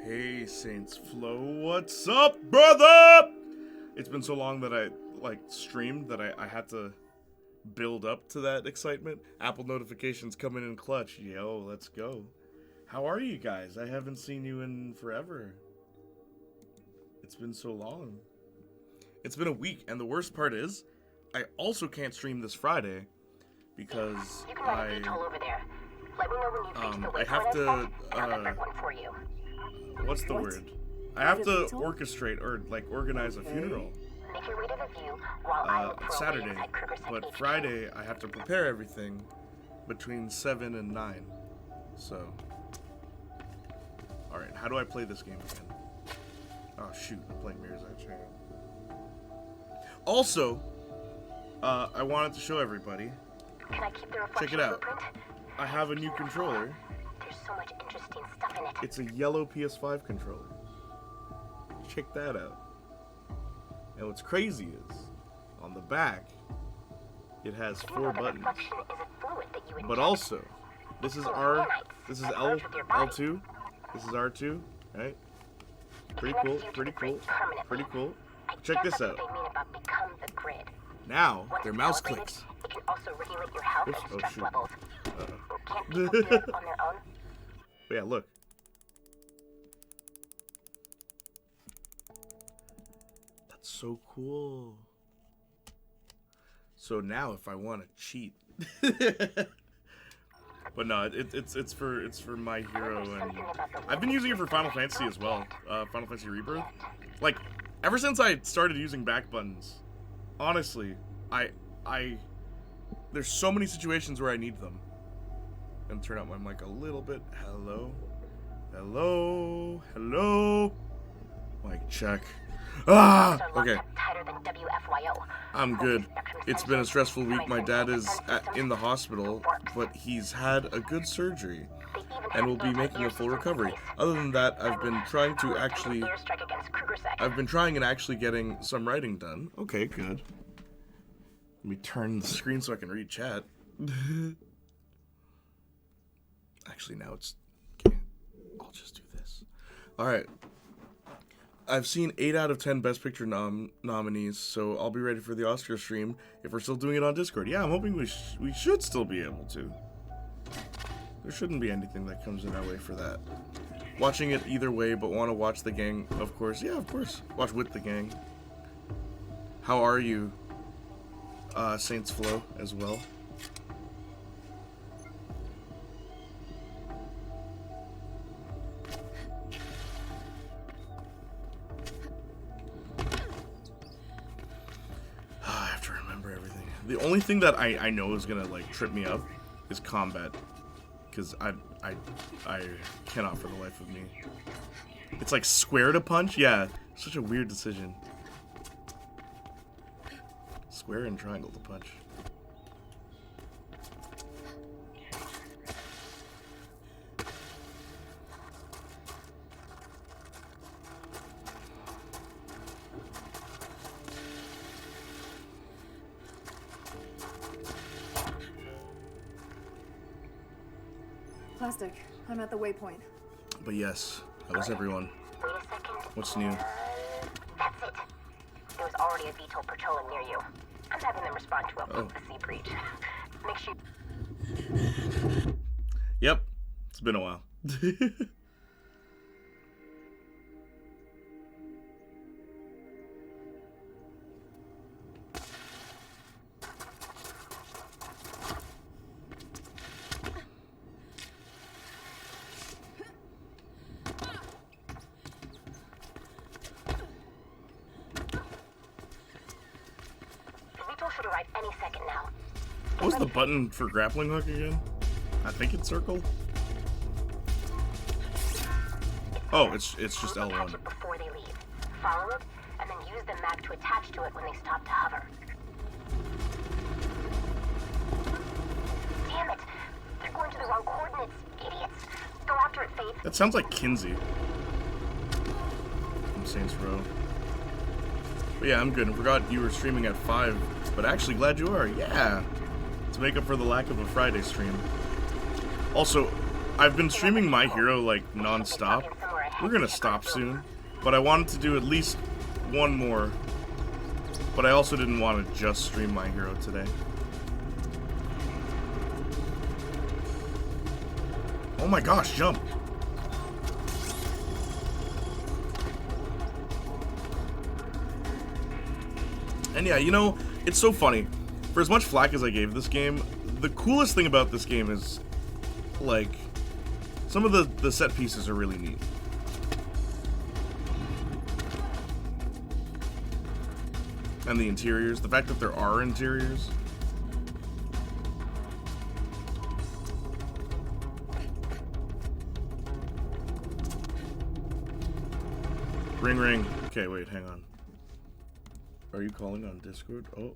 Hey, Saints Flow, what's up, brother? It's been so long that I, streamed that I had to build up to that excitement. Apple notifications coming in clutch. Yo, let's go. How are you guys? I haven't seen you in forever. It's been so long. It's been a week, and the worst part is, I also can't stream this Friday because I have to, what's the word? I have to orchestrate or organize a funeral. Saturday, but Friday I have to prepare everything between 7 and 9. So, alright, how do I play this game again? Oh shoot, I'm playing Mirror's Edge. Also, I wanted to show everybody. Can I keep the check it out. I have a new controller. There's so much interesting stuff in it. It's a yellow PS5 controller. Check that out. And what's crazy is, on the back, it has 4 buttons. But also, this is L2, this is R2, right? Pretty cool, pretty cool, pretty cool. Check this out. Now, they're mouse clicks. It can also regulate your health and stress levels. Can't people do it on their own? But yeah, look. That's so cool. So now, if I want to cheat, but no, it's for My Hero, and I've been using it for Final Fantasy as well. Final Fantasy Rebirth. Like, ever since I started using back buttons, honestly, there's so many situations where I need them. And turn out my mic a little bit. Hello. Hello. Hello. Mic check. Ah! Okay. I'm good. It's been a stressful week. My dad is in the hospital, but he's had a good surgery and will be making a full recovery. Other than that, I've been trying and actually getting some writing done. Okay, good. Let me turn the screen so I can read chat. Actually, now it's... Okay. I'll just do this. Alright. I've seen 8 out of 10 Best Picture nominees, so I'll be ready for the Oscar stream if we're still doing it on Discord. Yeah, I'm hoping we should still be able to. There shouldn't be anything that comes in our way for that. Watching it either way, but want to watch the gang, of course. Yeah, of course. Watch with the gang. How are you? Saints Flow as well. I have to remember everything. The only thing that I know is gonna trip me up is combat, because I cannot for the life of me. It's like square to punch. Yeah, such a weird decision. Square and triangle to punch. Plastic, I'm at the waypoint. But yes, how's everyone? Wait a second. What's new? That's it. There was already a VTOL patrolling near you. I'm having them respond to a prophecy breach. Make sure. Yep, it's been a while. Should arrive any second now. What was the button for grappling hook again? I think it's circle. Oh, it's just L1. Attach it before they leave. Follow it, and then use the mag to attach to it when they stop to hover. Damn it! They're going to the wrong coordinates, idiots. Go after it, Faith. That sounds like Kinsey from Saints Row. But yeah, I'm good. I forgot you were streaming at 5, but actually glad you are. Yeah, to make up for the lack of a Friday stream. Also, I've been streaming My Hero non-stop, We're gonna stop soon, but I wanted to do at least one more. But I also didn't want to just stream My Hero today. Oh my gosh, jump! And yeah, you know, it's so funny. For as much flack as I gave this game, the coolest thing about this game is, like, some of the set pieces are really neat. And the interiors, the fact that there are interiors. Ring ring. Okay, wait, hang on. Are you calling on Discord? Oh.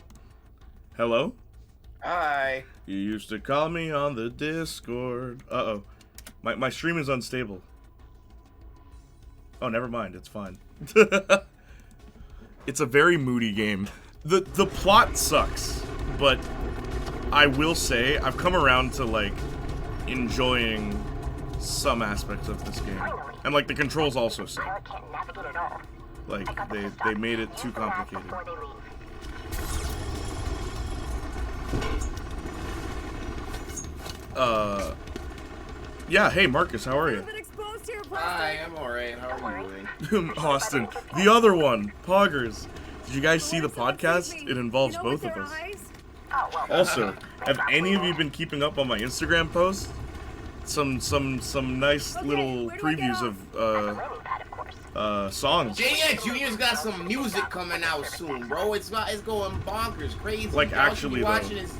Hello? Hi. You used to call me on the Discord. Uh-oh. My stream is unstable. Oh, never mind. It's fine. It's a very moody game. The plot sucks, but I will say I've come around to, like, enjoying some aspects of this game. And, like, the controls also suck. Pilot can't navigate at all. Like, they made it too complicated. Before they leave. Yeah, hey Marcus, how are you? Hi, I'm alright. How are you doing? Austin, the other one, Poggers. Did you guys see the podcast? It involves both of us. Oh, well. Also, have any of you been keeping up on my Instagram posts? Some nice little previews of Landing pad, of course. songs. Yeah, Junior's got some music coming out soon, bro. It's going bonkers, crazy. Like, Y'all should actually, be though. watching his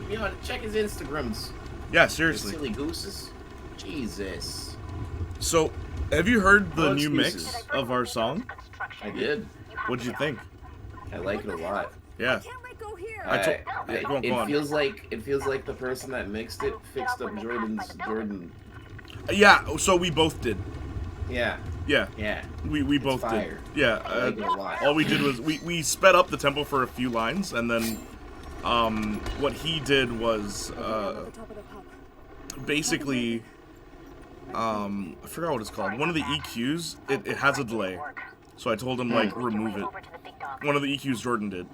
you know, check his Instagrams. Yeah, His seriously. silly gooses. Jesus. So, have you heard the No new excuses. mix of our song? I did. What'd you think? I like it a lot. Yeah. I, yeah, go on, it go on. feels like the person that mixed it fixed up Jordan. Yeah, so we both did. Yeah, Yeah. yeah. We both fire. did. Yeah. I like it a lot. All we did was we sped up the tempo for a few lines, and then what he did was basically I forgot what it's called. One of the EQs, it has a delay, so I told him like remove it. One of the EQs Jordan did.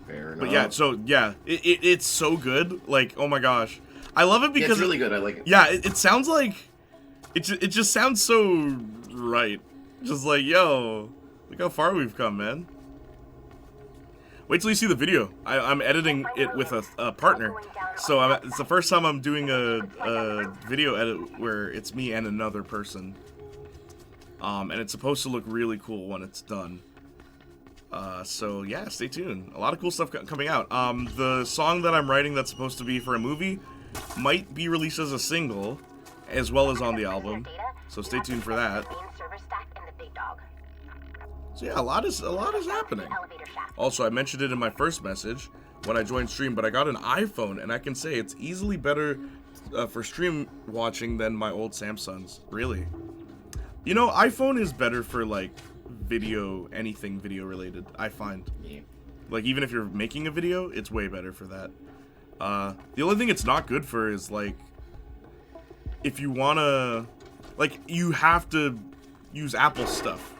Fair enough. But yeah, so yeah, it's so good. Like, oh my gosh, I love it Yeah, because it's really good. I like it. yeah, it sounds like it just sounds so right. Just like, yo, look how far we've come, man. Wait till you see the video. I'm editing it with a partner, so it's the first time I'm doing a video edit where it's me and another person. And it's supposed to look really cool when it's done. So yeah, stay tuned. A lot of cool stuff coming out. The song that I'm writing that's supposed to be for a movie might be released as a single, as well as on the album. So stay tuned for that. So yeah, a lot is happening. Also, I mentioned it in my first message when I joined stream, but I got an iPhone, and I can say it's easily better for stream watching than my old Samsungs. Really. You know, iPhone is better for like video, anything video related, I find. Yeah. Like, even if you're making a video, it's way better for that. The only thing it's not good for is, like, if you wanna, like, you have to use Apple stuff.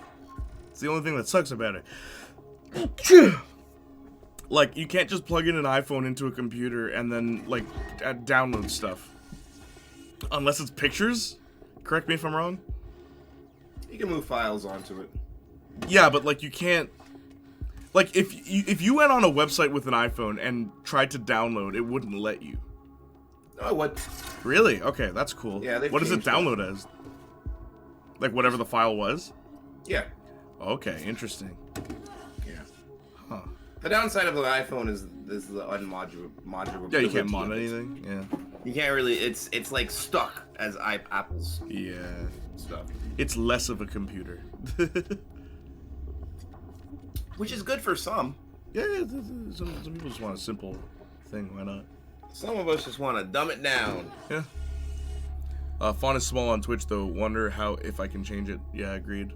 It's the only thing that sucks about it. Like, you can't just plug in an iPhone into a computer and then, like, download stuff. Unless it's pictures? Correct me if I'm wrong? You can move files onto it. Yeah, but like you can't. Like if you went on a website with an iPhone and tried to download, it wouldn't let you. Oh, what? Really? Okay, that's cool. Yeah, they've what does it changed download as? Like whatever the file was? Yeah. Okay, interesting. Yeah. Huh. The downside of the iPhone is the unmodular. Yeah, you can't mod anything. Yeah. You can't really. It's like stuck as Apple's Yeah. stuff, It's less of a computer. which is good for some. Yeah, some people just want a simple thing. Why not? Some of us just want to dumb it down. Yeah. Font is small on Twitch though. Wonder how if I can change it. Yeah, agreed.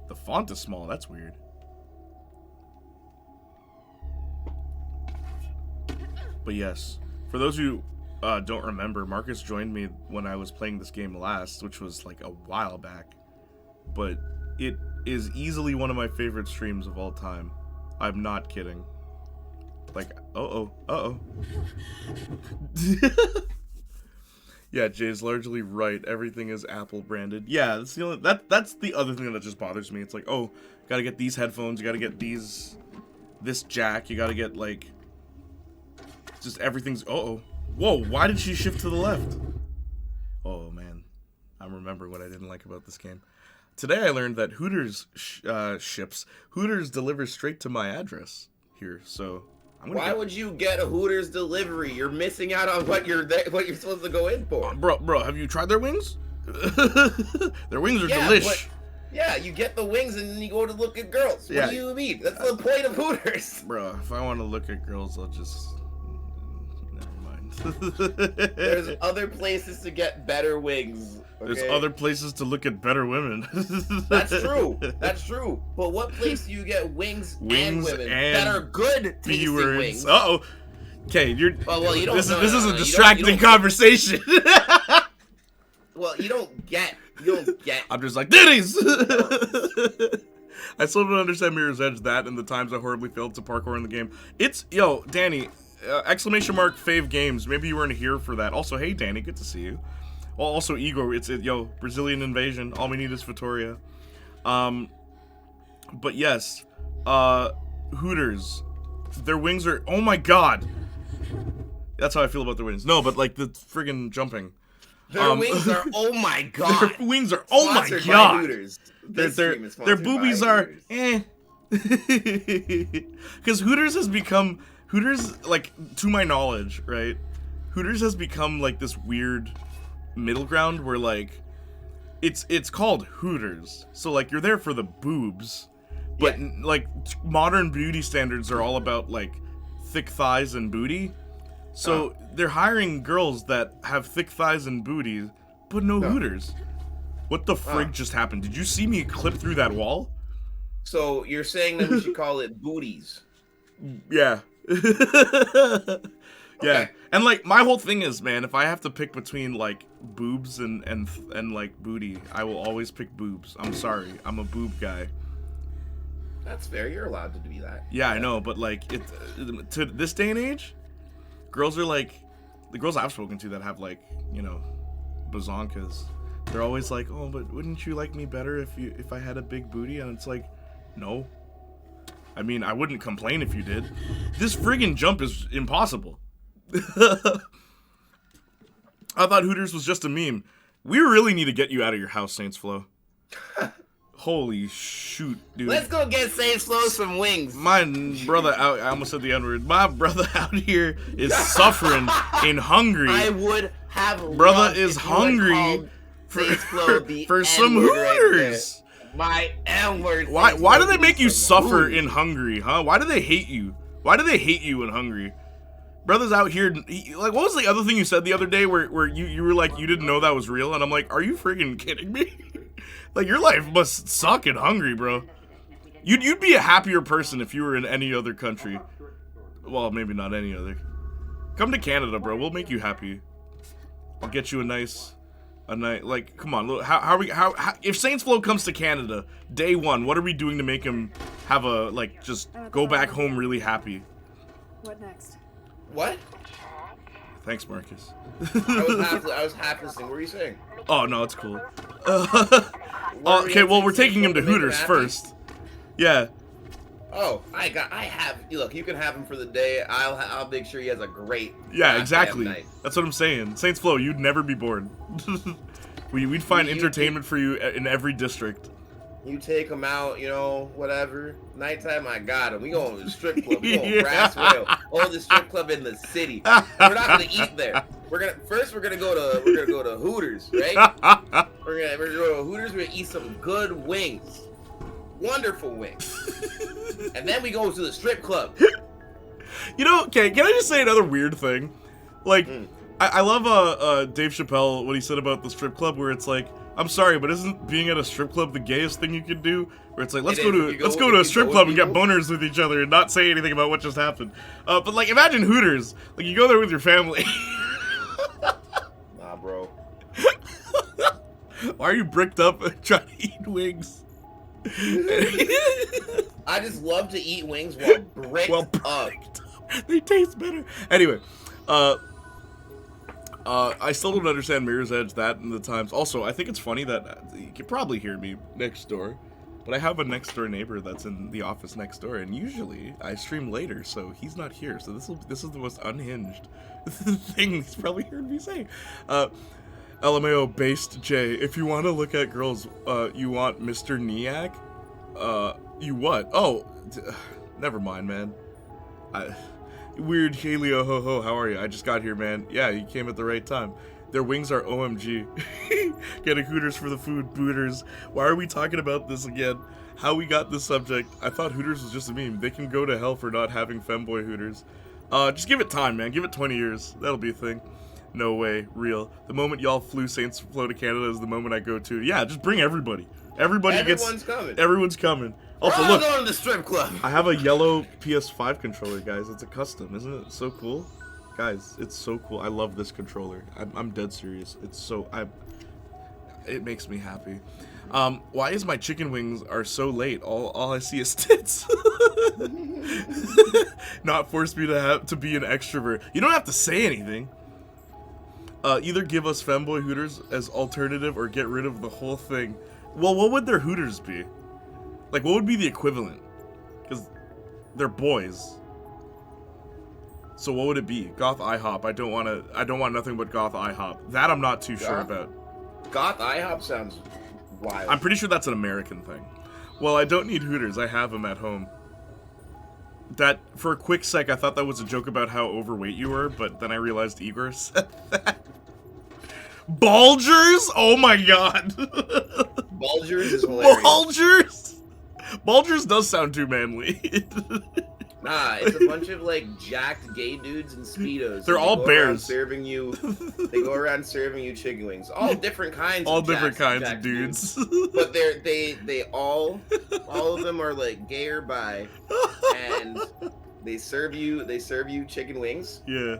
The font is small. That's weird. But yes, for those who don't remember. Marcus joined me when I was playing this game last, which was like a while back. But it is easily one of my favorite streams of all time. I'm not kidding. Like, uh-oh. Yeah, Jay's largely right. Everything is Apple branded. Yeah, that's the only that's the other thing that just bothers me. It's like, oh, gotta get these headphones, you gotta get this jack, you gotta get like just everything's whoa, why did she shift to the left? Oh man. I'm remembering what I didn't like about this game. Today I learned that Hooters Hooters delivers straight to my address here, so why would you get a Hooters delivery? You're missing out on what you're supposed to go in for. Bro, have you tried their wings? Their wings are delish. Yeah, you get the wings and then you go to look at girls. What do you mean? That's the point of Hooters. Bro, if I want to look at girls, I'll just... Never mind. There's other places to get better wings. Okay? There's other places to look at better women. That's true. That's true. But what place do you get wings and women that are good tasting wings? Uh-oh. Okay, you're... well, you don't... This is a distracting conversation. Well, you don't get... I'm just like, ditties! I still don't understand Mirror's Edge, that and the times I horribly failed to parkour in the game. It's... Yo, Danny, exclamation mark fave games. Maybe you weren't here for that. Also, hey, Danny, good to see you. Well, also, Igor, yo, Brazilian invasion. All we need is Vittoria. But yes, Hooters. Their wings are... Oh my god! That's how I feel about their wings. No, but like the friggin' jumping. Their wings are, oh my god. Their wings are, oh my god. Their boobies are, Because Hooters has become, like, to my knowledge, right? Hooters has become like this weird middle ground where like, it's called Hooters. So like, you're there for the boobs, but like, modern beauty standards are all about like, thick thighs and booty. So they're hiring girls that have thick thighs and booties, but no Hooters. What the frig just happened? Did you see me clip through that wall? So you're saying that we should call it booties? Yeah. Yeah. And like my whole thing is, man, if I have to pick between like boobs and like booty, I will always pick boobs. I'm sorry, I'm a boob guy. That's fair. You're allowed to do that. Yeah, I know, but like to this day and age. Girls are like, the girls I've spoken to that have like, you know, bazonkas, they're always like, oh, but wouldn't you like me better if I had a big booty? And it's like, no. I mean, I wouldn't complain if you did. This friggin' jump is impossible. I thought Hooters was just a meme. We really need to get you out of your house, Saints Flow. Holy shoot, dude. Let's go get Saints Flow some wings. My brother out, I almost said the N-word. My brother out here is suffering in Hungary. I would have brother is hungry for some Hooters. Right, my N-word. Why do they make you suffer in Hungary, huh? Why do they hate you? Why do they hate you in Hungary? Brother's out here, like, what was the other thing you said the other day where you were like, you didn't know that was real? And I'm like, are you freaking kidding me? Like, your life must suck in Hungary, bro. You'd be a happier person if you were in any other country. Well, maybe not any other. Come to Canada, bro. We'll make you happy. I'll get you a nice, like, come on. Look, how if Saints Flow comes to Canada, day one, what are we doing to make him have a, like, just go back home really happy? What next? What? Thanks, Marcus. I was half listening. What were you saying? Oh, no, it's cool. Okay, well, we're taking him to Hooters first. Yeah. Oh, look, you can have him for the day. I'll make sure he has a great exactly. night. That's what I'm saying. Saints Flow, you'd never be bored. We'd find entertainment for you in every district. You take him out, you know, whatever. Nighttime, I got him. We going to the strip club. We going to Brass Rail. The strip club in the city. We're not gonna eat there. We're gonna go to Hooters, right? We're gonna go to Hooters. We're gonna eat some good wings, wonderful wings, and then we go to the strip club. You know, okay? Can I just say another weird thing? Like, I love Dave Chappelle what he said about the strip club, where it's like, I'm sorry, but isn't being at a strip club the gayest thing you can do? Where it's like, let's go to a strip club and get boners with each other and not say anything about what just happened. But like, imagine Hooters. Like, you go there with your family. Why are you bricked up trying to eat wings? I just love to eat wings while bricked up. They taste better. Anyway, I still don't understand Mirror's Edge that in the times. Also, I think it's funny that you can probably hear me next door, but I have a next door neighbor that's in the office next door, and usually I stream later, so he's not here. So this is the most unhinged thing he's probably heard me say. LMAO based J. If you want to look at girls, you want Mr. Niak? You what? Oh, never mind, man. Weird Haley, ho ho, how are you? I just got here, man. Yeah, you came at the right time. Their wings are OMG. Getting Hooters for the food, Booters. Why are we talking about this again? How we got this subject? I thought Hooters was just a meme. They can go to hell for not having femboy Hooters. Just give it time, man. Give it 20 years. That'll be a thing. No way, real. The moment y'all flew Saints Flow to Canada is the moment I go to. Yeah, just bring everybody. Everyone's coming. Everyone's coming. Also, We're all look, going to the strip club. I have a yellow PS5 controller, guys. It's a custom, isn't it so cool? Guys, it's so cool. I love this controller. I'm dead serious. It makes me happy. Why is my chicken wings are so late? All I see is tits. Not force me to be an extrovert. You don't have to say anything. Either give us femboy Hooters as alternative or get rid of the whole thing. Well, what would their Hooters be? Like, what would be the equivalent? Because they're boys. So what would it be? Goth IHOP. I don't want nothing but Goth IHOP. That I'm not too sure about. Goth IHOP sounds wild. I'm pretty sure that's an American thing. Well, I don't need Hooters. I have them at home. That, for a quick sec, I thought that was a joke about how overweight you were, but then I realized Igor said that. Bulgers? Oh my god. Bulgers is hilarious. Bulgers? Bulgers does sound too manly. Nah, it's a bunch of like jacked gay dudes in Speedos. They're all bears. They go around serving you chicken wings. All different kinds. All of different kinds jacked of dudes. But they all of them are like gay or bi, and they serve you chicken wings. Yeah.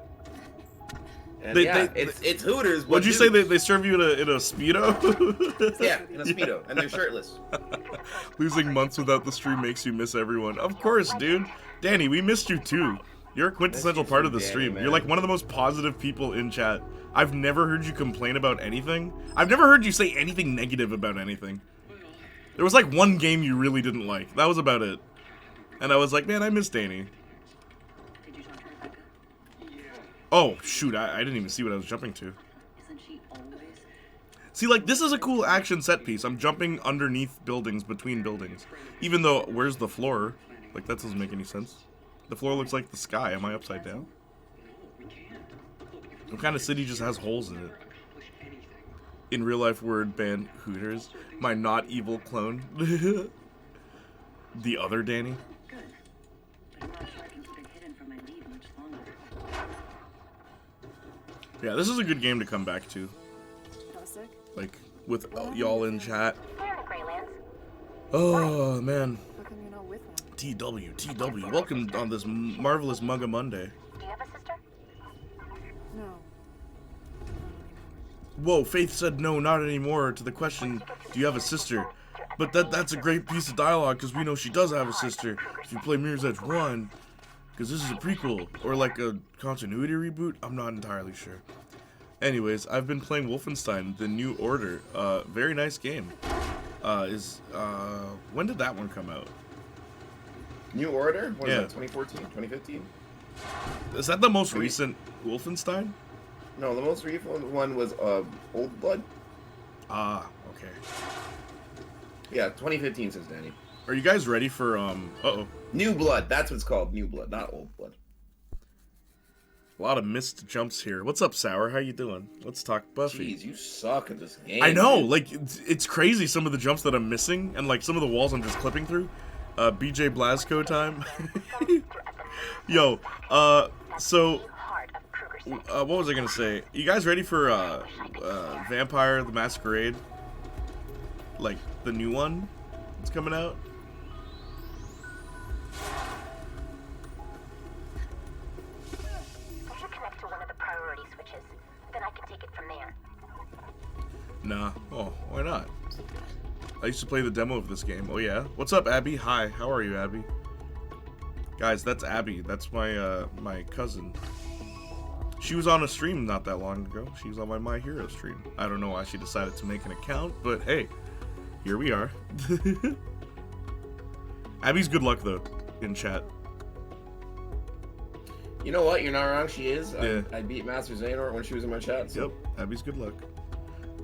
And it's Hooters. What'd you say? They serve you in a Speedo? Yeah, in a Speedo, and they're shirtless. Losing months without the stream makes you miss everyone. Of course, dude. Danny, we missed you too. You're a quintessential part of the stream. You're like one of the most positive people in chat. I've never heard you complain about anything. I've never heard you say anything negative about anything. There was like one game you really didn't like. That was about it. And I was like, man, I miss Danny. Oh, shoot, I didn't even see what I was jumping to. See, like, this is a cool action set piece. I'm jumping underneath buildings, between buildings. Even though, where's the floor? Like, that doesn't make any sense. The floor looks like the sky. Am I upside down? What kind of city just has holes in it? In real life, word ban Hooters. My not evil clone. The other Danny. Yeah, this is a good game to come back to. Like, with y'all in chat. Oh, man. TW. Welcome on this marvelous Mugga Monday. Do you have a sister? No. Whoa, Faith said no, not anymore to the question, do you have a sister? But that's a great piece of dialogue, because we know she does have a sister. If you play Mirror's Edge 1, because this is a prequel, or like a continuity reboot, I'm not entirely sure. Anyways, I've been playing Wolfenstein, The New Order. Very nice game. When did that one come out? New Order? What is Yeah. that, 2014? 2015? Is that the most recent Wolfenstein? No, the most recent one was Old Blood. Ah, okay. Yeah, 2015 says Danny. Are you guys ready for, uh-oh. New Blood, that's what it's called. New Blood, not Old Blood. A lot of missed jumps here. What's up, Sour? How you doing? Let's talk Buffy. Jeez, you suck at this game. I know, dude. like, it's crazy some of the jumps that I'm missing, and like some of the walls I'm just clipping through. BJ Blasco time. Yo, so, what was I gonna say? You guys ready for, Vampire the Masquerade? Like, the new one that's coming out? You should connect to one of the priority switches. Then I can take it from there. Nah. Oh, why not? I used to play the demo of this game. Oh yeah? What's up, Abby? Hi, how are you, Abby? Guys, that's Abby. That's my, my cousin. She was on a stream not that long ago. She was on my My Hero stream. I don't know why she decided to make an account, but hey, here we are. Abby's good luck, though, in chat. You know what? You're not wrong. She is. Yeah. I beat Master Xehanort when she was in my chat. So. Yep, Abby's good luck.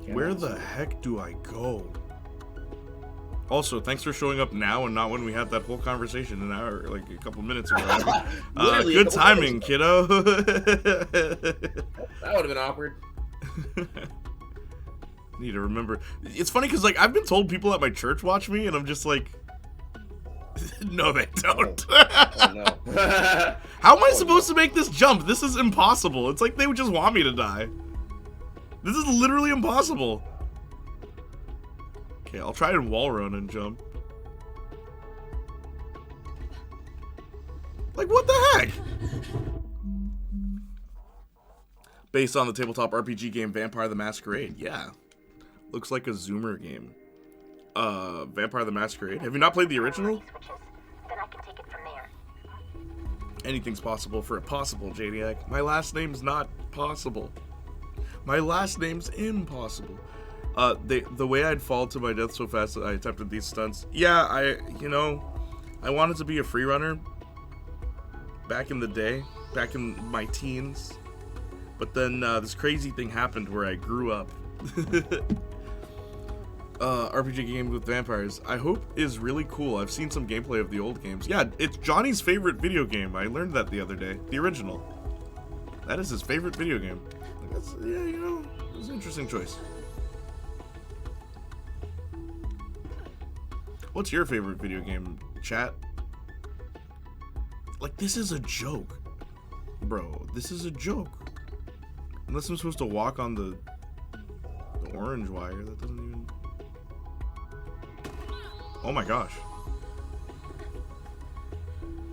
Can't Where answer. the heck do I go? Also, thanks for showing up now and not when we had that whole conversation an hour, like a couple minutes ago. Literally a Good couple timing, minutes. kiddo. That would have been awkward. Need to remember. It's funny because, like, I've been told people at my church watch me, and I'm just like, no, they don't. Oh no. How am I supposed to make this jump? This is impossible. It's like they would just want me to die. This is literally impossible. Okay, I'll try and wall run and jump. Like, what the heck? Based on the tabletop RPG game Vampire the Masquerade. Yeah. Looks like a Zoomer game. Vampire the Masquerade. Have you not played the original? Then I can take it from there. Anything's possible for a possible, Jadiac. My last name's not possible. My last name's impossible. The way I'd fall to my death so fast that I attempted these stunts. Yeah, I wanted to be a free runner back in the day, back in my teens. But then this crazy thing happened where I grew up. RPG game with vampires, I hope is really cool. I've seen some gameplay of the old games. Yeah, it's Johnny's favorite video game. I learned that the other day. The original. That is his favorite video game. That's, yeah, you know, it was an interesting choice. What's your favorite video game, chat? Like, this is a joke. Bro, this is a joke. Unless I'm supposed to walk on the orange wire, that doesn't even... Oh my gosh.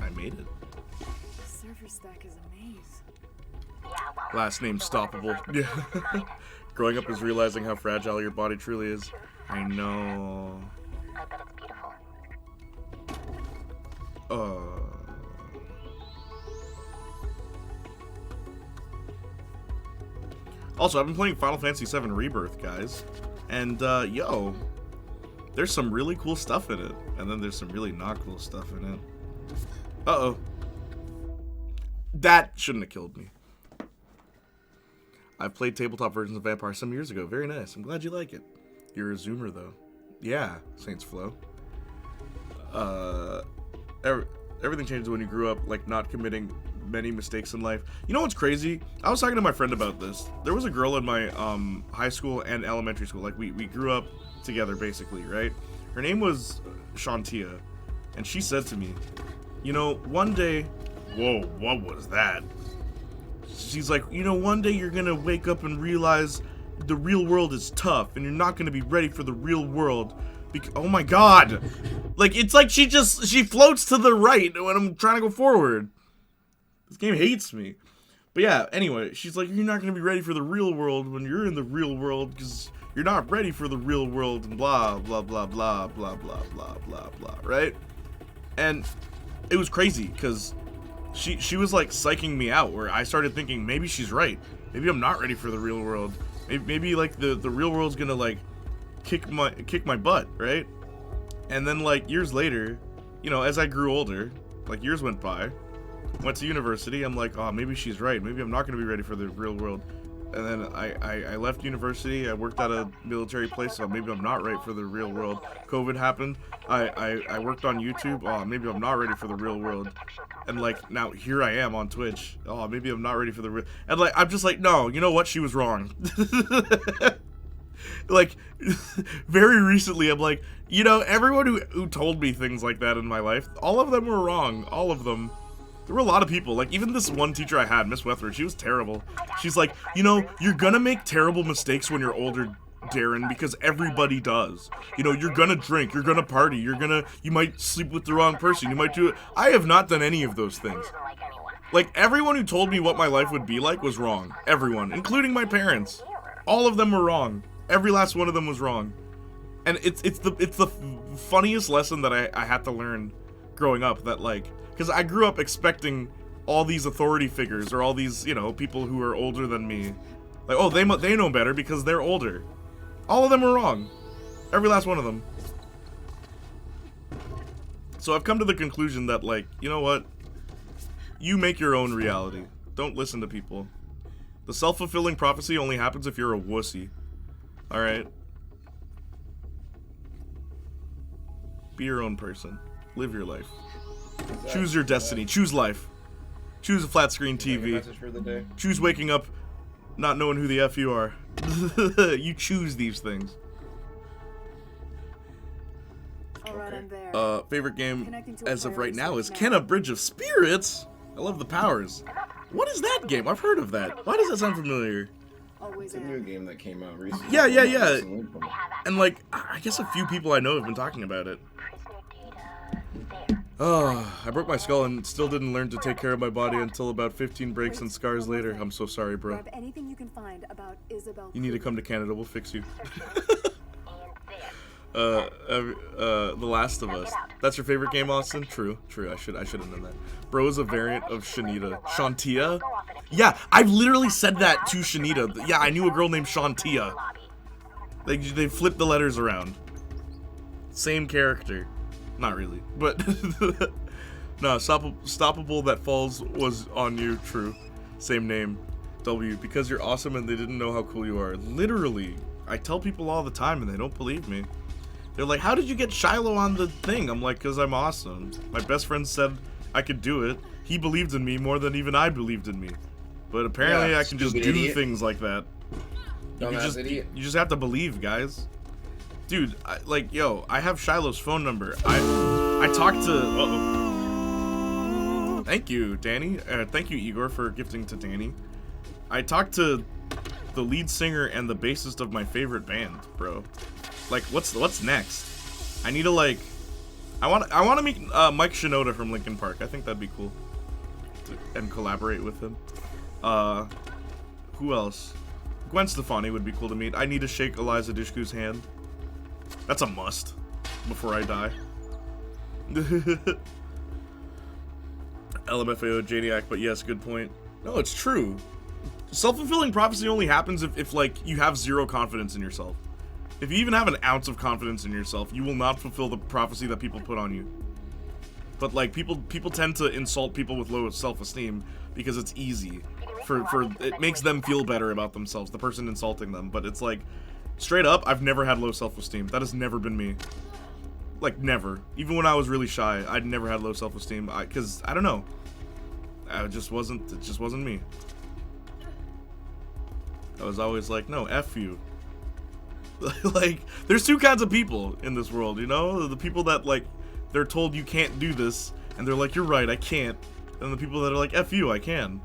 I made it. The server stack is a maze. Yeah, well. Last name Stoppable. Yeah. Growing up is realizing how fragile your body truly is. I know. I bet it's beautiful. Also, I've been playing Final Fantasy VII Rebirth, guys. And, yo, there's some really cool stuff in it. And then there's some really not cool stuff in it. Uh-oh. That shouldn't have killed me. I've played tabletop versions of Vampire some years ago. Very nice. I'm glad you like it. You're a Zoomer, though. Yeah, Saints Flow. Everything changes when you grew up, like not committing many mistakes in life. You know what's crazy? I was talking to my friend about this. There was a girl in my high school and elementary school. Like we grew up together basically, right? Her name was Shantia, and she said to me, you know, one day, whoa, what was that? She's like, you know, one day you're gonna wake up and realize the real world is tough, and you're not gonna be ready for the real world. Oh my god! Like, it's like she floats to the right when I'm trying to go forward. This game hates me. But yeah, anyway, she's like, you're not gonna be ready for the real world when you're in the real world, because you're not ready for the real world, and blah, blah, blah, blah, blah, blah, blah, blah, blah, right? And it was crazy, because she was like psyching me out, where I started thinking, maybe she's right. Maybe I'm not ready for the real world. Maybe like the real world's gonna like kick my butt, right? And then like years later, you know, as I grew older, like years went by, went to university, I'm like, oh, maybe she's right. Maybe I'm not gonna be ready for the real world. And then I left university, I worked at a military place, so maybe I'm not right for the real world. COVID happened, I worked on YouTube, oh, maybe I'm not ready for the real world. And like, now here I am on Twitch, oh, maybe I'm not ready for the real, and like, I'm just like, no, you know what, she was wrong. Like, very recently, I'm like, you know, everyone who told me things like that in my life, all of them were wrong, all of them. There were a lot of people, like, even this one teacher I had, Miss Wethford, she was terrible. She's like, you know, you're gonna make terrible mistakes when you're older, Darren, because everybody does. You know, you're gonna drink, you're gonna party, you might sleep with the wrong person, you might do it. I have not done any of those things. Like, everyone who told me what my life would be like was wrong. Everyone, including my parents. All of them were wrong. Every last one of them was wrong. And it's the funniest lesson that I had to learn growing up, that like, because I grew up expecting all these authority figures or all these, you know, people who are older than me, like, oh, they know better because they're older. All of them are wrong. Every last one of them. So I've come to the conclusion that, like, you know what? You make your own reality. Don't listen to people. The self-fulfilling prophecy only happens if you're a wussy. Alright? Be your own person. Live your life. Choose your destiny. Choose life. Choose a flat screen TV. Message for the day. Choose waking up not knowing who the F you are. You choose these things. Alright, I'm there. Favorite game Connecting to a as of right priority now is switch Kenna Bridge of Spirits. I love the powers. What is that game? I've heard of that. Why does that sound familiar? Always It's a new am. game that came out recently. Yeah. I have And like, I guess a few people I know have been talking about it. prisoner data there. Oh, I broke my skull and still didn't learn to take care of my body until about 15 breaks and scars later. I'm so sorry, bro. Grab anything you can find about Isabel. You need to come to Canada. We'll fix you. And there. The Last of Us. That's your favorite game, Austin? True. I should have known that. Bro is a variant of Shanita. Shantia? Yeah, I've literally said that to Shanita. Yeah, I knew a girl named Shantia. Lobby. They flipped the letters around. Same character. Not really, but no. Stoppable that falls was on you. True. Same name. W. Because you're awesome and they didn't know how cool you are. Literally, I tell people all the time and they don't believe me. They're like, how did you get Shiloh on the thing? I'm like, because I'm awesome. My best friend said I could do it. He believed in me more than even I believed in me. But apparently Yeah, I can just do stupid idiot. things like that. Dumbass idiot. You just have to believe, guys. Dude, I have Shiloh's phone number. I talked to... Uh-oh. Thank you, Danny. Thank you, Igor, for gifting to Danny. I talked to the lead singer and the bassist of my favorite band, bro. Like, what's next? I need to, like... I want to meet Mike Shinoda from Linkin Park. I think that'd be cool. And collaborate with him. Who else? Gwen Stefani would be cool to meet. I need to shake Eliza Dushku's hand. That's a must before I die. LMFAO Janiac, but yes, good point. No, it's true. Self-fulfilling prophecy only happens if like you have zero confidence in yourself. If you even have an ounce of confidence in yourself, you will not fulfill the prophecy that people put on you. But like people tend to insult people with low self-esteem because it's easy. For it makes them feel better about themselves, the person insulting them. But it's like, straight up, I've never had low self-esteem. That has never been me. Like, never. Even when I was really shy, I'd never had low self-esteem. Because, I don't know. It just wasn't me. I was always like, no, F you. Like, there's two kinds of people in this world, you know? The people that, like, they're told you can't do this, and they're like, you're right, I can't. And the people that are like, F you, I can.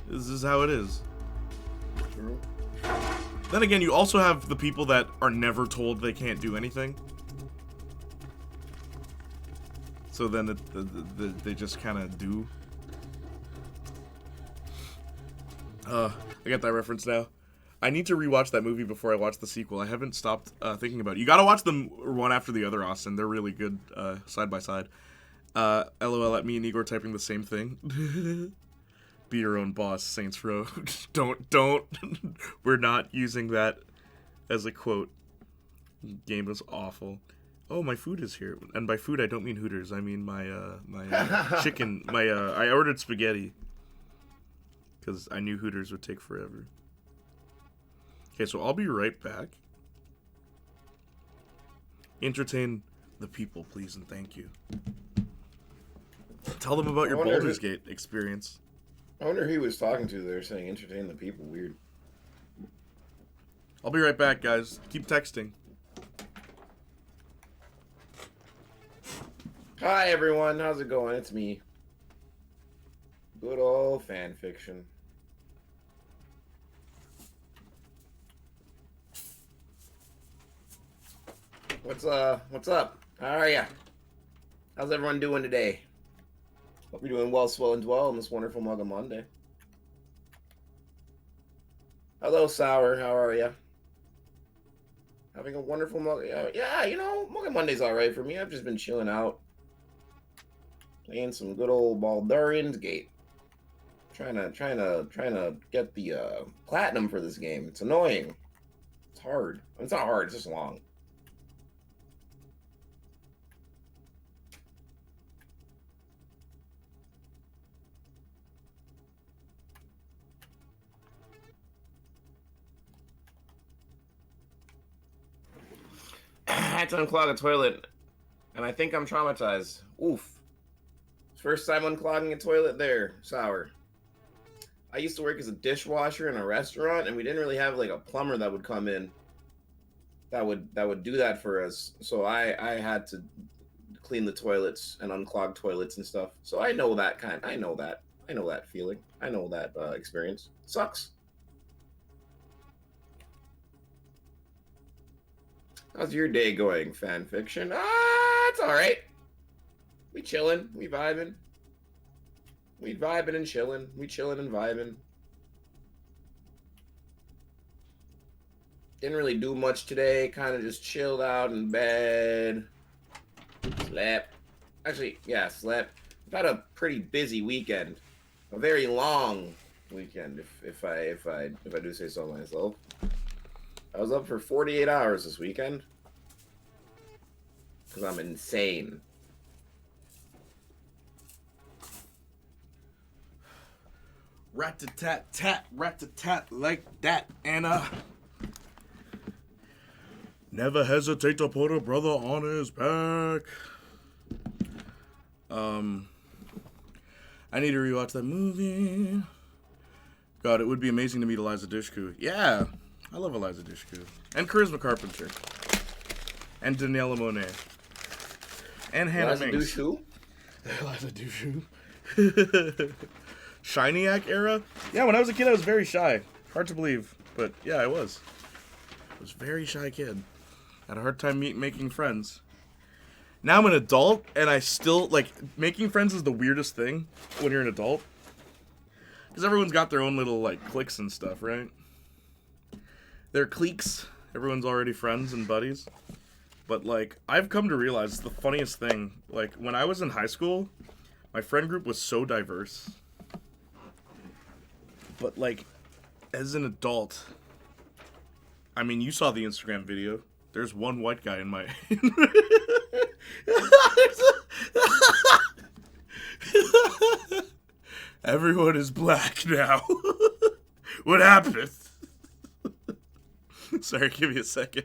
This is how it is. True. Then again, you also have the people that are never told they can't do anything. So then they just kind of do. I got that reference now. I need to rewatch that movie before I watch the sequel. I haven't stopped thinking about it. You gotta watch them one after the other, Austin. They're really good side by side. LOL at me and Igor typing the same thing. Be your own boss, Saints Row. don't. We're not using that as a quote. Game was awful. Oh, my food is here. And by food, I don't mean Hooters. I mean my chicken. I ordered spaghetti. Because I knew Hooters would take forever. Okay, so I'll be right back. Entertain the people, please, and thank you. Tell them about your Baldur's Gate experience. I wonder who he was talking to there saying entertain the people. Weird. I'll be right back, guys. Keep texting. Hi, everyone. How's it going? It's me. Good old fan fiction. What's up? How are ya? How's everyone doing today? Hope you're doing well, swell, and dwell on this wonderful Mugga Monday. Hello, Sour. How are ya? Having a wonderful yeah, you know, Mocha Monday's alright for me. I've just been chilling out. Playing some good old Baldurian's Gate. Trying to get the platinum for this game. It's annoying. It's hard. It's not hard, it's just long. I had to unclog a toilet, and I think I'm traumatized. Oof. First time unclogging a toilet there. Sour. I used to work as a dishwasher in a restaurant, and we didn't really have like a plumber that would come in that would do that for us. So I had to clean the toilets and unclog toilets and stuff. So I know that I know that feeling. I know that experience. Sucks. How's your day going, fan fiction? It's alright. We chilling, we vibing. We vibing and chilling. We chilling and vibing. Didn't really do much today. Kind of just chilled out in bed. Slept. Actually, yeah, slept. I've had a pretty busy weekend. A very long weekend, if I do say so myself. I was up for 48 hours this weekend. Because I'm insane. Rat-a-tat-tat, rat-a-tat like that, Anna. Never hesitate to put a brother on his back. I need to rewatch that movie. God, it would be amazing to meet Eliza Dushku. Yeah, I love Eliza Dushku. And Charisma Carpenter. And Daniela Monet. And Hannah Minks. Eliza Dushku. Shiniac era? Yeah, when I was a kid, I was very shy. Hard to believe, but yeah, I was. I was a very shy kid. Had a hard time making friends. Now I'm an adult, and I still, like, making friends is the weirdest thing when you're an adult. Because everyone's got their own little, like, cliques and stuff, right? They're cliques. Everyone's already friends and buddies. But, like, I've come to realize it's the funniest thing. Like, when I was in high school, my friend group was so diverse. But, like, as an adult, I mean, you saw the Instagram video. There's one white guy in my... Everyone is black now. What happened? Sorry, give me a second.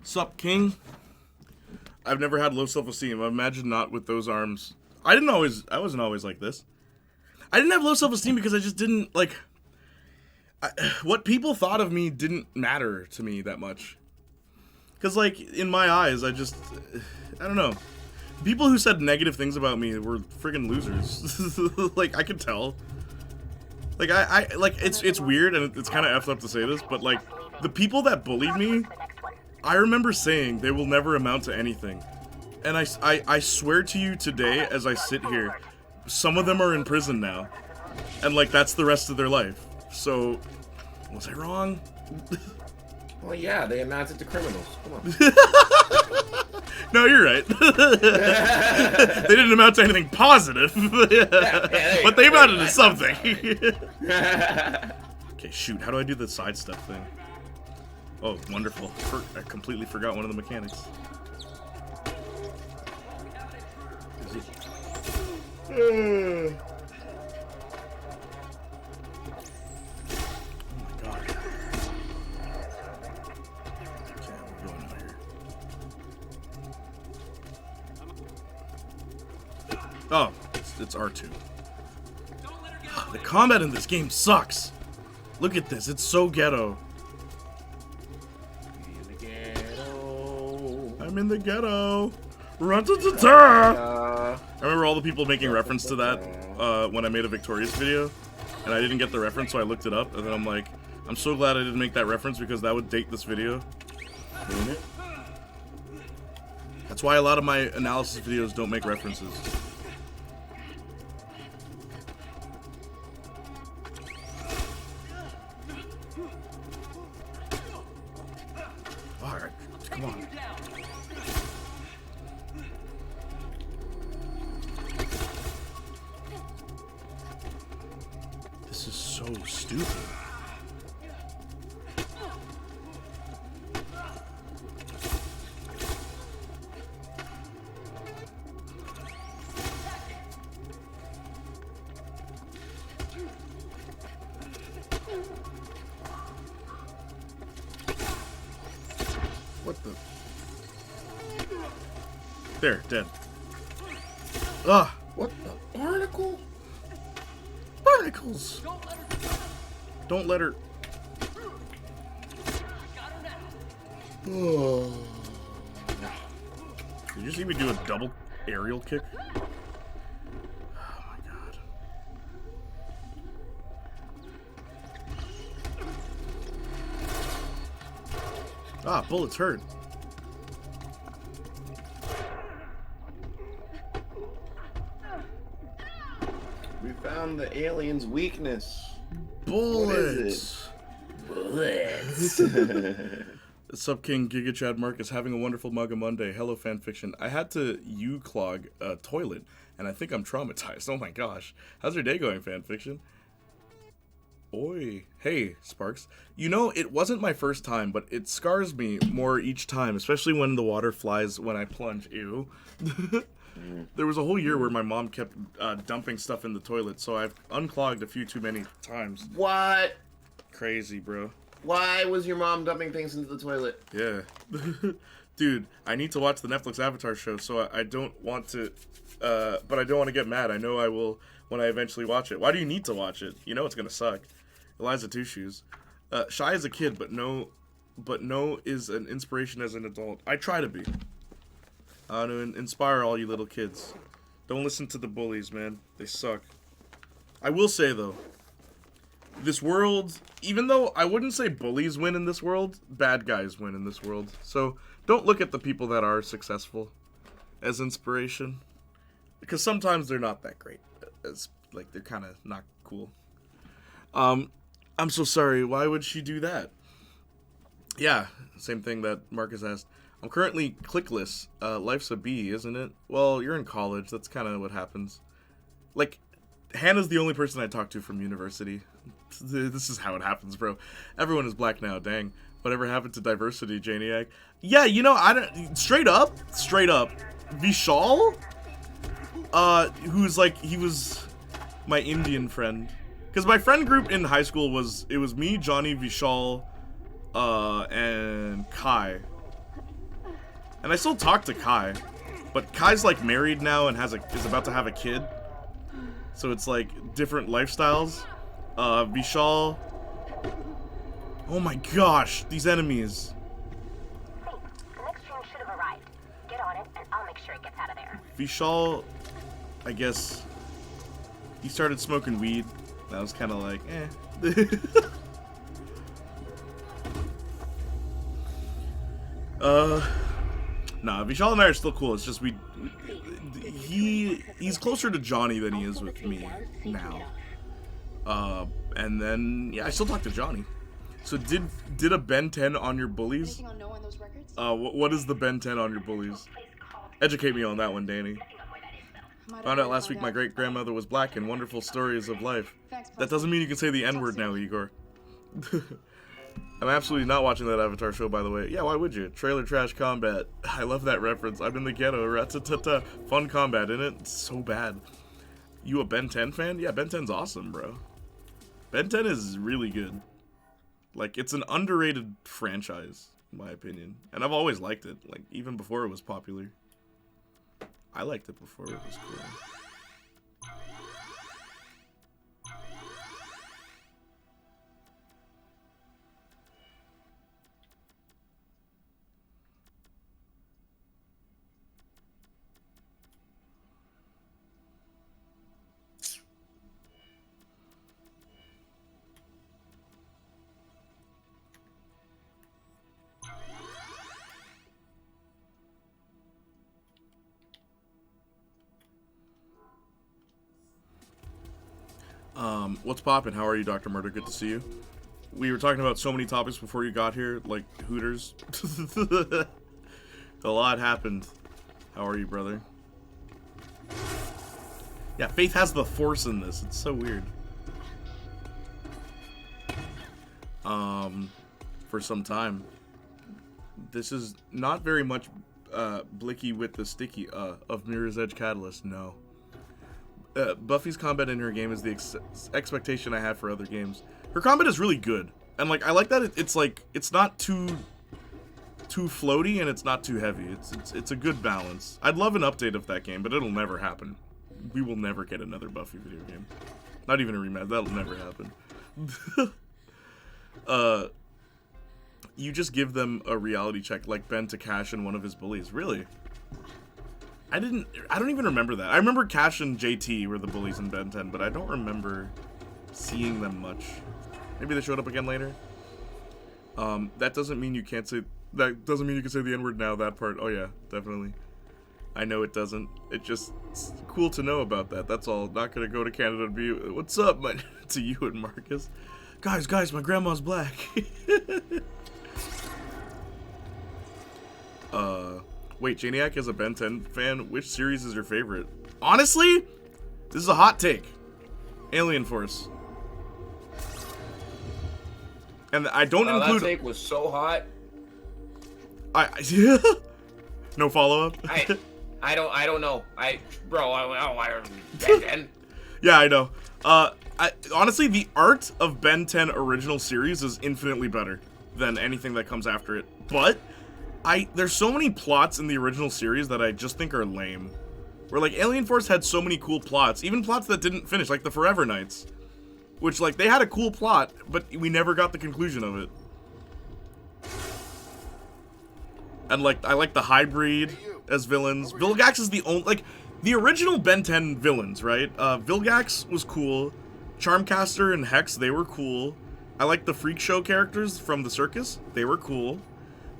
Sup, King? I've never had low self-esteem. I imagine not with those arms. I wasn't always like this. I didn't have low self-esteem because I just didn't, like... what people thought of me didn't matter to me that much. Because, like, in my eyes, I don't know. People who said negative things about me were friggin' losers. Like, I could tell. Like, it's weird, and it's kind of effed up to say this, but, like, the people that bullied me... I remember saying they will never amount to anything. And I swear to you today, as I sit here, some of them are in prison now. And, like, that's the rest of their life. So, was I wrong? Well, yeah, they amounted to criminals. Come on. No, you're right. They didn't amount to anything positive. But they amounted to something. Okay, shoot, how do I do the side step thing? Oh, wonderful. I completely forgot one of the mechanics. Is he? Oh my god. Okay, we're going out here. Oh, it's R2. The combat in this game sucks. Look at this, it's so ghetto. I'm in the ghetto. Run-ta-ta-ta! I remember all the people making reference to that. when I made a Victorious video, and I didn't get the reference, so I looked it up, and then I'm like, I'm so glad I didn't make that reference because that would date this video. That's why a lot of my analysis videos don't make references. Alright, come on. This is so stupid. What the? There, dead. Ugh. What the barnacle? Barnacles! Don't let her. Oh. Did you see me do a double aerial kick? Oh my god. Ah, bullets hurt. We found the alien's weakness. Bullets! Bullets. What's up, King Giga Chad Marcus? Having a wonderful Mugga Monday. Hello, fanfiction. I had to U-clog a toilet, and I think I'm traumatized. Oh my gosh. How's your day going, fanfiction? Oi. Hey, Sparks. You know, it wasn't my first time, but it scars me more each time, especially when the water flies when I plunge. Ew. There was a whole year where my mom kept dumping stuff in the toilet, so I've unclogged a few too many times. What? Crazy, bro. Why was your mom dumping things into the toilet? Yeah. Dude, I need to watch the Netflix Avatar show, so I don't want to, but I don't want to get mad. I know I will when I eventually watch it. Why do you need to watch it? You know it's gonna suck. Eliza Two Shoes. Shy as a kid, but no is an inspiration as an adult. I try to be. To inspire all you little kids. Don't listen to the bullies, man. They suck. I will say, though, this world, even though I wouldn't say bullies win in this world, bad guys win in this world. So don't look at the people that are successful as inspiration. Because sometimes they're not that great. As, like, they're kind of not cool. I'm so sorry. Why would she do that? Yeah, same thing that Marcus asked. I'm currently clickless. Life's a B, isn't it? Well, you're in college. That's kind of what happens. Like, Hannah's the only person I talk to from university. This is how it happens, bro. Everyone is black now, dang. Whatever happened to diversity, Janiac? Yeah, you know, I don't... Straight up. Vishal? Who's like, he was my Indian friend. Because my friend group in high school was me, Johnny, Vishal, and Kai. And I still talk to Kai, but Kai's like married now and is about to have a kid. So it's like different lifestyles. Vishal. Oh my gosh, these enemies. Hey, the next train should have arrived. Get on it, and I'll make sure it gets out of there. Vishal, I guess, he started smoking weed. That was kind of like, eh. Nah, Vishal and I are still cool. It's just he's closer to Johnny than he is with me now. And then yeah, I still talk to Johnny. So did a Ben 10 on your bullies? What is the Ben 10 on your bullies? Educate me on that one, Danny. Found out last week my great grandmother was black and wonderful stories of life. That doesn't mean you can say the N-word now, Igor. I'm absolutely not watching that Avatar show, by the way. Yeah, why would you? Trailer trash combat. I love that reference. I'm in the ghetto. Ratatata. Fun combat, isn't it? It's so bad. You a Ben 10 fan? Yeah, Ben 10's awesome, bro. Ben 10 is really good. Like, it's an underrated franchise, in my opinion. And I've always liked it. Like, even before it was popular. I liked it before it was cool. What's poppin'? How are you, Dr. Murder? Good to see you. We were talking about so many topics before you got here, like Hooters. A lot happened. How are you, brother? Yeah, Faith has the Force in this. It's so weird. For some time. This is not very much Blicky with the sticky of Mirror's Edge Catalyst. No. Buffy's combat in her game is the expectation I have for other games. Her combat is really good, and like I like that it's like it's not too floaty and it's not too heavy. It's a good balance. I'd love an update of that game, but it'll never happen. We will never get another Buffy video game. Not even a rematch. That'll never happen. You just give them a reality check like Ben to Cash and one of his bullies. Really? I don't even remember that. I remember Cash and JT were the bullies in Ben 10, but I don't remember seeing them much. Maybe they showed up again later. That doesn't mean you can't say... That doesn't mean you can say the N-word now, that part. Oh yeah, definitely. I know it doesn't. It's cool to know about that. That's all. Not gonna go to Canada and be... What's up, man? To you and Marcus. Guys, my grandma's black. Wait, Janiac is a Ben 10 fan. Which series is your favorite? Honestly, this is a hot take. Alien Force. And I don't include... That take was so hot. No follow-up? I don't know. Yeah, I know. Honestly, the art of Ben 10 original series is infinitely better than anything that comes after it. But there's so many plots in the original series that I just think are lame. Where like Alien Force had so many cool plots, even plots that didn't finish, like the Forever Knights, which like they had a cool plot, but we never got the conclusion of it. And like I like the Hybrid as villains. Vilgax is the only like the original Ben 10 villains, right? Vilgax was cool. Charmcaster and Hex, they were cool. I like the Freak Show characters from the circus. They were cool.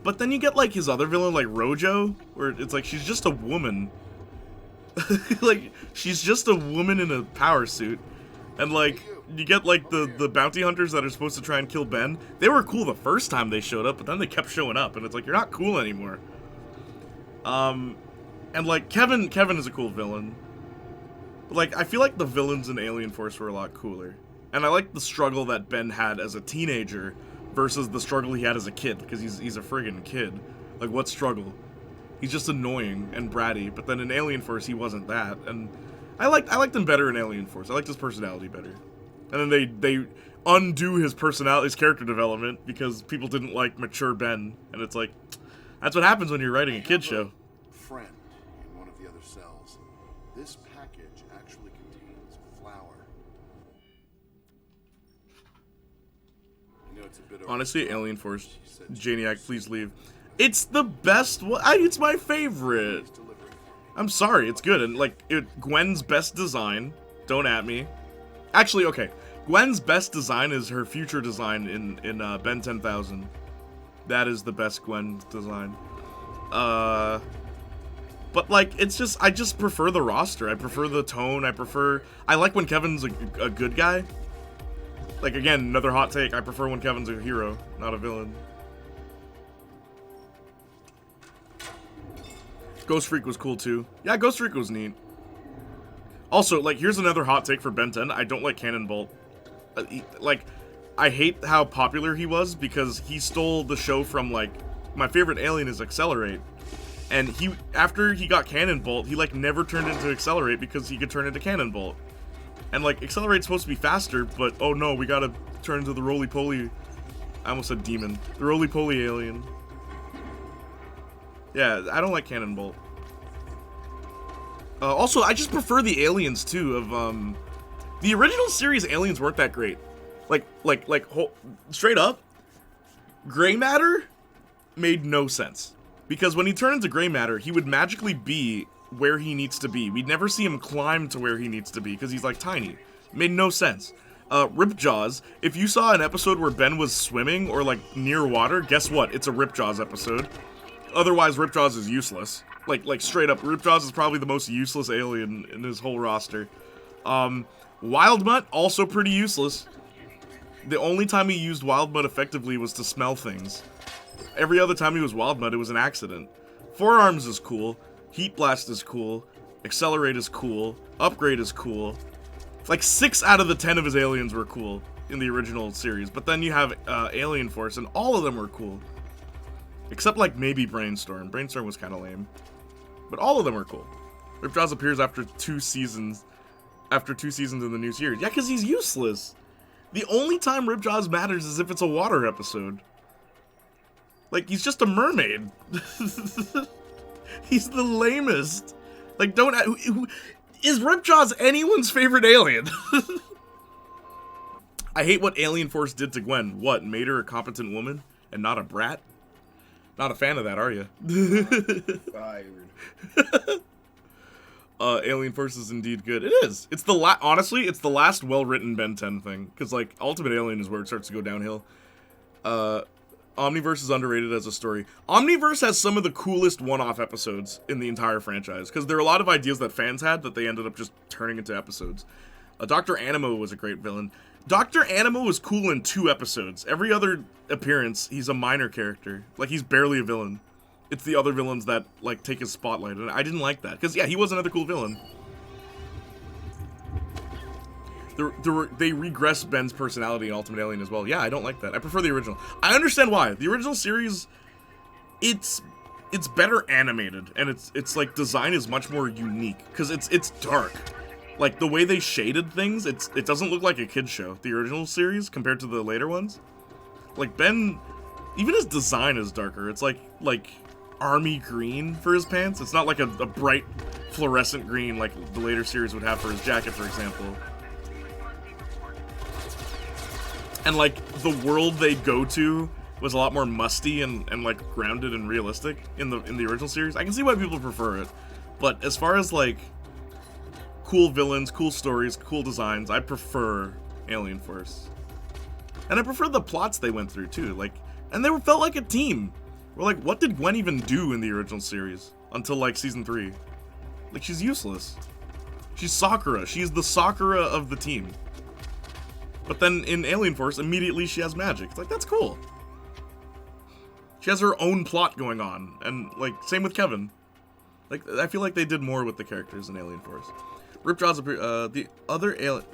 But then you get like his other villain, like Rojo, where it's like she's just a woman. Like she's just a woman in a power suit. And like you get like the bounty hunters that are supposed to try and kill Ben. They were cool the first time they showed up, but then they kept showing up, and it's like you're not cool anymore. And like Kevin is a cool villain. But like I feel like the villains in Alien Force were a lot cooler. And I like the struggle that Ben had as a teenager versus the struggle he had as a kid, because he's a friggin' kid. Like what struggle? He's just annoying and bratty, but then in Alien Force he wasn't that. And I liked him better in Alien Force. I liked his personality better. And then they undo his personality, his character development, because people didn't like mature Ben. And it's like, that's what happens when you're writing a kid show. Friend in one of the other cells. This package actually contains flour. I know it's a bit Honestly, Alien Force, Janiac, please leave. It's the best one. It's my favorite. I'm sorry, it's good. And like Gwen's best design. Don't at me. Actually, okay. Gwen's best design is her future design in Ben 10,000. That is the best Gwen design. But like, it's just, I just prefer the roster. I prefer the tone. I like when Kevin's a good guy. Like, again, another hot take. I prefer when Kevin's a hero, not a villain. Ghost Freak was cool too. Yeah, Ghost Freak was neat. Also, like, here's another hot take for Ben 10. I don't like Cannonbolt. I hate how popular he was because he stole the show from, like, my favorite alien is Accelerate. And after he got Cannonbolt, he, like, never turned into Accelerate because he could turn into Cannonbolt. And, like, Accelerate's supposed to be faster, but, oh no, we gotta turn into the roly-poly... I almost said demon. The roly-poly alien. Yeah, I don't like Cannonbolt. Also, I just prefer the aliens, too, of, the original series aliens weren't that great. Straight up, Gray Matter made no sense. Because when he turned into Gray Matter, he would magically be where he needs to be. We'd never see him climb to where he needs to be, because he's, like, tiny. It made no sense. Ripjaws, if you saw an episode where Ben was swimming or, like, near water, guess what? It's a Ripjaws episode. Otherwise, Ripjaws is useless. Like, straight up, Ripjaws is probably the most useless alien in his whole roster. Wild Mutt, also pretty useless. The only time he used Wild Mutt effectively was to smell things. Every other time he was Wild Mutt, it was an accident. Forearms is cool. Heat Blast is cool. Accelerate is cool. Upgrade is cool. Like 6 out of the 10 of his aliens were cool in the original series. But then you have Alien Force, and all of them were cool. Except like maybe Brainstorm. Brainstorm was kind of lame. But all of them were cool. Ripjaws appears after 2 seasons. After 2 seasons in the new series. Yeah, because he's useless. The only time Ripjaws matters is if it's a water episode. Like, he's just a mermaid. He's the lamest. Like, don't... Is Ripjaws anyone's favorite alien? I hate what Alien Force did to Gwen. What, made her a competent woman and not a brat? Not a fan of that, are you? Fired. Alien Force is indeed good. It is. It's the honestly, it's the last well-written Ben 10 thing. Because, like, Ultimate Alien is where it starts to go downhill. Omniverse is underrated as a story. Omniverse has some of the coolest one-off episodes in the entire franchise. Because there are a lot of ideas that fans had that they ended up just turning into episodes. Dr. Animo was a great villain. Dr. Animo was cool in 2 episodes. Every other appearance, he's a minor character. Like, he's barely a villain. It's the other villains that, like, take his spotlight, and I didn't like that. Because, yeah, he was another cool villain. They regress Ben's personality in Ultimate Alien as well. Yeah, I don't like that. I prefer the original. I understand why. The original series, it's better animated, and it's like, design is much more unique. Because it's dark. Like, the way they shaded things, it doesn't look like a kid's show. The original series, compared to the later ones. Like, Ben, even his design is darker. It's like army green for his pants. It's not like a bright fluorescent green like the later series would have for his jacket, for example. And like the world they go to was a lot more musty and like grounded and realistic in the original series. I can see why people prefer it, but as far as like cool villains, cool stories, cool designs, I prefer Alien Force. And I prefer the plots they went through too. Like, and they felt like a team. We're like, what did Gwen even do in the original series until like season 3? Like, she's useless. She's Sakura. She's the Sakura of the team. But then in Alien Force, immediately she has magic. It's like, that's cool. She has her own plot going on, and like, same with Kevin. Like, I feel like they did more with the characters in Alien Force. Ripjaws appear. The other alien,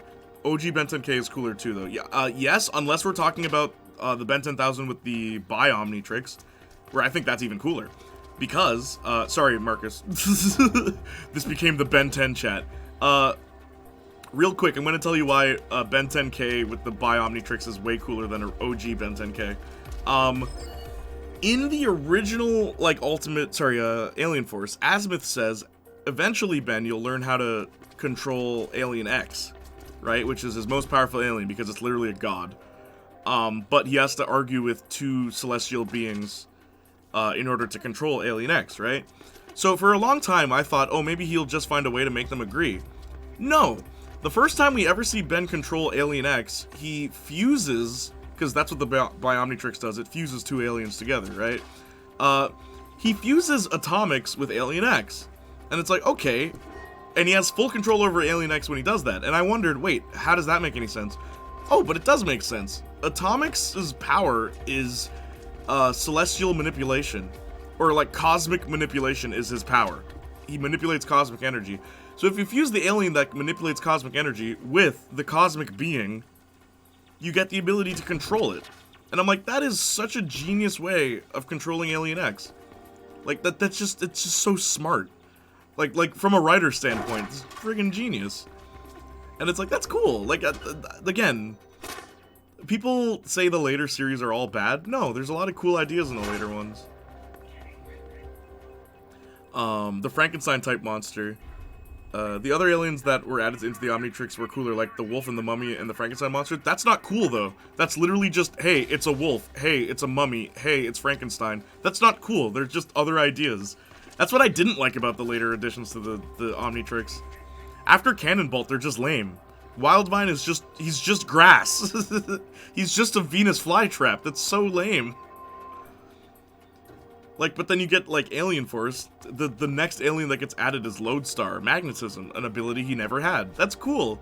OG Ben 10K is cooler too, though. Yeah, yes, unless we're talking about the Ben 10,000 with the Bi-Omnitrix. Where I think that's even cooler. Because, sorry, Marcus. This became the Ben 10 chat. Real quick, I'm going to tell you why Ben 10K with the Bi-Omnitrix is way cooler than OG Ben 10K. In the original, like, Alien Force, Azimuth says, eventually, Ben, you'll learn how to control Alien X, right? Which is his most powerful alien because it's literally a god. But he has to argue with 2 celestial beings in order to control Alien X, right? So for a long time, I thought, oh, maybe he'll just find a way to make them agree. No. The first time we ever see Ben control Alien X, he fuses, because that's what the Bi-Omnitrix does, it fuses 2 aliens together, right? He fuses atomics with Alien X. And it's like, okay. And he has full control over Alien X when he does that. And I wondered, wait, how does that make any sense? Oh, but it does make sense. Atomics' power is celestial manipulation, or like cosmic manipulation is his power. He manipulates cosmic energy. So if you fuse the alien that manipulates cosmic energy with the cosmic being, you get the ability to control it. And I'm like, that is such a genius way of controlling Alien X. Like it's just so smart. Like from a writer's standpoint, it's friggin' genius. And it's like, that's cool. Like again, people say the later series are all bad. No, there's a lot of cool ideas in the later ones. The Frankenstein type monster. The other aliens that were added into the Omnitrix were cooler, like the wolf and the mummy and the Frankenstein monster. That's not cool, though. That's literally just, hey, it's a wolf. Hey, it's a mummy. Hey, it's Frankenstein. That's not cool. They're just other ideas. That's what I didn't like about the later additions to the Omnitrix. After Cannonbolt, they're just lame. Wildvine is just, he's just grass. He's just a Venus flytrap. That's so lame. Like, but then you get, like, Alien Force. The next alien that gets added is Lodestar, magnetism, an ability he never had. That's cool.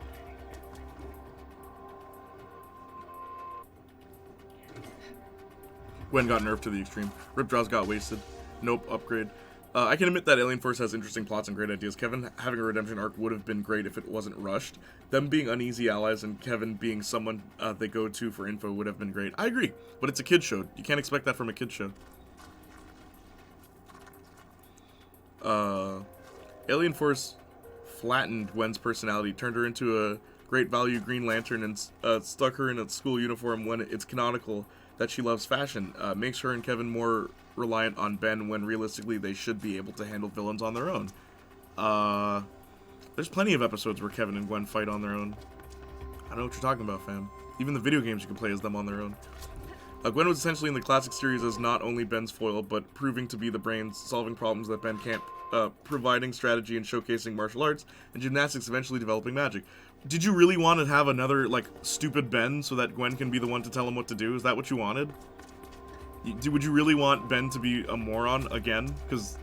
Gwen got nerfed to the extreme. Ripjaws got wasted. Nope, upgrade. I can admit that Alien Force has interesting plots and great ideas. Kevin having a redemption arc would have been great if it wasn't rushed. Them being uneasy allies and Kevin being someone they go to for info would have been great. I agree, but it's a kid's show. You can't expect that from a kid's show. Alien Force flattened Gwen's personality, turned her into a great value Green Lantern, and stuck her in a school uniform when it's canonical that she loves fashion. Makes her and Kevin more reliant on Ben when realistically they should be able to handle villains on their own. There's plenty of episodes where Kevin and Gwen fight on their own. I know what you're talking about, fam. Even the video games you can play as them on their own. Gwen was essentially in the classic series as not only Ben's foil, but proving to be the brains, solving problems that Ben can't, providing strategy and showcasing martial arts, and gymnastics, eventually developing magic. Did you really want to have another, like, stupid Ben so that Gwen can be the one to tell him what to do? Is that what you wanted? Would you really want Ben to be a moron again? Because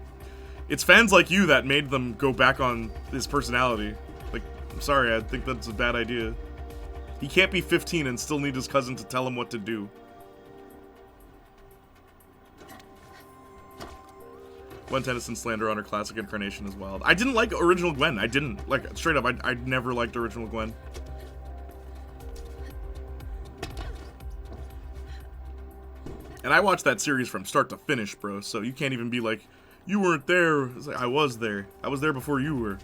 it's fans like you that made them go back on his personality. Like, I'm sorry, I think that's a bad idea. He can't be 15 and still need his cousin to tell him what to do. Gwen Tennyson slander on her classic incarnation is wild. I didn't like original Gwen. I didn't. Like, straight up, I never liked original Gwen. And I watched that series from start to finish, bro, so you can't even be like, you weren't there. It's like, I was there. I was there before you were.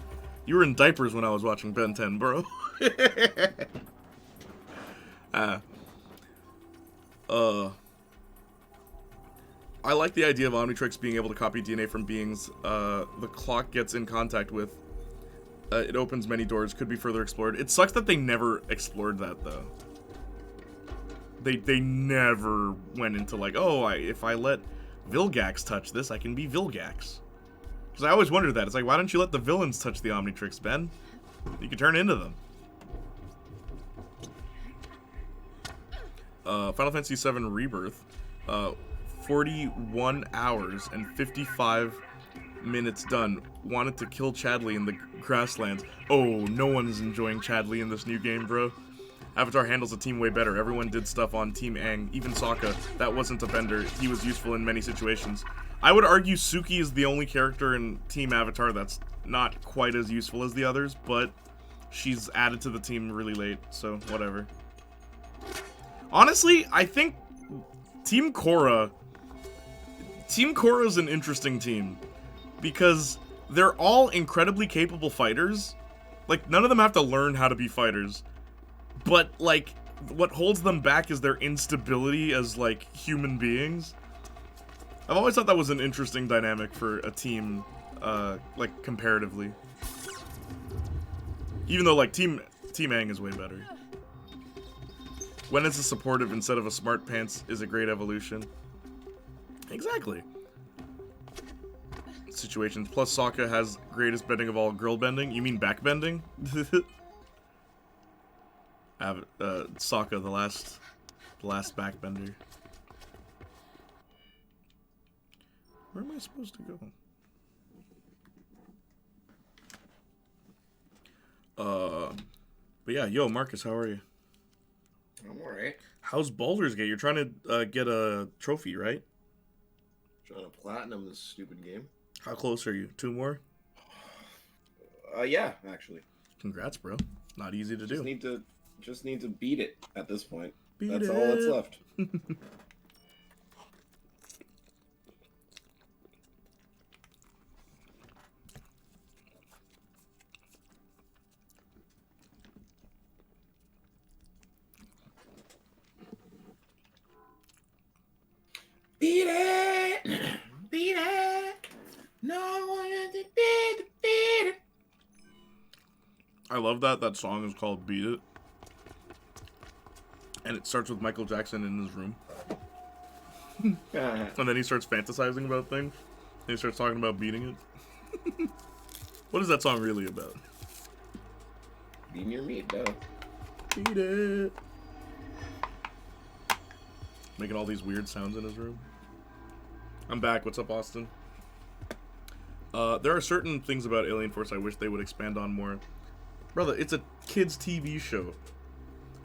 You were in diapers when I was watching Ben 10, bro. I like the idea of Omnitrix being able to copy DNA from beings the clock gets in contact with. It opens many doors, could be further explored. It sucks that they never explored that, though. They never went into, like, oh, if I let Vilgax touch this, I can be Vilgax. Because I always wondered that. It's like, why don't you let the villains touch the Omnitrix, Ben? You could turn into them. Final Fantasy VII Rebirth. 41 hours and 55 minutes done. Wanted to kill Chadley in the grasslands. Oh, no one's enjoying Chadley in this new game, bro. Avatar handles the team way better. Everyone did stuff on Team Aang. Even Sokka. That wasn't a bender. He was useful in many situations. I would argue Suki is the only character in Team Avatar that's not quite as useful as the others, but she's added to the team really late, so whatever. Honestly, I think Team Korra is an interesting team because they're all incredibly capable fighters. Like, none of them have to learn how to be fighters. But, like, what holds them back is their instability as, like, human beings. I've always thought that was an interesting dynamic for a team, like, comparatively. Even though, like, Team Aang is way better. When it's a supportive instead of a smart pants is a great evolution. Exactly. Situations. Plus, Sokka has greatest bending of all, girl bending. You mean back bending? Sokka, the last backbender. Where am I supposed to go? But yeah, yo, Marcus, how are you? I'm alright. How's Baldur's Gate? You're trying to get a trophy, right? Trying to platinum this stupid game. How close are you? 2 more? Yeah, actually. Congrats, bro. Not easy to do. Just need to beat it at this point. Beat That's it. all that's left. Beat it! Beat it! No one to beat it! I love that. That song is called Beat It. And it starts with Michael Jackson in his room. And then he starts fantasizing about things. And he starts talking about beating it. What is that song really about? Beating your meat, duh. Beat it. Making all these weird sounds in his room. I'm back. What's up, Austin? There are certain things about Alien Force I wish they would expand on more. Brother, it's a kids' TV show.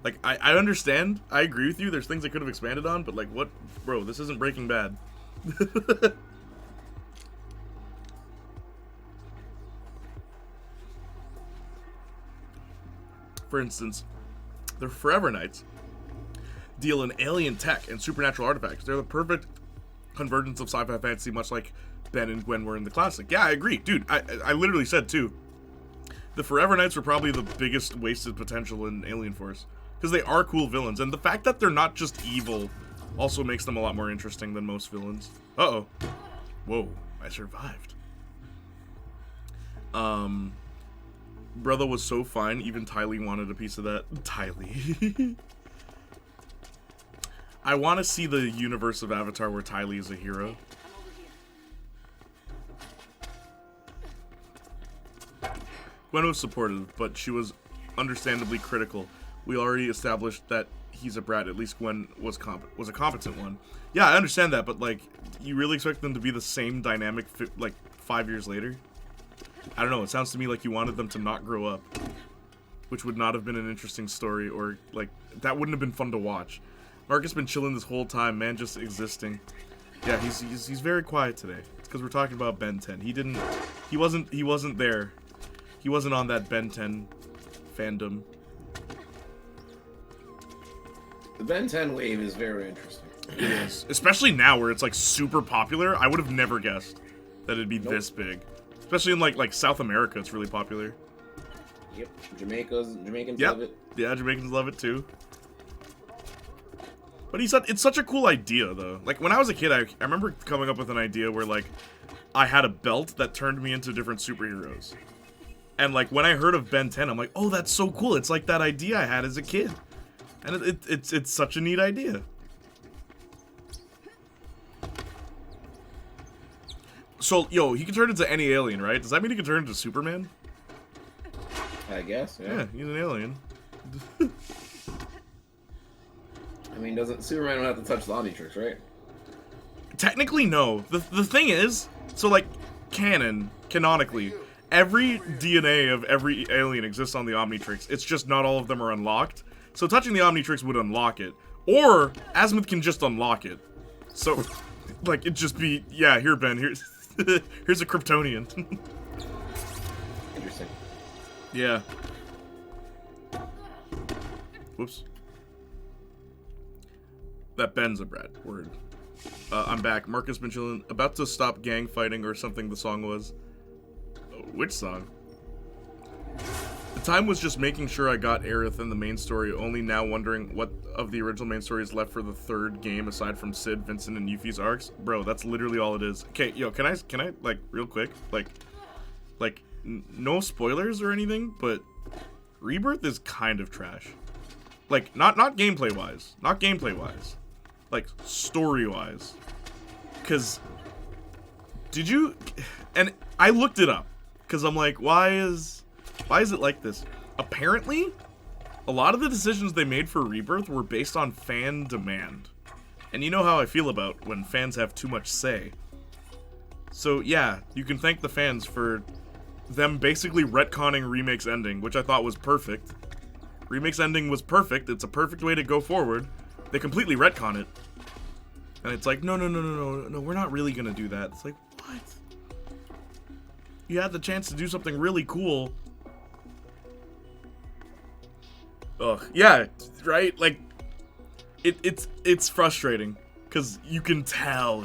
Like, I understand. I agree with you. There's things they could have expanded on, but like, what, bro? This isn't Breaking Bad. For instance, the Forever Knights deal in alien tech and supernatural artifacts. They're the perfect convergence of sci-fi fantasy, much like Ben and Gwen were in the classic. Yeah, I agree. Dude, I literally said, too, the Forever Knights were probably the biggest wasted potential in Alien Force. Because they are cool villains. And the fact that they're not just evil also makes them a lot more interesting than most villains. Uh-oh. Whoa, I survived. Brother was so fine, even Tylee wanted a piece of that. Tylee. I want to see the universe of Avatar where Tylee is a hero. Gwen was supportive, but she was understandably critical. We already established that he's a brat. At least Gwen was a competent one. Yeah, I understand that, but like, you really expect them to be the same dynamic like 5 years later? I don't know. It sounds to me like you wanted them to not grow up, which would not have been an interesting story, or like that wouldn't have been fun to watch. Marcus been chilling this whole time, man, just existing. Yeah, he's very quiet today. It's because we're talking about Ben 10. He wasn't there. He wasn't on that Ben 10 fandom. The Ben 10 wave is very interesting. It is, especially now where it's like super popular. I would have never guessed that it'd be this big. Especially in like South America, it's really popular. Yep, Jamaicans love it. Yeah, Jamaicans love it too. But it's such a cool idea though. Like when I was a kid, I remember coming up with an idea where like I had a belt that turned me into different superheroes. And like when I heard of Ben 10, I'm like, oh, that's so cool. It's like that idea I had as a kid. And it's such a neat idea. So, yo, he can turn into any alien, right? Does that mean he can turn into Superman? I guess, yeah. Yeah, he's an alien. I mean, doesn't Superman have to touch the Omnitrix, right? Technically, no. The thing is, so like, canonically, every DNA of every alien exists on the Omnitrix. It's just not all of them are unlocked. So touching the Omnitrix would unlock it. Or, Azimuth can just unlock it. So, like, it'd just be, yeah, here, Ben, here's a Kryptonian. Interesting. Yeah. Whoops. That Ben's a brat. Word. I'm back. Marcus been chilling. About to stop gang fighting or something the song was. Which song? The time was just making sure I got Aerith in the main story, only now wondering what of the original main story is left for the third game aside from Sid, Vincent, and Yuffie's arcs. Bro, that's literally all it is. Okay, yo, can I, like, real quick, like, no spoilers or anything, but Rebirth is kind of trash. Like, not gameplay-wise. Not gameplay-wise. Like, story-wise. Because, did you, and I looked it up, because I'm like, why is it like this? Apparently, a lot of the decisions they made for Rebirth were based on fan demand. And you know how I feel about when fans have too much say. So yeah, you can thank the fans for them basically retconning Remake's ending, which I thought was perfect. Remake's ending was perfect. It's a perfect way to go forward. They completely retcon it. And it's like, no, we're not really gonna do that. It's like, what? You had the chance to do something really cool. Ugh, yeah, right? Like, it's frustrating. Because you can tell.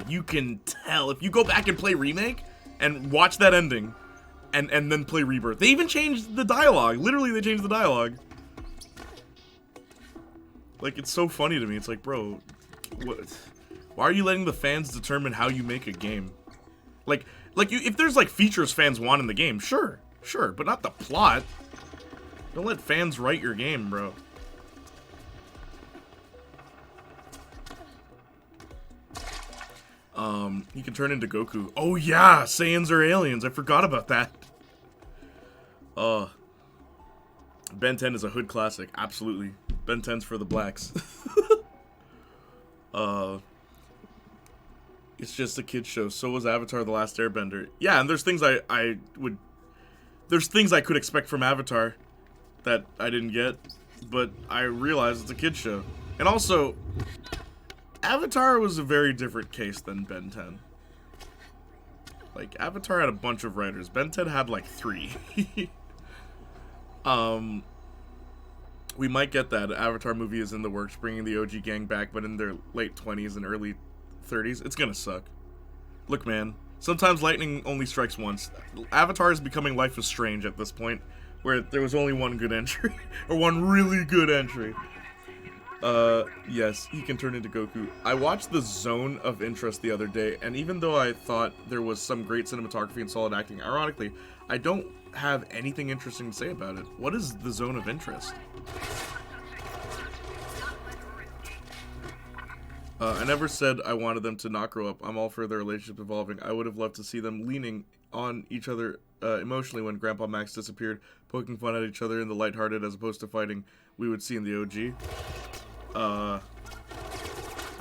If you go back and play Remake and watch that ending and then play Rebirth. They even changed the dialogue. Literally, they changed the dialogue. Like, it's so funny to me. It's like, bro, what? Why are you letting the fans determine how you make a game? Like if there's, like, features fans want in the game, sure, but not the plot. Don't let fans write your game, bro. He can turn into Goku. Oh yeah, Saiyans are aliens. I forgot about that. Ben 10 is a hood classic. Absolutely. Ben 10's for the blacks. It's just a kid's show. So was Avatar: The Last Airbender. Yeah, and there's things there's things I could expect from Avatar that I didn't get. but I realized it's a kid's show. And also, Avatar was a very different case than Ben 10. Like, Avatar had a bunch of writers. Ben 10 had, like, 3. We might get that. Avatar movie is in the works, bringing the OG gang back, but in their late 20s and early 30s. It's gonna suck. Look, man, sometimes lightning only strikes once. Avatar is becoming Life is Strange at this point, where there was only one good entry. Or one really good entry. Yes, he can turn into Goku. I watched The Zone of Interest the other day, and even though I thought there was some great cinematography and solid acting, ironically, I don't have anything interesting to say about it. What is The Zone of Interest? I never said I wanted them to not grow up. I'm all for their relationship evolving. I would have loved to see them leaning on each other emotionally when Grandpa Max disappeared, poking fun at each other in the lighthearted as opposed to fighting we would see in the OG. I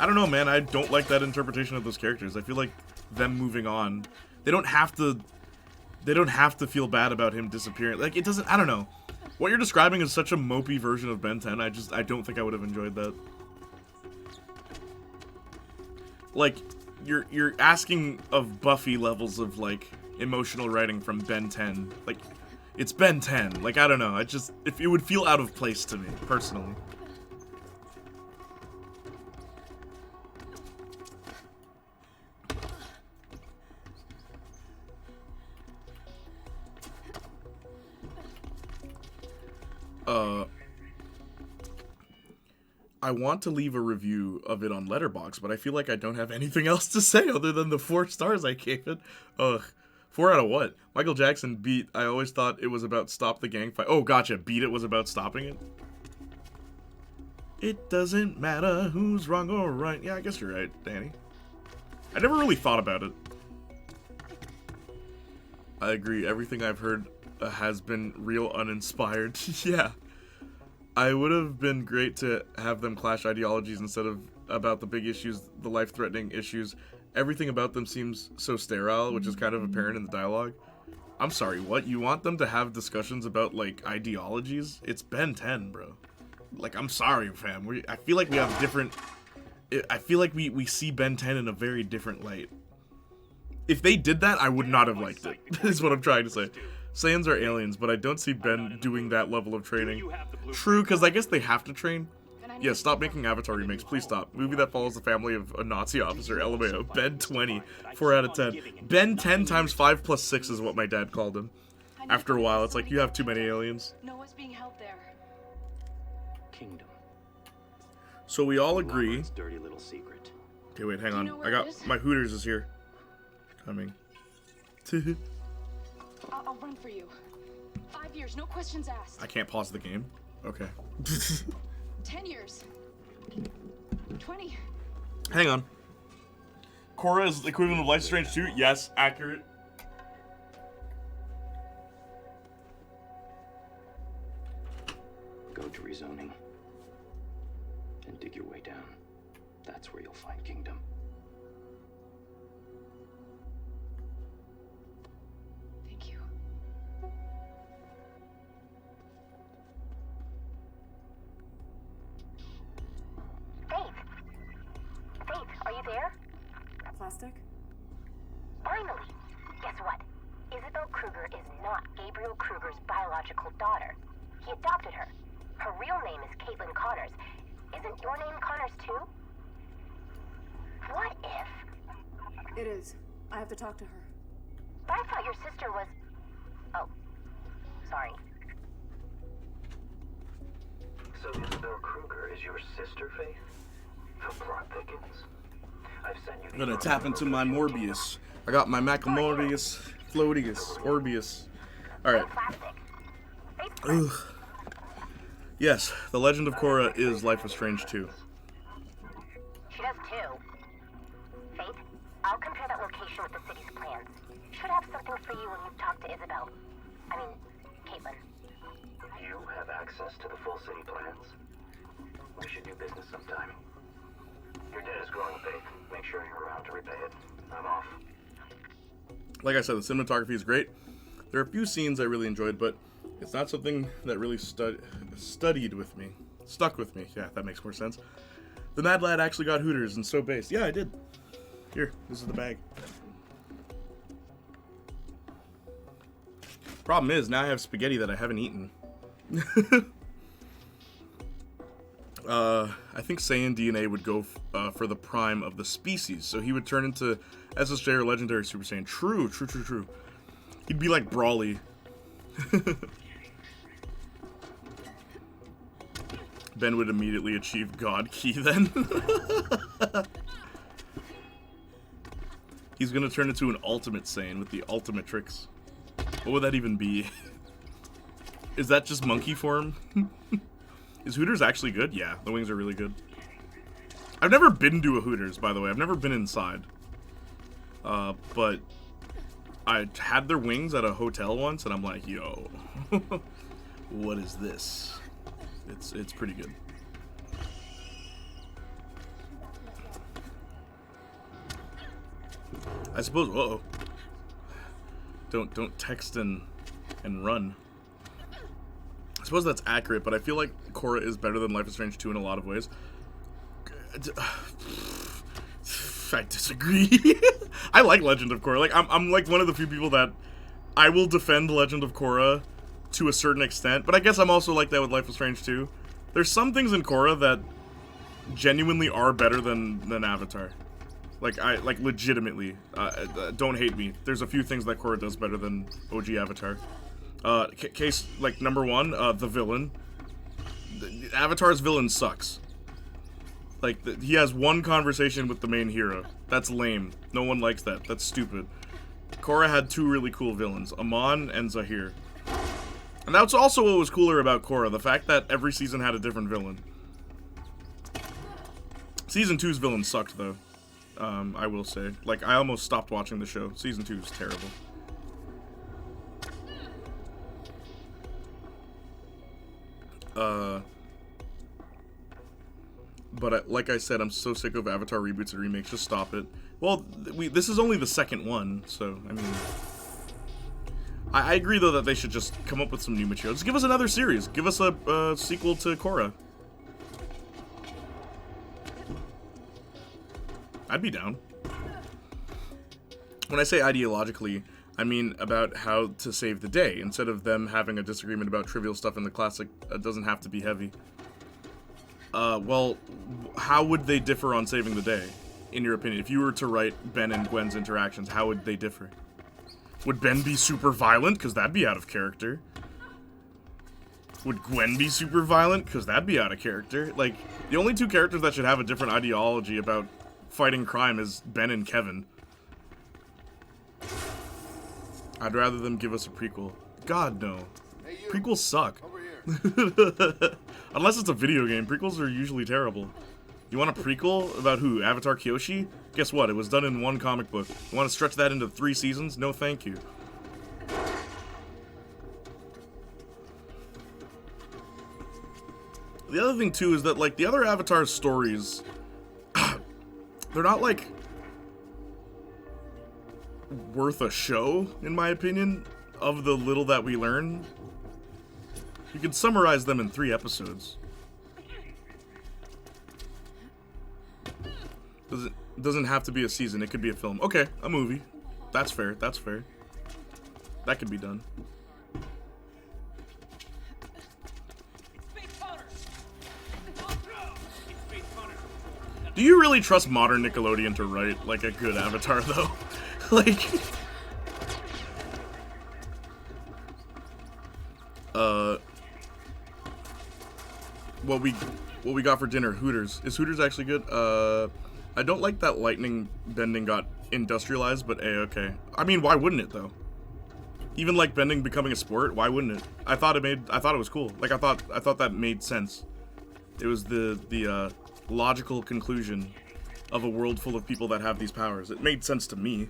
don't know, man. I don't like that interpretation of those characters. I feel like them moving on, they don't have to feel bad about him disappearing. Like, it doesn't, I don't know. What you're describing is such a mopey version of Ben 10. I don't think I would have enjoyed that. Like, you're asking of Buffy levels of, like, emotional writing from Ben 10. Like, it's Ben 10. Like, I don't know. If it would feel out of place to me, personally. I want to leave a review of it on Letterboxd, but I feel like I don't have anything else to say other than the 4 stars I gave it. Ugh. 4 out of what? Michael Jackson beat, I always thought it was about stop the gang fight. Oh, gotcha. Beat it was about stopping it? It doesn't matter who's wrong or right. Yeah, I guess you're right, Danny. I never really thought about it. I agree. Everything I've heard has been real uninspired. Yeah. I would have been great to have them clash ideologies instead of about the big issues, the life-threatening issues. Everything about them seems so sterile, which is kind of apparent in the dialogue. I'm sorry, what? You want them to have discussions about, like, ideologies? It's Ben 10, bro. Like, I'm sorry, fam. I feel like we have different... I feel like we see Ben 10 in a very different light. If they did that, I would not have liked it, is what I'm trying to say. Saiyans are aliens, but I don't see Ben doing that level of training. True, because I guess they have to train. Yeah, stop making Avatar remakes. Please stop. Movie that follows the family of a Nazi officer, LMAO. Ben 20. 4 out of 10. Ben 10 times 5 plus 6 is what my dad called him. After a while, it's like, you have too many aliens. Noah's being held there. Kingdom. So we all agree. Dirty little secret. Okay, wait, hang Do you on. know where I it got is? my Hooters is here. Coming. I'll run for you. 5 years, no questions asked. I can't pause the game. Okay. 10 years. 20. Hang on. Korra is the equivalent of Life is Strange 2? Yes, accurate. Go to rezoning. And dig your way down. That's where you'll find Kingdom. Thank you. Faith, are you there? Plastic? Finally! Guess what? Isabel Kruger is not Gabriel Kruger's biological daughter. He adopted her. Her real name is Caitlin Connors. Isn't your name Connors too? What if... It is. I have to talk to her. But I thought your sister was... Oh. Sorry. So Isabel Kruger is your sister, Faith? The plot thickens. I've sent you... I'm gonna tap into my Morbius. I got my Macamorbius, Floatius, Orbius. Alright. Ugh. Yes, The Legend of Korra is Life is Strange 2. She does too. Faith, I'll compare that location with the city's plans. Should have something for you when you talk to Isabel. I mean, Caitlin. You have access to the full city plans. We should do business sometime. Your debt is growing, Faith. Make sure you're around to repay it. I'm off. Like I said, the cinematography is great. There are a few scenes I really enjoyed, but It's not something that really studied with me. Stuck with me. Yeah, that makes more sense. The Mad Lad actually got Hooters and so based. Yeah, I did. Here, this is the bag. Problem is, now I have spaghetti that I haven't eaten. I think Saiyan DNA would go for the prime of the species, so he would turn into SSJ or Legendary Super Saiyan. True. He'd be like Brawly. Ben would immediately achieve God Key then. He's gonna turn into an Ultimate Saiyan with the ultimate tricks. What would that even be? Is that just monkey form? Is Hooters actually good? Yeah, the wings are really good. I've never been to a Hooters, by the way. I've never been inside. But I had their wings at a hotel once, and I'm like, yo, what is this? It's pretty good. I suppose. Uh-oh. Don't text and run. I suppose that's accurate, but I feel like Korra is better than Life is Strange 2 in a lot of ways. I disagree. I like Legend of Korra. Like I'm like one of the few people that I will defend Legend of Korra to a certain extent, but I guess I'm also like that with Life is Strange 2. There's some things in Korra that genuinely are better than Avatar. Like legitimately. Don't hate me. There's a few things that Korra does better than OG Avatar. Case like number one, the villain. Avatar's villain sucks. Like he has one conversation with the main hero. That's lame. No one likes that. That's stupid. Korra had two really cool villains, Amon and Zahir. And that's also what was cooler about Korra, the fact that every season had a different villain. Season 2's villain sucked though. I will say. Like I almost stopped watching the show. Season 2 is terrible. But like I said, I'm so sick of Avatar reboots and remakes. Just stop it. Well, this is only the second one, so, I mean... I agree, though, that they should just come up with some new material. Just give us another series. Give us a sequel to Korra. I'd be down. When I say ideologically, I mean about how to save the day, instead of them having a disagreement about trivial stuff in the classic. It doesn't have to be heavy. Well, how would they differ on saving the day, in your opinion? If you were to write Ben and Gwen's interactions, how would they differ? Would Ben be super violent? Because that'd be out of character. Would Gwen be super violent? Because that'd be out of character. Like, the only two characters that should have a different ideology about fighting crime is Ben and Kevin. I'd rather them give us a prequel. God, no. Hey, you. Prequels suck. Over here. Unless it's a video game, prequels are usually terrible. You want a prequel about who? Avatar Kyoshi? Guess what? It was done in one comic book. You want to stretch that into 3 seasons? No, thank you. The other thing, too, is that, like, the other Avatar stories, they're not, like, worth a show, in my opinion, of the little that we learn. You could summarize them in 3 episodes. Doesn't have to be a season, it could be a film. Okay, a movie. That's fair, that's fair. That could be done. Do you really trust modern Nickelodeon to write, like, a good Avatar, though? Like... What we got for dinner? Hooters. Is Hooters actually good? I don't like that lightning bending got industrialized, but okay. I mean, why wouldn't it, though? Even like bending becoming a sport, why wouldn't it? I thought it was cool. Like I thought that made sense. It was the logical conclusion of a world full of people that have these powers. It made sense to me.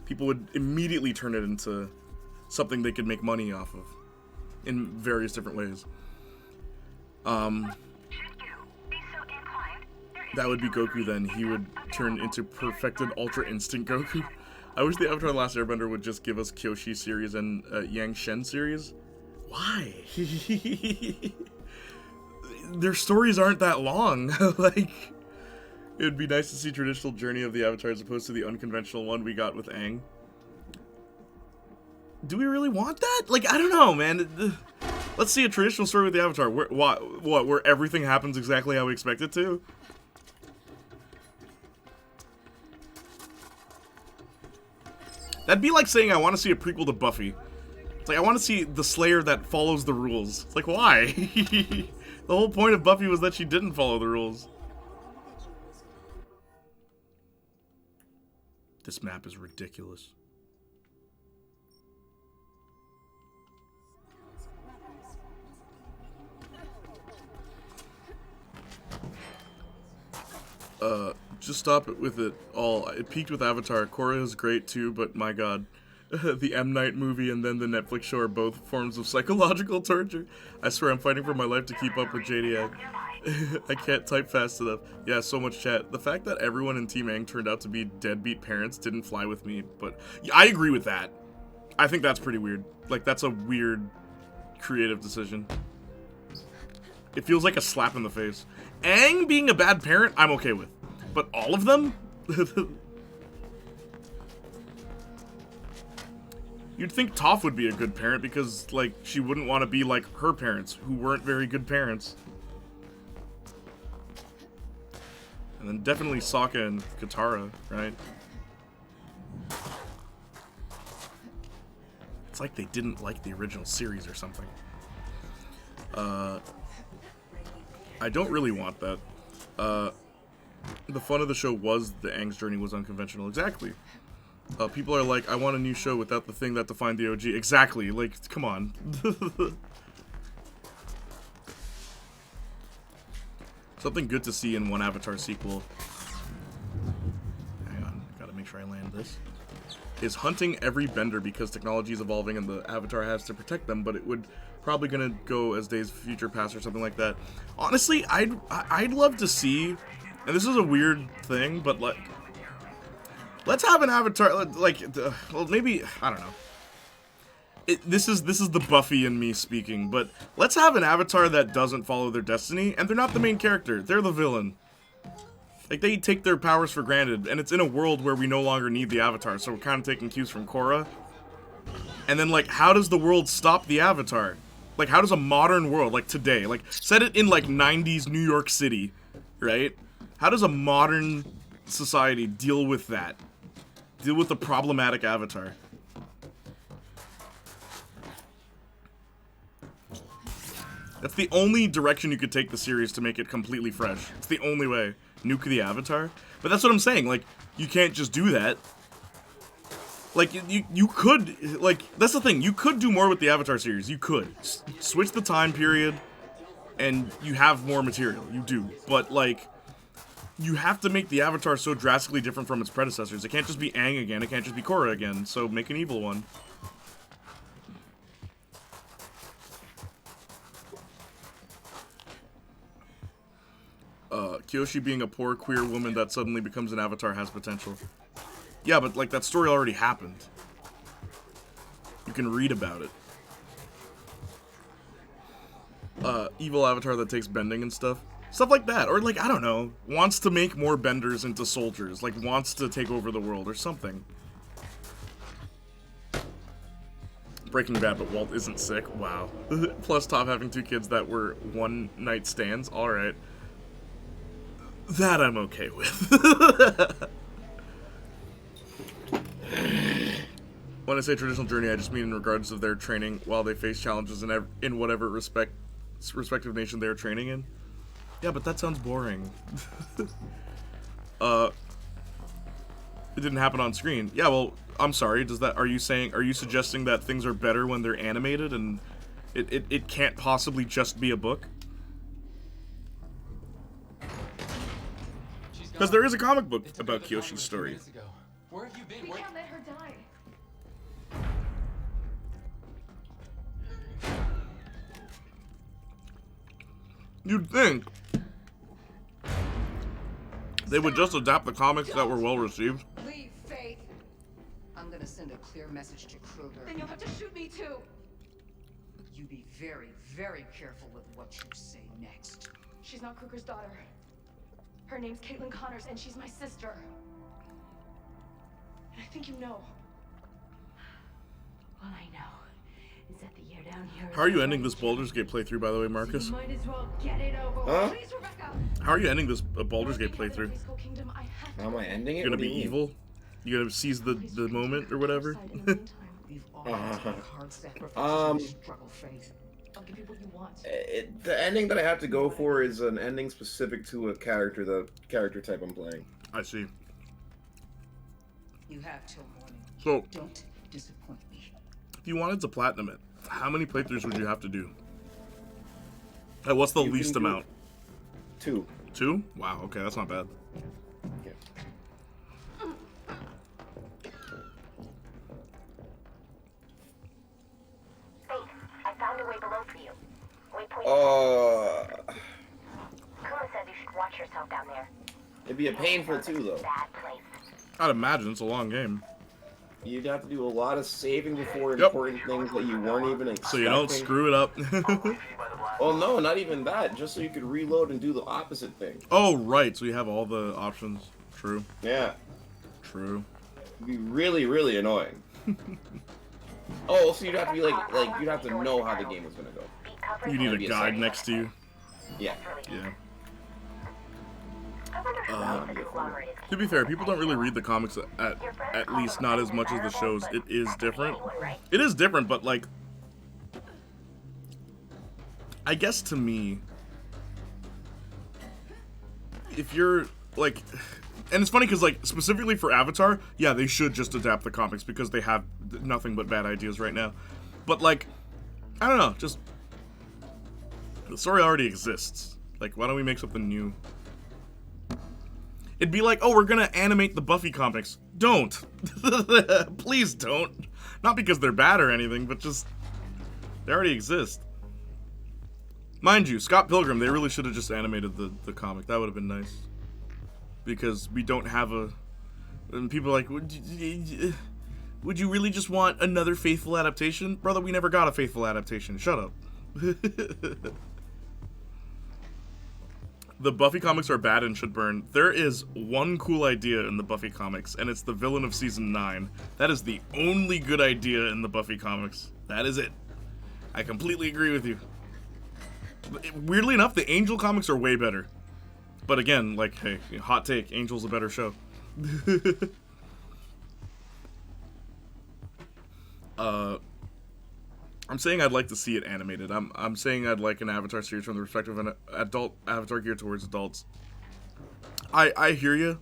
People would immediately turn it into something they could make money off of in various different ways. That would be Goku then. He would turn into perfected Ultra Instinct Goku. I wish the Avatar The Last Airbender would just give us Kyoshi series and Yang Shen series. Why? Their stories aren't that long. Like, it would be nice to see traditional journey of the Avatar as opposed to the unconventional one we got with Aang. Do we really want that? Like, I don't know, man. Let's see a traditional story with the Avatar. Where everything happens exactly how we expect it to? That'd be like saying I want to see a prequel to Buffy. It's like, I want to see the Slayer that follows the rules. It's like, why? The whole point of Buffy was that she didn't follow the rules. This map is ridiculous. Just stop it with it all. It peaked with Avatar. Korra is great too, but my god. The M. Night movie and then the Netflix show are both forms of psychological torture. I swear I'm fighting for my life to keep up with JDI. I can't type fast enough. Yeah, so much chat. The fact that everyone in Team Aang turned out to be deadbeat parents didn't fly with me, but yeah, I agree with that. I think that's pretty weird. Like, that's a weird creative decision. It feels like a slap in the face. Aang being a bad parent, I'm okay with. But all of them? You'd think Toph would be a good parent because, like, she wouldn't want to be like her parents, who weren't very good parents. And then definitely Sokka and Katara, right? It's like they didn't like the original series or something. I don't really want that. The fun of the show was the Aang's journey was unconventional. Exactly. People are like, I want a new show without the thing that defined the OG. Exactly. Like, come on. Something good to see in one Avatar sequel. Hang on. Gotta make sure I land this. Is hunting every bender because technology is evolving and the Avatar has to protect them, but it would probably gonna go as days future pass or something like that. Honestly, I'd love to see, and this is a weird thing, but like, let's have an Avatar, like, well, maybe, I don't know. This is the Buffy in me speaking, but let's have an Avatar that doesn't follow their destiny, and they're not the main character, they're the villain. Like, they take their powers for granted, and it's in a world where we no longer need the Avatar, so we're kind of taking cues from Korra. And then, like, how does the world stop the Avatar? Like, how does a modern world, like today, like, set it in, like, 90s New York City, right? How does a modern society deal with that? Deal with the problematic Avatar? That's the only direction you could take the series to make it completely fresh. It's the only way. Nuke the Avatar? But that's what I'm saying, like, you can't just do that. Like, you could, like, that's the thing, you could do more with the Avatar series, you could. Switch the time period, and you have more material, you do. But, like, you have to make the Avatar so drastically different from its predecessors. It can't just be Aang again, it can't just be Korra again, so make an evil one. Kyoshi being a poor queer woman that suddenly becomes an Avatar has potential. Yeah, but, like, that story already happened. You can read about it. Evil Avatar that takes bending and stuff. Stuff like that. Or, like, I don't know. Wants to make more benders into soldiers. Like, wants to take over the world or something. Breaking Bad, but Walt isn't sick. Wow. Plus Toph having 2 kids that were one-night stands. Alright. That I'm okay with. When I say traditional journey, I just mean in regards of their training while they face challenges in whatever respective nation they are training in. Yeah, but that sounds boring. It didn't happen on screen. Yeah, well, I'm sorry. Are you suggesting that things are better when they're animated and it can't possibly just be a book? Because there is a comic book about Kyoshi's story. Where have you been? We can't let her die. You'd think they would just adapt the comics that were well received. Leave, Faith. I'm gonna send a clear message to Kruger. Then you'll have to shoot me too. You be very, very careful with what you say next. She's not Kruger's daughter. Her name's Caitlin Connors, and she's my sister. And I think you know. All I know is that the year down here. How are you ending this Baldur's Gate playthrough, by the way, Marcus? You might as well get it over with. Huh? Please, Rebecca. How are you ending this Baldur's Gate playthrough? How am I ending it? You're gonna What do be you mean? evil? You gonna seize the moment or whatever? We've always been hard sacrifices Um, and struggle faith. I'll give you what you want. The ending that I have to go for is an ending specific to a character, the character type I'm playing. I see. You have till morning. So, Don't disappoint me. if you wanted to platinum it, how many playthroughs would you have to do? What's the You least can do amount? 2. 2? Wow, okay, that's not bad. Yeah. Faith, I found a way below for you. Waypoint. Kuma says you should watch yourself down there. It'd be a painful too, though. Bad place. I'd imagine it's a long game. You'd have to do a lot of saving before Yep. important things that you weren't even expecting. So you don't screw it up. Well, no, not even that. Just so you could reload and do the opposite thing. Oh, right, so you have all the options. True. Yeah. True. It'd be really, really annoying. Oh, so you'd have to be like you'd have to know how the game was gonna go. You need a Be a guide second. next to you. Yeah. Yeah. I wonder how the conglomerate is. To be fair, people don't really read the comics at least not as much as the shows. It is different. It is different, but like, I guess to me, if you're like, and it's funny because like specifically for Avatar, yeah, they should just adapt the comics because they have nothing but bad ideas right now. But like, I don't know, just the story already exists. Like, why don't we make something new? It'd be like, oh, we're gonna animate the Buffy comics. Don't. Please don't. Not because they're bad or anything, but just, they already exist. Mind you, Scott Pilgrim, they really should have just animated the comic. That would have been nice. Because we don't have a... And people are like, would you really just want another faithful adaptation? Brother, we never got a faithful adaptation. Shut up. The Buffy comics are bad and should burn. There is one cool idea in the Buffy comics, and it's the villain of season 9. That is the only good idea in the Buffy comics. That is it. I completely agree with you. Weirdly enough, the Angel comics are way better. But again, like, hey, hot take, Angel's a better show. I'm saying I'd like to see it animated. I'm saying I'd like an Avatar series from the perspective of an adult Avatar geared towards adults. I hear you,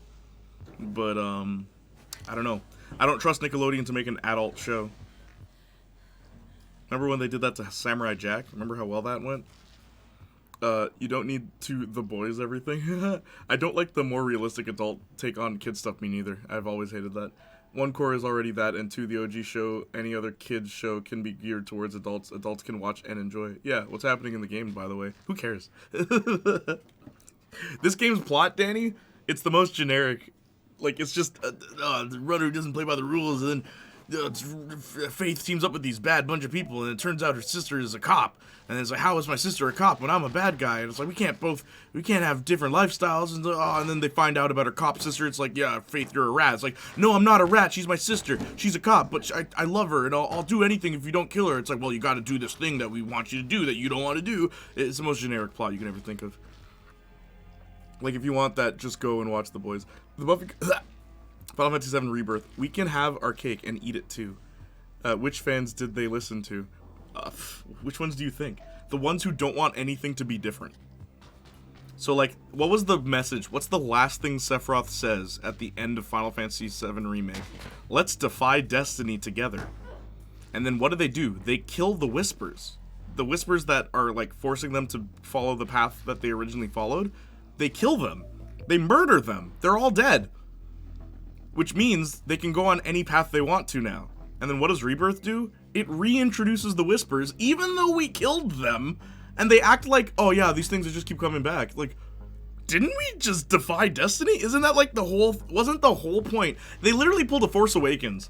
but I don't know. I don't trust Nickelodeon to make an adult show. Remember when they did that to Samurai Jack? Remember how well that went? You don't need to The Boys everything. I don't like the more realistic adult take on kid stuff, me neither. I've always hated that. One, core is already that, and two, the OG show, any other kids show can be geared towards adults. Adults can watch and enjoy. Yeah, what's happening in the game, by the way? Who cares? This game's plot, Danny, it's the most generic. Like, it's just the runner who doesn't play by the rules, and then Faith teams up with these bad bunch of people, and it turns out her sister is a cop. And it's like, how is my sister a cop when I'm a bad guy? And it's like, we can't have different lifestyles. And then they find out about her cop sister. It's like, yeah, Faith, you're a rat. It's like, no, I'm not a rat. She's my sister. She's a cop, but I love her, and I'll do anything if you don't kill her. It's like, well, you got to do this thing that we want you to do that you don't want to do. It's the most generic plot you can ever think of. Like, if you want that, just go and watch The Boys. The Buffy... Final Fantasy VII Rebirth. We can have our cake and eat it too. Which fans did they listen to? Which ones do you think? The ones who don't want anything to be different. So, like, what was the message? What's the last thing Sephiroth says at the end of Final Fantasy VII Remake? Let's defy destiny together. And then what do? They kill the Whispers. The Whispers that are, like, forcing them to follow the path that they originally followed. They kill them. They murder them. They're all dead. Which means they can go on any path they want to now. And then what does Rebirth do? It reintroduces the Whispers, even though we killed them, and they act like, oh yeah, these things just keep coming back. Like, didn't we just defy destiny? Isn't that like wasn't the whole point? They literally pulled a Force Awakens,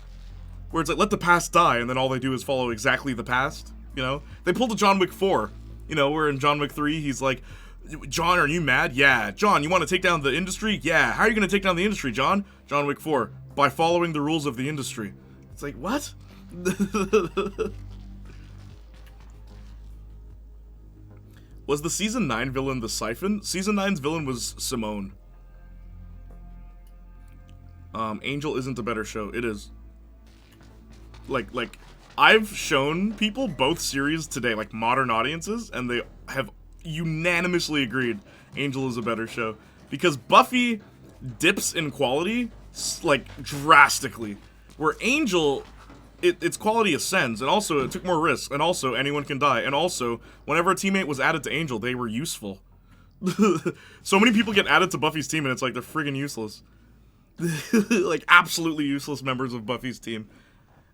where it's like, let the past die, and then all they do is follow exactly the past. You know, they pulled a John Wick 4. You know, where in John Wick 3, he's like, John, are you mad? Yeah. John, you want to take down the industry? Yeah. How are you going to take down the industry, John? John Wick 4, by following the rules of the industry. It's like, what? Was the Season 9 villain the Siphon? Season 9's villain was Simone. Angel isn't a better show. It is. Like, I've shown people both series today, like modern audiences, and they have unanimously agreed Angel is a better show. Because Buffy dips in quality, like, drastically. Where Angel, its quality ascends, and also it took more risks, and also anyone can die, and also, whenever a teammate was added to Angel, they were useful. So many people get added to Buffy's team, and it's like they're friggin' useless. Like, absolutely useless members of Buffy's team.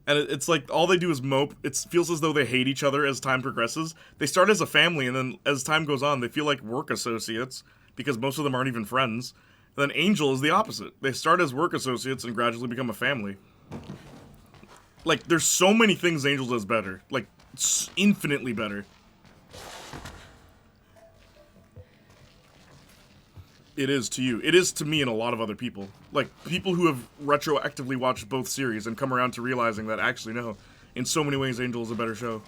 And it's like, all they do is mope. It feels as though they hate each other as time progresses. They start as a family, and then as time goes on, they feel like work associates, because most of them aren't even friends. And then Angel is the opposite. They start as work associates and gradually become a family. Like, there's so many things Angel does better. Like, infinitely better. It is to you. It is to me and a lot of other people. Like, people who have retroactively watched both series and come around to realizing that, actually, no. In so many ways, Angel is a better show.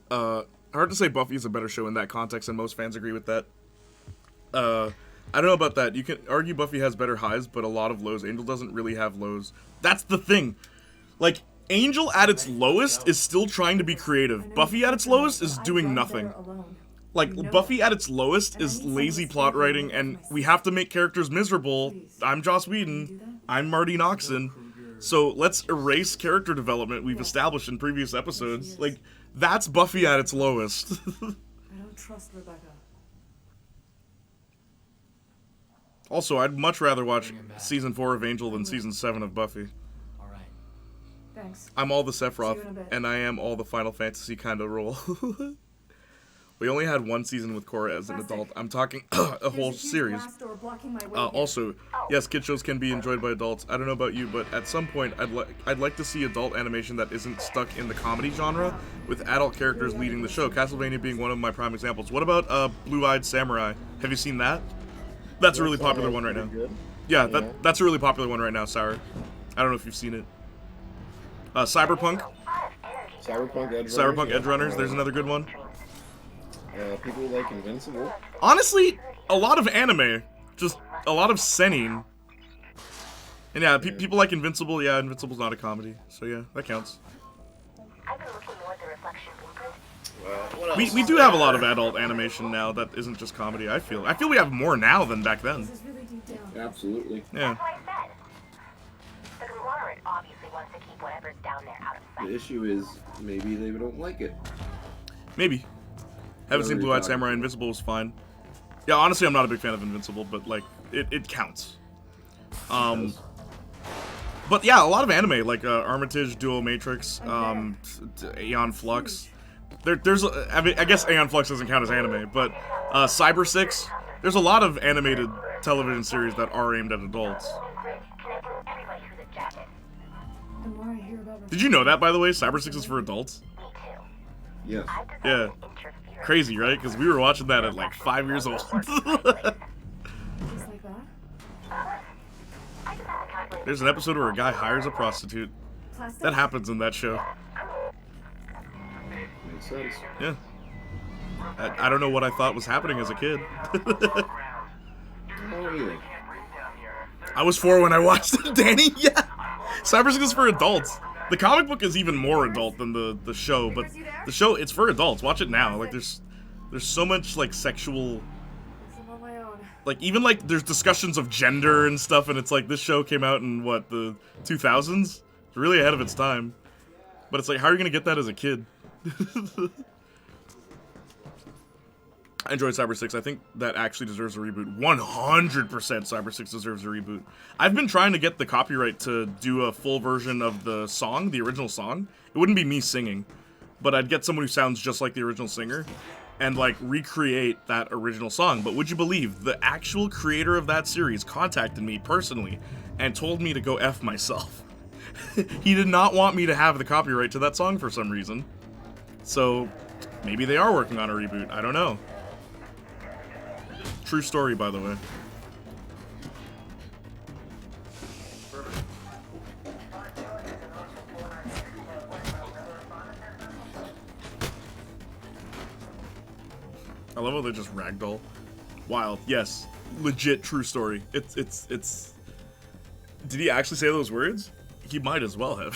Hard to say Buffy is a better show in that context, and most fans agree with that. I don't know about that. You can argue Buffy has better highs, but a lot of lows. Angel doesn't really have lows. That's the thing. Like, Angel at its lowest is still trying to be creative. Buffy at its lowest is doing nothing. Like, Buffy at its lowest is lazy plot writing, and we have to make characters miserable. I'm Joss Whedon. I'm Marty Noxon. So let's erase character development we've established in previous episodes. Like, that's Buffy at its lowest. I don't trust Rebecca. Also, I'd much rather watch Season 4 of Angel than Season 7 of Buffy. Thanks. I'm all the See you in a Sephiroth, bit. and I am all the Final Fantasy kind of role. We only had one season with Korra as an adult. I'm talking a whole series. Also, yes, kid shows can be enjoyed by adults. I don't know about you, but at some point, I'd like to see adult animation that isn't stuck in the comedy genre, with adult characters leading the show. Castlevania being one of my prime examples. What about Blue-Eyed Samurai? Have you seen that? That's a really popular one right now. Yeah, that's a really popular one right now, Sour. I don't know if you've seen it. Cyberpunk Edge Runners, there's another good one. People like Invincible. Honestly, a lot of anime. Just a lot of seinen. And yeah, people like Invincible. Yeah, Invincible's not a comedy. So yeah, that counts. I've been looking more at the reflection blueprint. What else? We do have a lot of adult animation now that isn't just comedy, I feel. I feel we have more now than back then. This is really deep down. Absolutely. Yeah. That's what I said. The conglomerate obviously wants to keep whatever's down there out of sight. The issue is maybe they don't like it. Maybe. Haven't seen Blue-Eyed Samurai. Invincible was fine. Yeah, honestly, I'm not a big fan of Invincible, but, like, it counts. But yeah, a lot of anime, like Armitage, Duo Matrix, Aeon Flux. There's, I mean, I guess Aeon Flux doesn't count as anime, but Cyber 6. There's a lot of animated television series that are aimed at adults. Connecting everybody who's a jacket. The more I hear about Did you know that, by the way? Cyber 6 is for adults? Me too. Yes. I've designed Yeah. an interference. Crazy, right? Because we were watching that at like 5 years old. just like that? I just have to calculate. There's an episode where a guy hires a prostitute. Plastic? That happens in that show. Makes sense. Yeah. I don't know what I thought was happening as a kid. Oh, really? I was 4 when I watched it, Danny. Yeah. Cyber 6 is for adults. The comic book is even more adult than the show, but the show, it's for adults. Watch it now. Like, there's so much, like, sexual... I'm on my own. Like, even, like, there's discussions of gender and stuff, and it's like, this show came out in, what, the 2000s? It's really ahead of its time. But it's like, how are you gonna get that as a kid? I enjoyed Cyber 6. I think that actually deserves a reboot. 100% Cyber 6 deserves a reboot. I've been trying to get the copyright to do a full version of the song, the original song. It wouldn't be me singing, but I'd get someone who sounds just like the original singer and, like, recreate that original song. But would you believe, the actual creator of that series contacted me personally and told me to go F myself. He did not want me to have the copyright to that song for some reason. So, maybe they are working on a reboot. I don't know. True story, by the way. I love how they just ragdoll. Wild. Yes. Legit true story. It's... Did he actually say those words? He might as well have.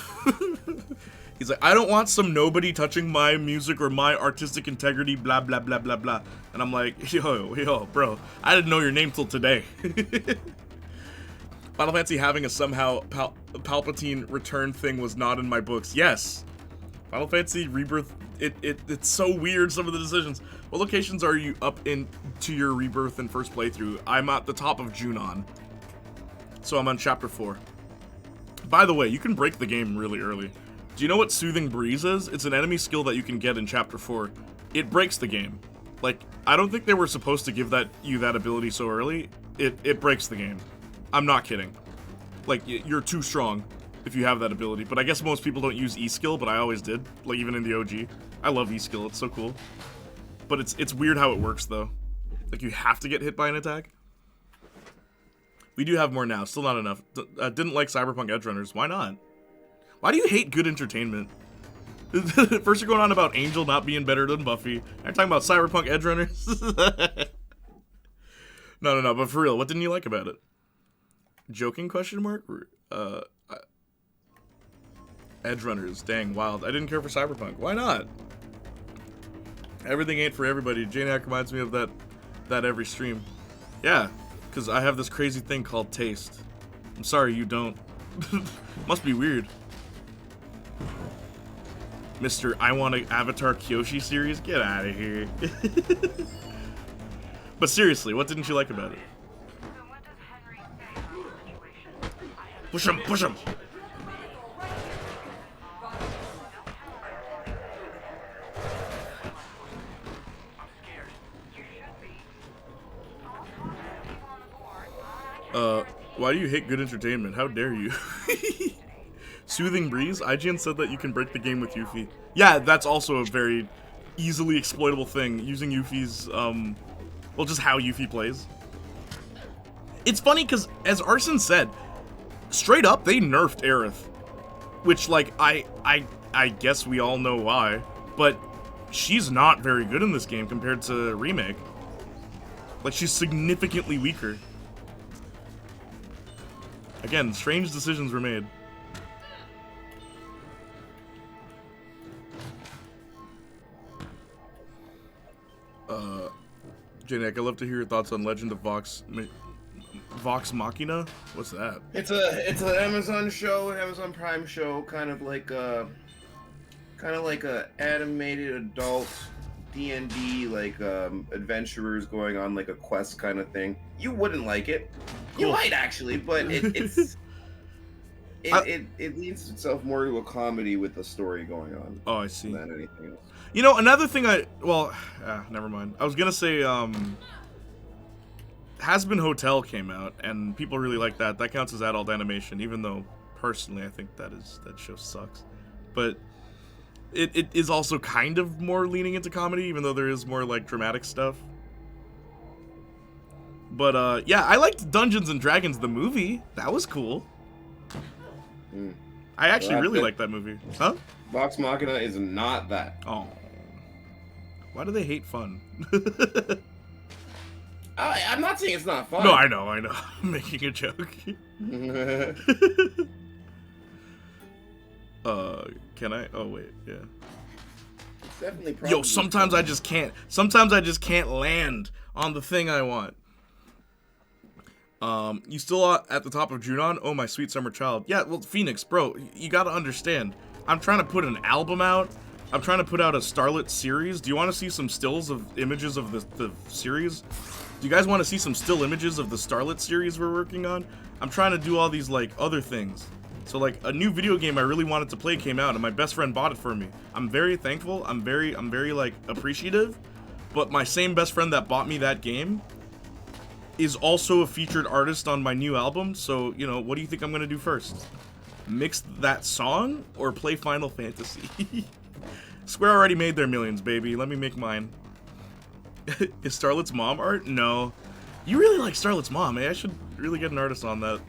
He's like, I don't want some nobody touching my music or my artistic integrity, blah, blah, blah, blah, blah. And I'm like, yo, bro, I didn't know your name till today. Final Fantasy having a somehow Palpatine return thing was not in my books. Yes. Final Fantasy Rebirth, it's so weird, some of the decisions. What locations are you up into your Rebirth and first playthrough? I'm at the top of Junon. So I'm on Chapter 4. By the way, you can break the game really early. Do you know what Soothing Breeze is? It's an enemy skill that you can get in Chapter 4. It breaks the game. Like, I don't think they were supposed to give you that ability so early. It breaks the game. I'm not kidding. Like, you're too strong if you have that ability. But I guess most people don't use E-skill, but I always did. Like, even in the OG. I love E-skill, it's so cool. But it's weird how it works, though. Like, you have to get hit by an attack. We do have more now, still not enough. Didn't like Cyberpunk Edgerunners, why not? Why do you hate good entertainment? First you're going on about Angel not being better than Buffy. Now you're talking about Cyberpunk Edgerunners? No, but for real, what didn't you like about it? Joking question mark? Edgerunners, dang, wild. I didn't care for Cyberpunk, why not? Everything ain't for everybody. Playniac reminds me of that every stream. Yeah, because I have this crazy thing called taste. I'm sorry you don't. Must be weird. Mr. I Want an Avatar Kyoshi series? Get out of here. But seriously, what didn't you like about it? Push him, push him! Why do you hate good entertainment? How dare you? Soothing Breeze? IGN said that you can break the game with Yuffie. Yeah, that's also a very easily exploitable thing, using Yuffie's, well, just how Yuffie plays. It's funny, because, as Arson said, straight up, they nerfed Aerith. Which, like, I guess we all know why, but she's not very good in this game compared to Remake. Like, she's significantly weaker. Again, strange decisions were made. Janek, I'd love to hear your thoughts on Legend of Vox Machina? What's that? It's an Amazon show, an Amazon Prime show, kind of like a animated adult D&D, like adventurers going on like a quest kind of thing. You wouldn't like it. Cool. You might actually, but it leads itself more to a comedy with the story going on. Oh, I see. Than anything else. You know, another thing never mind. I was gonna say, Has-Been Hotel came out, and people really like that. That counts as adult animation, even though, personally, I think that show sucks. But it is also kind of more leaning into comedy, even though there is more, like, dramatic stuff. But, yeah, I liked Dungeons & Dragons, the movie. That was cool. I actually really like that movie. Huh? Vox Machina is not that. Oh. Why do they hate fun? I'm not saying it's not fun. No, I know. I'm making a joke. Can I? Oh, wait, yeah. It's definitely Yo, sometimes I just can't. Sometimes I just can't land on the thing I want. You still at the top of Junon? Oh, my sweet summer child. Yeah, well, Phoenix, bro, you gotta understand. I'm trying to put an album out. I'm trying to put out a Starlit series. Do you want to see some stills of images of the series? Do you guys want to see some still images of the Starlit series we're working on? I'm trying to do all these, like, other things. So, like, a new video game I really wanted to play came out, and my best friend bought it for me. I'm very thankful. I'm very, like, appreciative. But my same best friend that bought me that game is also a featured artist on my new album, so, you know, what do you think I'm gonna do first? Mix that song or play Final Fantasy. Square already made their millions, baby. Let me make mine. Is Starlet's mom art? No. You really like Starlet's mom, eh? I should really get an artist on that.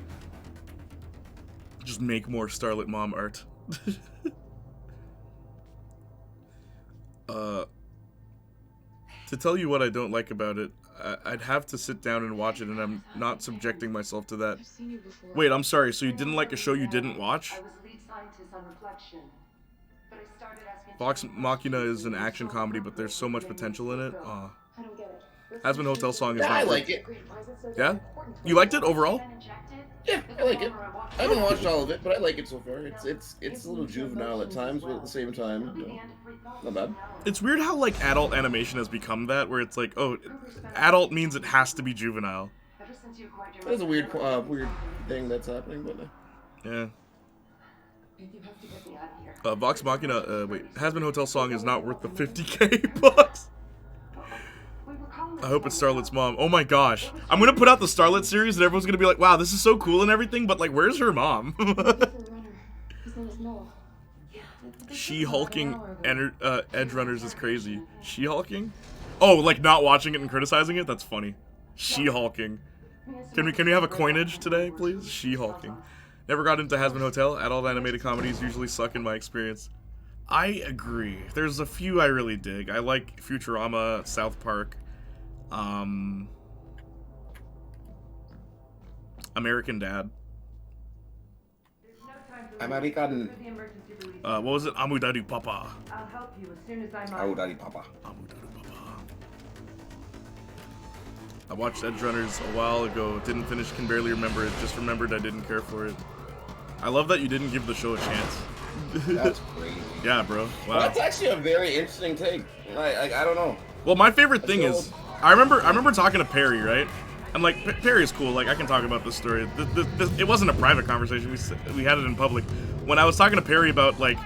Just make more Starlet mom art. To tell you what I don't like about it, I'd have to sit down and watch it, and I'm not subjecting myself to that. Wait, I'm sorry, so you didn't like a show you didn't watch? I was lead scientist on Reflection, but I started asking Vox Machina is an action comedy, but there's so much potential in it. I don't get it. Hazbin Hotel Song is Yeah, I not like it. Yeah? You liked it overall? Yeah, I like it. I haven't watched all of it, but I like it so far. It's a little juvenile at times, but at the same time, you know, not bad. It's weird how, like, adult animation has become that, where it's like, oh, adult means it has to be juvenile. That's a weird thing that's happening, but yeah. Vox Machina, wait, Hazbin Hotel Song is not worth the 50k bucks. I hope it's Starlet's mom. Oh my gosh. I'm gonna put out the Starlet series and everyone's gonna be like, wow, this is so cool and everything, but like, where's her mom? She-hulking Edge Runners is crazy. She-hulking? Oh, like not watching it and criticizing it? That's funny. She-hulking. Can we have a coinage today, please? She-hulking. Never got into Hazbin Hotel. Adult animated comedies usually suck in my experience. I agree. There's a few I really dig. I like Futurama, South Park, American Dad. American. What was it? Amu Dadu Papa. I'll help you as soon as I'm Oh, Daddy Papa. Amu Dadu Papa. I watched Edge Runners a while ago. Didn't finish, can barely remember it. Just remembered I didn't care for it. I love that you didn't give the show a chance. That's crazy. Yeah, bro. Wow. Well, that's actually a very interesting take. I don't know. Well, my favorite thing is, I remember talking to Perry, right? And like, Perry's cool. Like, I can talk about this story. It wasn't a private conversation. We had it in public. When I was talking to Perry about like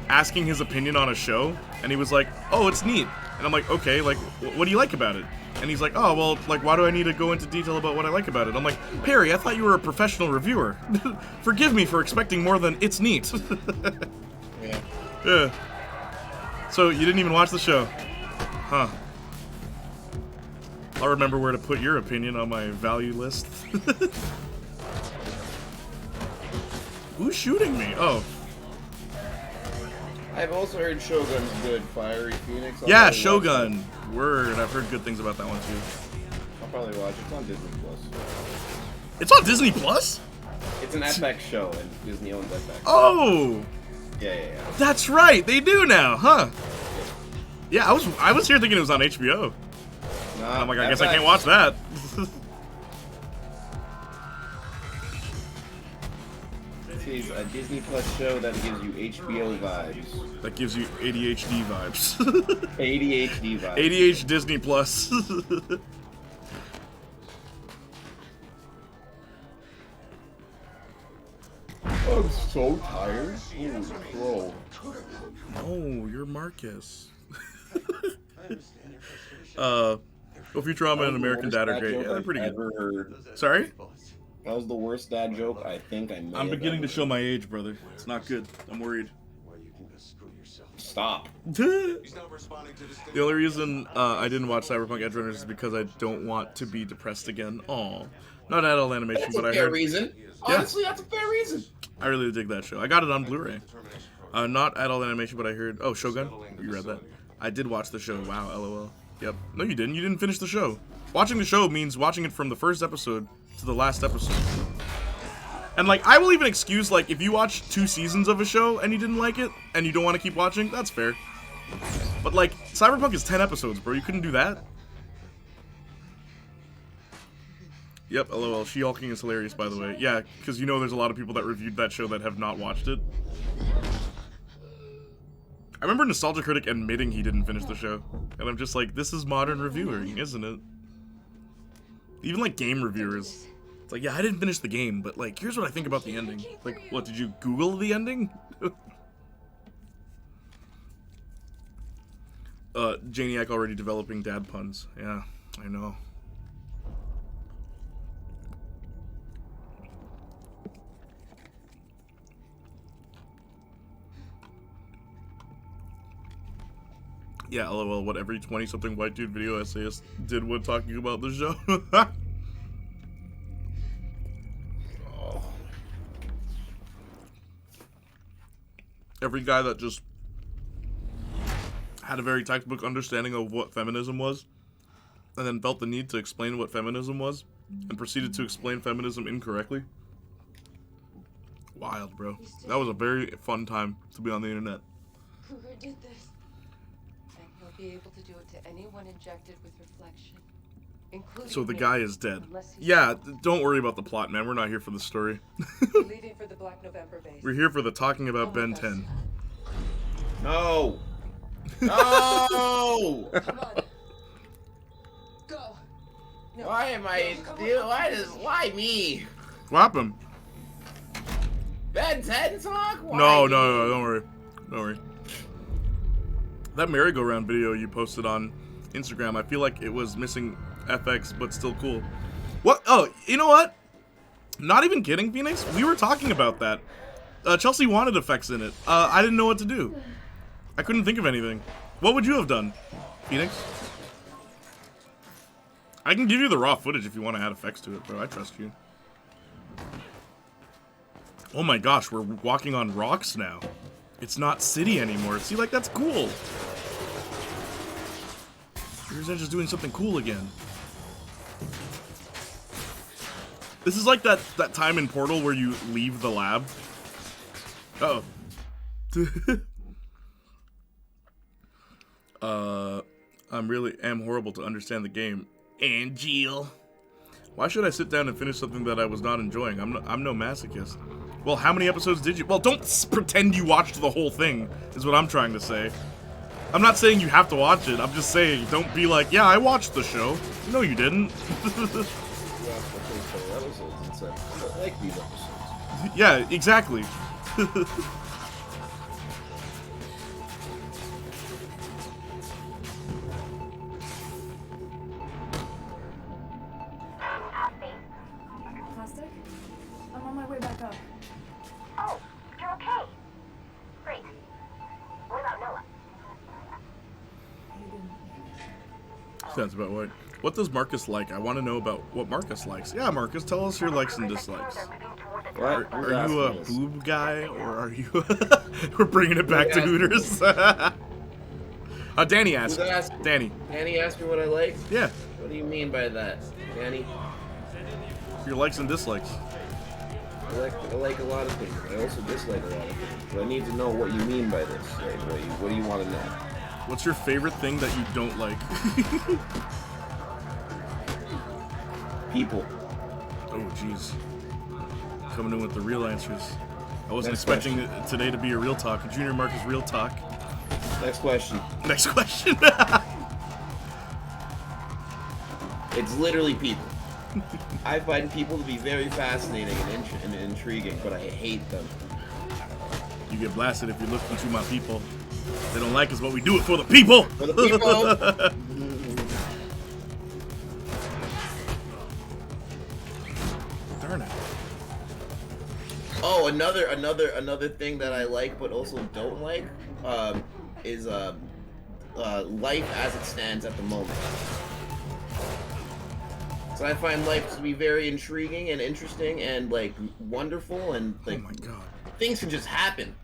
asking his opinion on a show, and he was like, "Oh, it's neat," and I'm like, "Okay, like, what do you like about it?" And he's like, "Oh, well, like, why do I need to go into detail about what I like about it?" I'm like, "Perry, I thought you were a professional reviewer. Forgive me for expecting more than it's neat." Yeah. Yeah. So you didn't even watch the show, huh? I'll remember where to put your opinion on my value list. Who's shooting me? Oh. I've also heard Shogun's good. Fiery Phoenix. Yeah, Shogun. Word. I've heard good things about that one too. I'll probably watch it. It's on Disney Plus. It's on Disney Plus? It's an FX show, and Disney owns FX. Oh. Yeah. That's right. They do now, huh? Yeah, I was here thinking it was on HBO. Nah, I'm like, I guess I can't watch that. It's a Disney Plus show that gives you HBO vibes. That gives you ADHD vibes. ADHD vibes. ADHD Disney Plus. I'm so tired. Holy crow. Oh, you're Marcus. Well, Futurama and American Dad are great. Yeah, they're pretty good. Heard. Sorry? That was the worst dad joke I think I made. I'm beginning to show my age, brother. It's not good. I'm worried. Stop. The only reason I didn't watch Cyberpunk Edge Runners is because I don't want to be depressed again. Aw. Not adult animation, That's but a I fair heard... reason. Honestly, that's a fair reason. I really dig that show. I got it on Blu-ray. Not adult animation, but I heard... Oh, Shogun? You read that? I did watch the show. Wow, LOL. Yep. No, you didn't. You didn't finish the show. Watching the show means watching it from the first episode to the last episode. And, like, I will even excuse, like, if you watch 2 seasons of a show and you didn't like it and you don't want to keep watching, that's fair. But, like, Cyberpunk is 10 episodes, bro. You couldn't do that? Yep, LOL. She-Hulking is hilarious, by the way. Yeah, because you know there's a lot of people that reviewed that show that have not watched it. I remember Nostalgia Critic admitting he didn't finish the show. And I'm just like, this is modern reviewing, isn't it? Even, like, game reviewers. It's like, yeah, I didn't finish the game, but, like, here's what I think about the ending. Like, what, did you Google the ending? Janiac already developing dad puns. Yeah, I know. Yeah, lol, what every 20-something white dude video essayist did when talking about the show. Every guy that just had a very textbook understanding of what feminism was, and then felt the need to explain what feminism was, and proceeded to explain feminism incorrectly. Wild, bro. That was a very fun time to be on the internet. Cougar did this. And he'll be able to do it to anyone injected with reflection, including So the me, guy is dead. unless he's Yeah, don't worry about the plot, man. We're not here for the story. leaving for the Black November base. We're here for the talking about Ben 10. No. No. Come on. Go. No. Why am I? No, come Dude, on. why me? What happened? Ben 10 talk? Why No, me? no, don't worry. Don't worry. That merry-go-round video you posted on Instagram, I feel like it was missing FX, but still cool. What? Oh, you know what? Not even kidding, Phoenix. We were talking about that. Chelsea wanted effects in it. I didn't know what to do. I couldn't think of anything. What would you have done, Phoenix? I can give you the raw footage if you want to add effects to it, bro. I trust you. Oh my gosh, we're walking on rocks now. It's not city anymore. See, like, that's cool. Here's just doing something cool again. This is like that time in Portal where you leave the lab. Uh oh. I'm really horrible to understand the game. Angel. Why should I sit down and finish something that I was not enjoying? I'm no masochist. Well, how many episodes did you? Well, don't pretend you watched the whole thing, is what I'm trying to say. I'm not saying you have to watch it. I'm just saying, don't be like, yeah, I watched the show. No, you didn't. I like these episodes. Yeah, exactly. Plastic? I'm on my way back up. Oh, you're okay. Great. What about Noah? Sounds about right. What does Marcus like? I want to know about what Marcus likes. Yeah, Marcus, tell us your likes and dislikes. What? Are you a boob guy, or are you... We're bringing it back to Hooters. Danny asked. Who asked? Danny. Danny asked me what I like? Yeah. What do you mean by that, Danny? Your likes and dislikes. I like a lot of things. I also dislike a lot of things. But I need to know what you mean by this. Like, what do you want to know? What's your favorite thing that you don't like? People. Oh, jeez. Coming in with the real answers. I wasn't Next expecting today to be a real talk. Junior Marcus real talk. Next question. Next question. It's literally people. I find people to be very fascinating and intriguing, but I hate them. You get blasted if you listen to my people. They don't like us, but we do it for the people. For the people. Darn it. Oh, another thing that I like but also don't like is life as it stands at the moment. So I find life to be very intriguing and interesting and like wonderful and like, oh my god, things can just happen.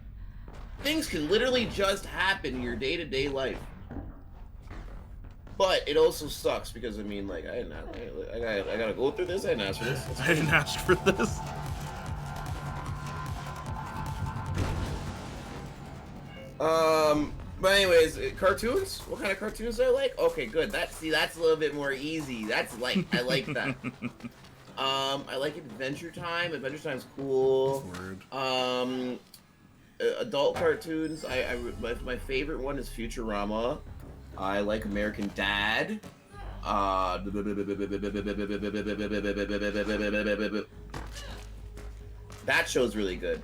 Things can literally just happen in your day-to-day life. But it also sucks because I mean, like, I gotta go through this. I didn't ask for this. I didn't ask for this. But anyways, cartoons. What kind of cartoons do I like? Okay, good. That's a little bit more easy. That's like I like that. I like Adventure Time. Adventure Time's cool. Word. Adult cartoons. My favorite one is Futurama. I like American Dad. That show's really good.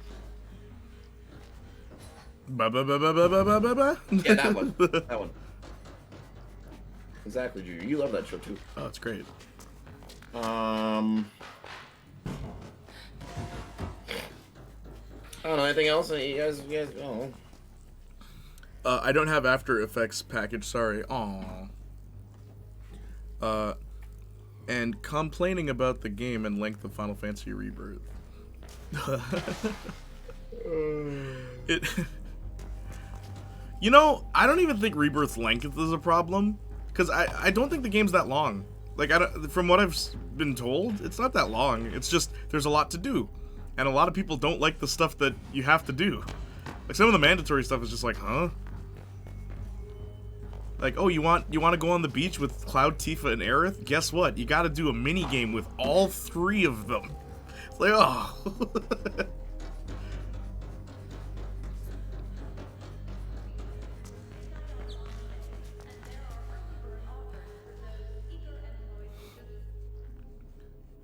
Ba ba ba ba ba ba ba ba ba. Yeah, that one. That one. Exactly, Junior. You love that show too. Oh, it's great. I don't know anything else. You guys, I don't know. I don't have After Effects package, sorry. Aww. And complaining about the game and length of Final Fantasy Rebirth. It... You know, I don't even think Rebirth's length is a problem. Because I don't think the game's that long. Like, from what I've been told, it's not that long. It's just, there's a lot to do. And a lot of people don't like the stuff that you have to do. Like, some of the mandatory stuff is just like, huh? Like, oh, you want to go on the beach with Cloud, Tifa, and Aerith? Guess what? You gotta do a mini game with all 3 of them. It's like, oh.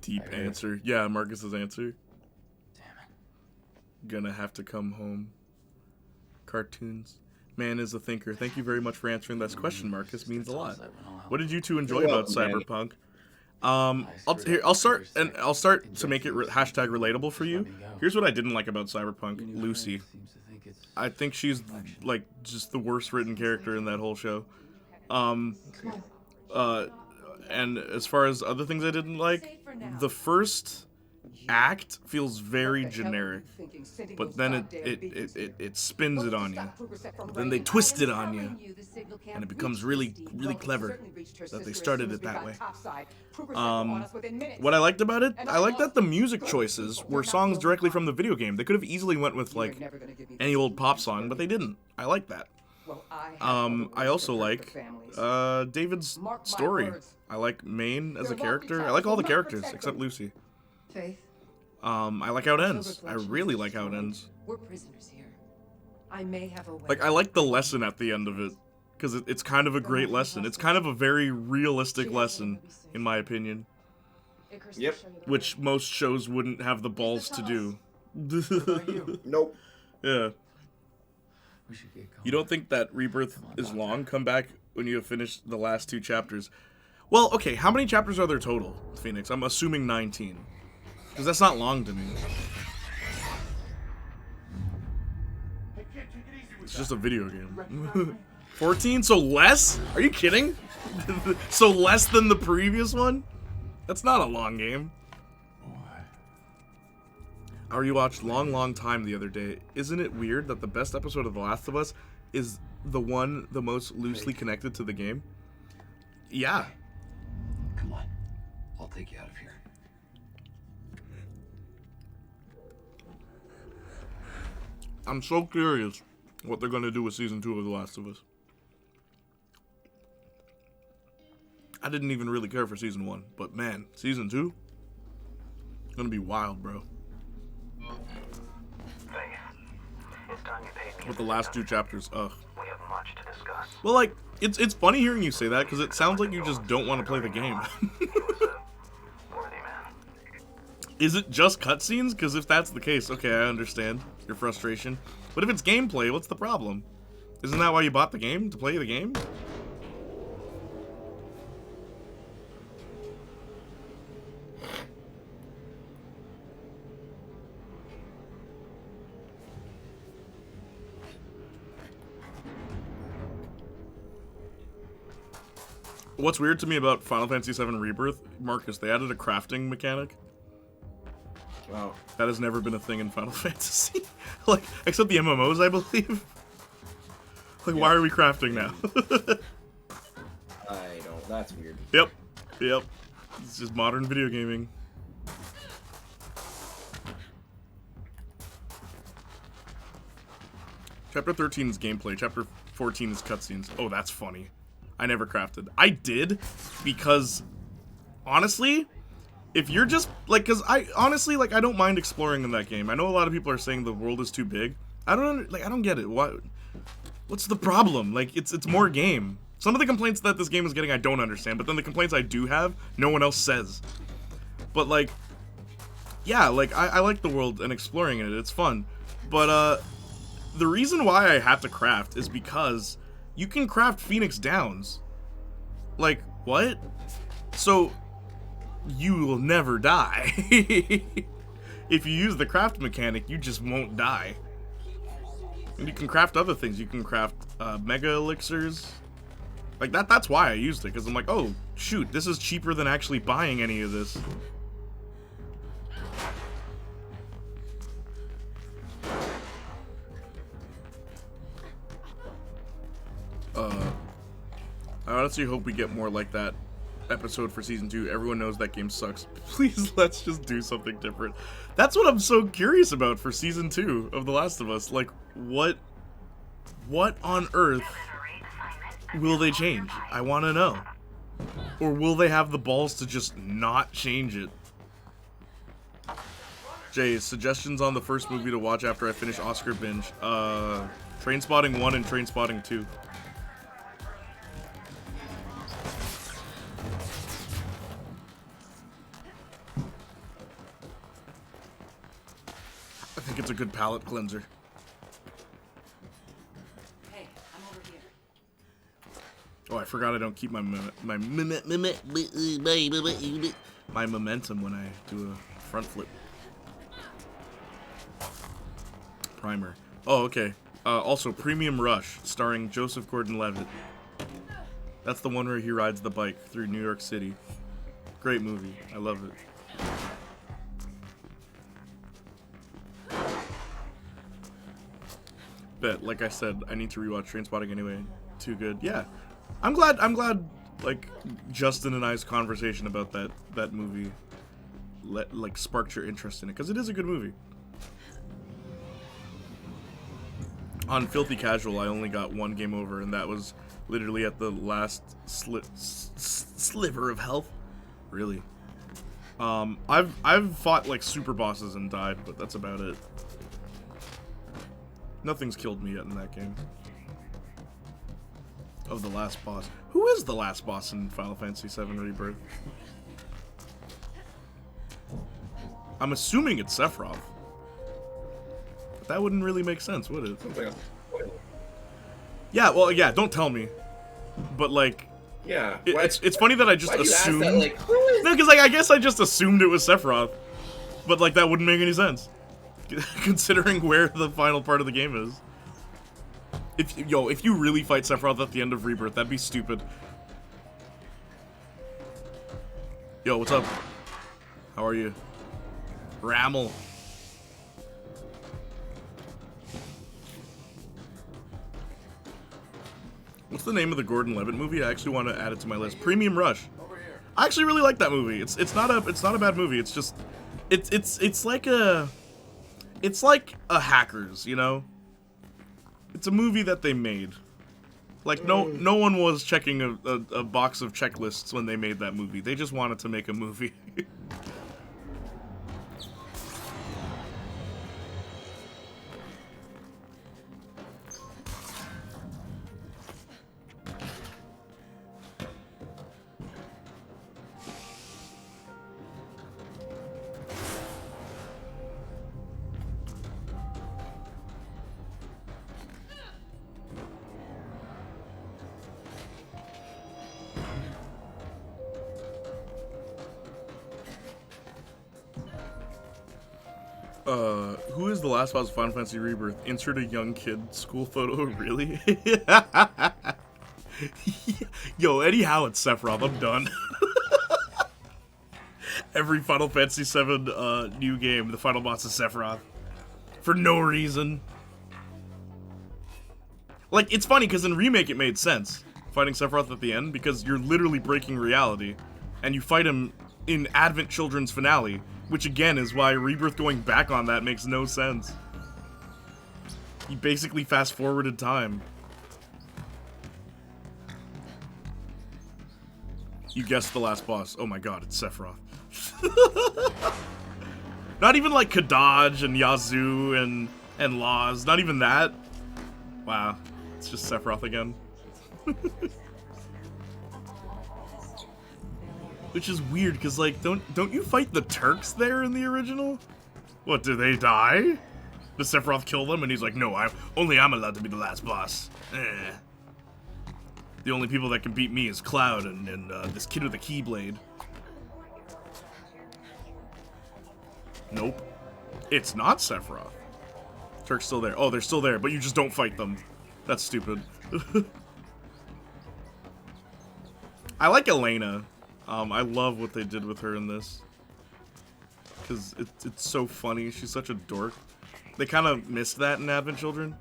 Deep answer. Yeah, Marcus's answer. Damn it. Gonna have to come home. Cartoons. Man is a thinker. Thank you very much for answering this question, Marcus. Means a lot. What did you two enjoy about Cyberpunk? I'll start to make it hashtag relatable for you. Here's what I didn't like about Cyberpunk. Lucy. I think she's like just the worst written character in that whole show. And as far as other things I didn't like, the first act feels very generic, but then it spins it on you. Then they twist it on you, and it becomes really clever that they started it that way. What I liked about it, I liked that the music choices were songs directly from the video game. They could have easily went with like any old pop song, but they didn't. I like that. I also like David's story. I like Maine as a character. I like all the characters except Lucy. Faith, I like how it ends. I really like how it ends. we're prisoners here. I may have a way. Like, I like the lesson at the end of it, because it's kind of a great lesson. It's kind of a very realistic lesson, in my opinion. Yep. Which most shows wouldn't have the balls to do. Nope. Yeah. You don't think that Rebirth is long? Come back when you have finished the last 2 chapters. Well, okay, how many chapters are there total, Phoenix? I'm assuming 19. Because that's not long to me. It's just a video game. 14? So less? Are you kidding? So less than the previous one? That's not a long game. I rewatched Long Time the other day. Isn't it weird that the best episode of The Last of Us is the one the most loosely connected to the game? Yeah. Come on. I'll take you out of here. I'm so curious what they're going to do with Season 2 of The Last of Us. I didn't even really care for Season 1, but man, Season 2? It's going to be wild, bro. It's time you paid me. With the last 2 chapters, ugh. We have much to discuss. Well, like, it's funny hearing you say that, because it sounds like you just don't want to play the game. Worthy man. Is it just cutscenes? Because if that's the case, okay, I understand your frustration. But if it's gameplay, what's the problem? Isn't that why you bought the game? To play the game? What's weird to me about Final Fantasy VII Rebirth, Marcus, they added a crafting mechanic. Wow. That has never been a thing in Final Fantasy. Like, except the MMOs, I believe. Like, why are we crafting now? I don't. That's weird. Yep. It's just modern video gaming. Chapter 13 is gameplay. Chapter 14 is cutscenes. Oh, that's funny. I never crafted. I did because, honestly, if you're just, like, because I don't mind exploring in that game. I know a lot of people are saying the world is too big. I don't get it. What's the problem? Like, it's more game. Some of the complaints that this game is getting I don't understand, but then the complaints I do have, no one else says. But, like, yeah, like, I like the world and exploring it. It's fun. But, the reason why I have to craft is because you can craft Phoenix Downs. Like, what? So, you will never die. If you use the craft mechanic, you just won't die. And you can craft other things. You can craft mega elixirs. Like that's why I used it, because I'm like, oh shoot, this is cheaper than actually buying any of this. I honestly hope we get more like that episode for season 2. Everyone knows that game sucks. Please, let's just do something different. That's what I'm so curious about for season 2 of The Last of Us. Like, what on earth will they change? I want to know. Or will they have the balls to just not change it? Jay, suggestions on the first movie to watch after I finish Oscar binge. Trainspotting 1 and Trainspotting 2. I think it's a good palate cleanser. Hey, I'm over here. Oh, I forgot I don't keep my momentum when I do a front flip. Primer. Oh, okay. Also, Premium Rush, starring Joseph Gordon-Levitt. That's the one where he rides the bike through New York City. Great movie. I love it. Bet, like I said, I need to rewatch Trainspotting anyway. Too good. Yeah. I'm glad like Justin and I's conversation about that movie like sparked your interest in it, because it is a good movie. On Filthy Casual, I only got one game over, and that was literally at the last sliver of health. Really. I've fought like super bosses and died, but that's about it. Nothing's killed me yet in that game. Oh, the last boss. Who is the last boss in Final Fantasy VII Rebirth? I'm assuming it's Sephiroth. But that wouldn't really make sense, would it? Yeah, well, yeah, don't tell me. But, like... Yeah. It's funny that I just assumed... That? Like, who is... No, because, like, I guess I just assumed it was Sephiroth. But, like, that wouldn't make any sense. Considering where the final part of the game is. If you really fight Sephiroth at the end of Rebirth, that'd be stupid. Yo, what's up? How are you? Rammel. What's the name of the Gordon-Levitt movie? I actually want to add it to my list. Premium Rush. I actually really like that movie. It's not a bad movie. It's just it's like a Hackers, you know? It's a movie that they made. Like, no one was checking a box of checklists when they made that movie. They just wanted to make a movie. Who is the last boss of Final Fantasy Rebirth? Insert a young kid school photo, really? Yo, anyhow, it's Sephiroth, I'm done. Every Final Fantasy VII new game, the final boss is Sephiroth. For no reason. Like, it's funny, because in Remake it made sense, fighting Sephiroth at the end, because you're literally breaking reality, and you fight him in Advent Children's finale, which again is why Rebirth going back on that makes no sense. He basically fast-forwarded time. You guessed the last boss. Oh my god, it's Sephiroth. Not even like Kadaj and Yazoo and Laws. Not even that. Wow. It's just Sephiroth again. Which is weird, because, like, don't you fight the Turks there in the original? What, do they die? Does Sephiroth kill them? And he's like, no, I'm allowed to be the last boss. The only people that can beat me is Cloud and this kid with a Keyblade. Nope. It's not Sephiroth. Turk's still there. Oh, they're still there, but you just don't fight them. That's stupid. I like Elena. I love what they did with her in this. Because it's so funny. She's such a dork. They kind of missed that in Advent Children.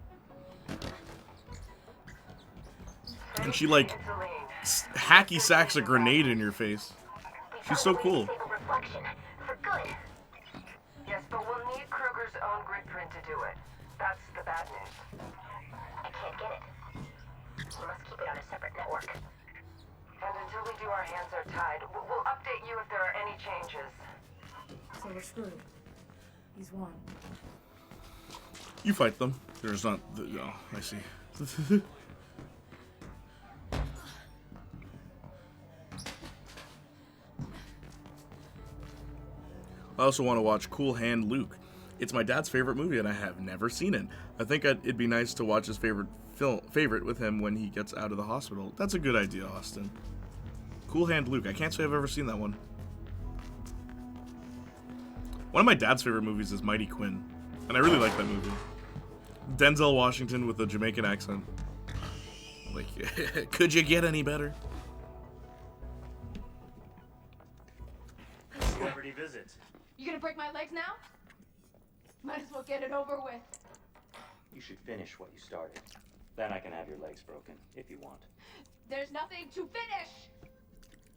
And she, like, hacky sacks a grenade in your face. She's so cool. Reflection for good. Yes, but we'll need Kruger's own grid print to do it. That's the bad news. I can't get it. We must keep it on a separate network. And until we do, our hands are tied. We'll update you if there are any changes. So we're screwed. He's won. You fight them. There's not... Oh, I see. I also want to watch Cool Hand Luke. It's my dad's favorite movie, and I have never seen it. I think it'd be nice to watch his favorite with him when he gets out of the hospital. That's a good idea, Austin. Cool Hand Luke. I can't say I've ever seen that one. One of my dad's favorite movies is Mighty Quinn, and I really like that movie. Denzel Washington with a Jamaican accent. Like, could you get any better? Celebrity visit. You gonna break my legs now? Might as well get it over with. You should finish what you started. Then I can have your legs broken, if you want. There's nothing to finish!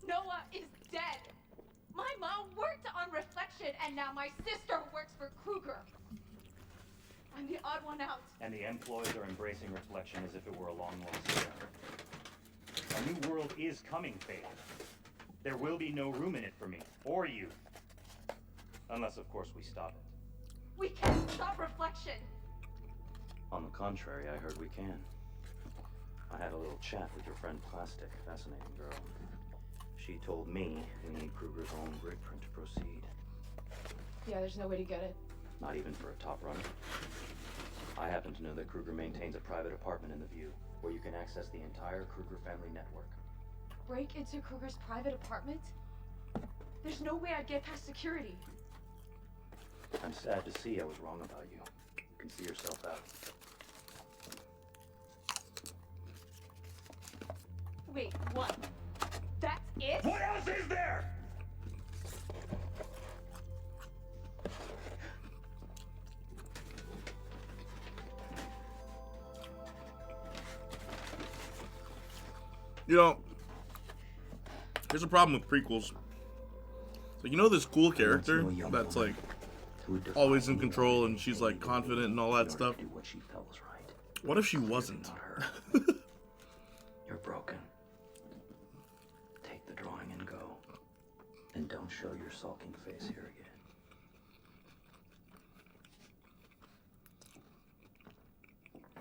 Noah is dead! My mom worked on Reflection, and now my sister works for Kruger. I'm the odd one out. And the employees are embracing Reflection as if it were a long-lost friend. A new world is coming, Faith. There will be no room in it for me, or you. Unless, of course, we stop it. We can't stop Reflection! On the contrary, I heard we can. I had a little chat with your friend Plastic. Fascinating girl. She told me we need Kruger's own grid print to proceed. Yeah, there's no way to get it. Not even for a top runner. I happen to know that Kruger maintains a private apartment in the View, where you can access the entire Kruger family network. Break into Kruger's private apartment? There's no way I'd get past security. I'm sad to see I was wrong about you. You can see yourself out. Wait, what? That's it? What else is there? You know, here's a problem with prequels. So you know this cool character that's like always in control and she's like confident and all that stuff? What if she wasn't? You're broken. Take the drawing and go. And don't show your sulking face here again.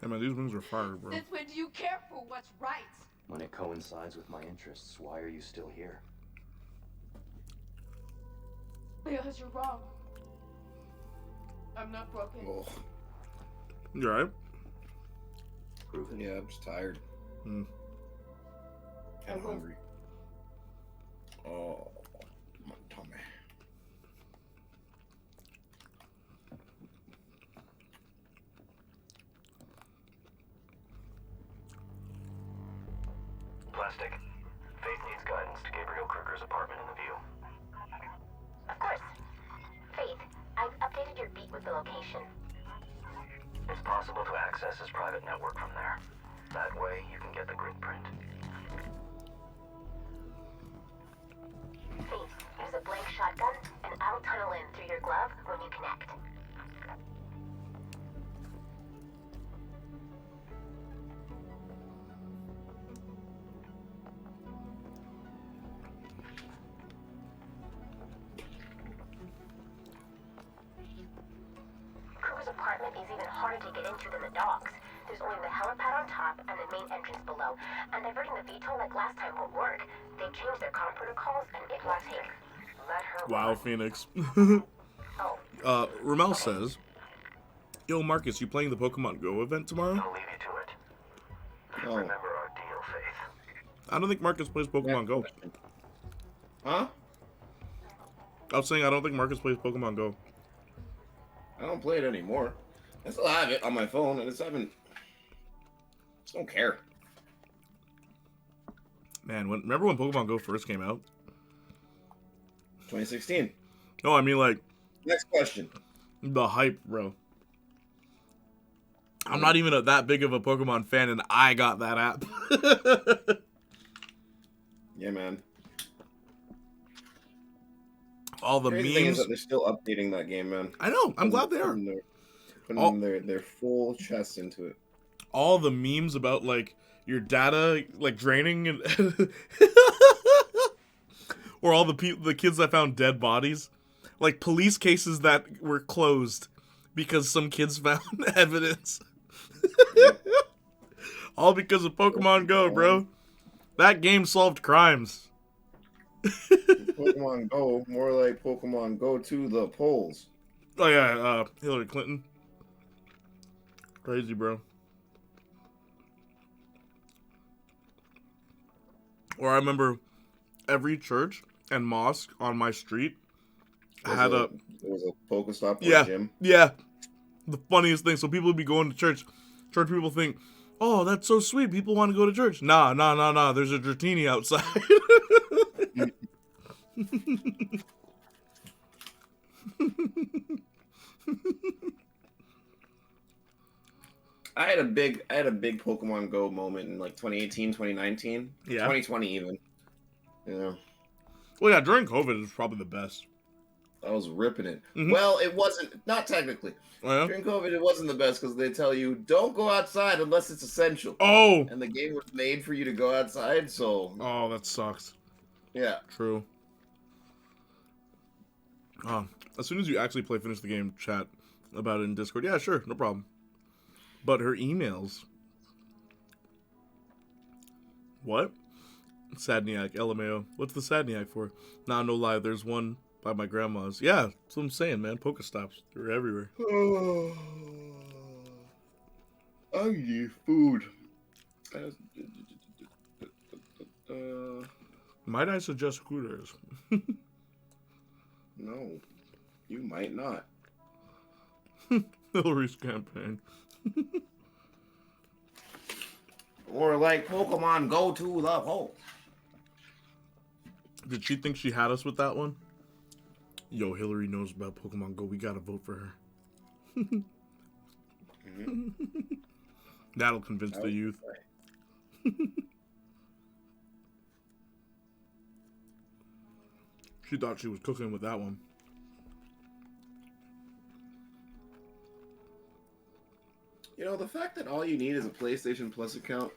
Hey man, these wings are fire, bro. Since when do you care for what's right? When it coincides with my interests, why are you still here? Because you're wrong. I'm not broken. Oh. You alright? Yeah, I'm just tired. Hmm. And hungry. Oh, my tummy. Plastic. Faith needs guidance to Gabriel Kruger's apartment in the View. Of course. Faith, I've updated your beat with the location. It's possible to access his private network from there. That way, you can get the grid print. Faith, use a blank shotgun, and I'll tunnel in through your glove when you connect. Kruger's apartment is even harder to get into than the docks. There's only the helipad on top and the main entrance below. And diverting the VTOL like last time won't work. They changed their comm protocols and it will take. Let her Wow, Phoenix. Oh. Ramel says, yo, Marcus, you playing the Pokemon Go event tomorrow? I'll leave you to it. Oh. Remember our deal, Faith. I don't think Marcus plays Pokemon Go. Huh? I was saying I don't think Marcus plays Pokemon Go. I don't play it anymore. I still have it on my phone, and it's haven't. Just don't care. Man, remember when Pokemon Go first came out? 2016. No, I mean like Next question. the hype, bro. I'm not even that big of a Pokemon fan, and I got that app. Yeah, man. All the Crazy thing is memes. that they're still updating that game, man. I know. I'm glad they are. Putting their full chest into it. All the memes about like your data like draining and or all the kids that found dead bodies, like police cases that were closed because some kids found evidence. All because of Pokemon Go, bro. That game solved crimes. Pokemon Go, more like Pokemon Go to the polls. Oh yeah, Hillary Clinton. Crazy, bro. Or I remember every church and mosque on my street had There was a Pokestop or yeah, a gym. Yeah. The funniest thing. So people would be going to church. Church people think, oh, that's so sweet. People want to go to church. Nah. There's a Dratini outside. I had a big Pokemon Go moment in like 2018, 2019, Yeah. 2020 even. Yeah. Well, yeah, during COVID it was probably the best. I was ripping it. Mhm. Well, it wasn't, not technically. Oh, yeah? During COVID, it wasn't the best because they tell you don't go outside unless it's essential. Oh. And the game was made for you to go outside, so. Oh, that sucks. Yeah. True. As soon as you actually finish the game, chat about it in Discord. Yeah, sure, no problem. But her emails. What? Sadniac, LMAO. What's the Sadniac for? Nah, no lie, there's one by my grandma's. Yeah, that's what I'm saying, man. Pokestops. They're everywhere. I need food. Might I suggest Hooters? No, you might not. Hillary's campaign. Or like Pokemon Go to the hole. Did she think she had us with that one? Yo, Hillary knows about Pokemon Go. We gotta vote for her. That'll convince the youth. She thought she was cooking with that one. You know, the fact that all you need is a PlayStation Plus account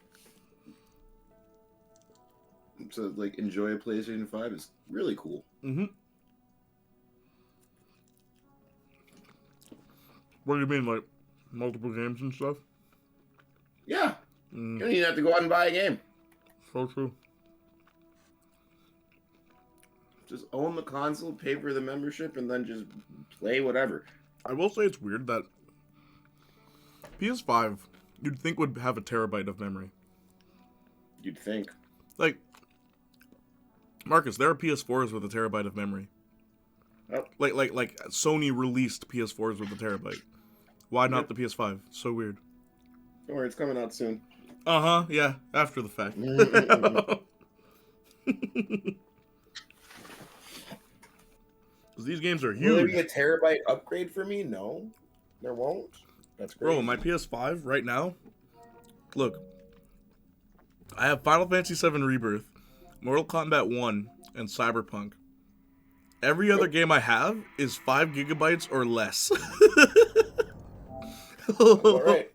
to like enjoy a PlayStation 5 is really cool. Mm-hmm. What do you mean, like multiple games and stuff? Yeah. You don't even have to go out and buy a game. So true. Just own the console, pay for the membership, and then just play whatever. I will say it's weird that PS5 you'd think would have a terabyte of memory. You'd think. Like, Marcus, there are PS4s with a terabyte of memory. Oh. Like Sony released PS4s with a terabyte. Why not the PS5? So weird. Don't worry, it's coming out soon. Uh-huh, yeah, after the fact. These games are Will there huge. be a terabyte upgrade for me? No, there won't. That's great. Bro, my PS5 right now, look, I have Final Fantasy VII Rebirth, Mortal Kombat 1, and Cyberpunk. Every other game I have is 5 gigabytes or less. All right.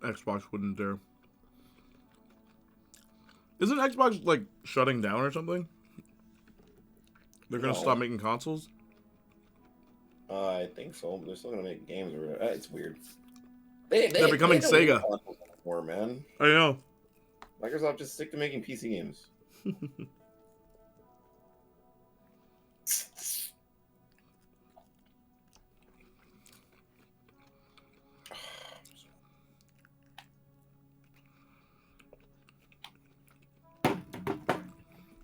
Xbox wouldn't dare. Isn't Xbox, like, shutting down or something? They're gonna stop making consoles? I think so, but they're still gonna make games. It's weird. They're becoming don't make Sega. consoles anymore, man. I know. Microsoft just stick to making PC games.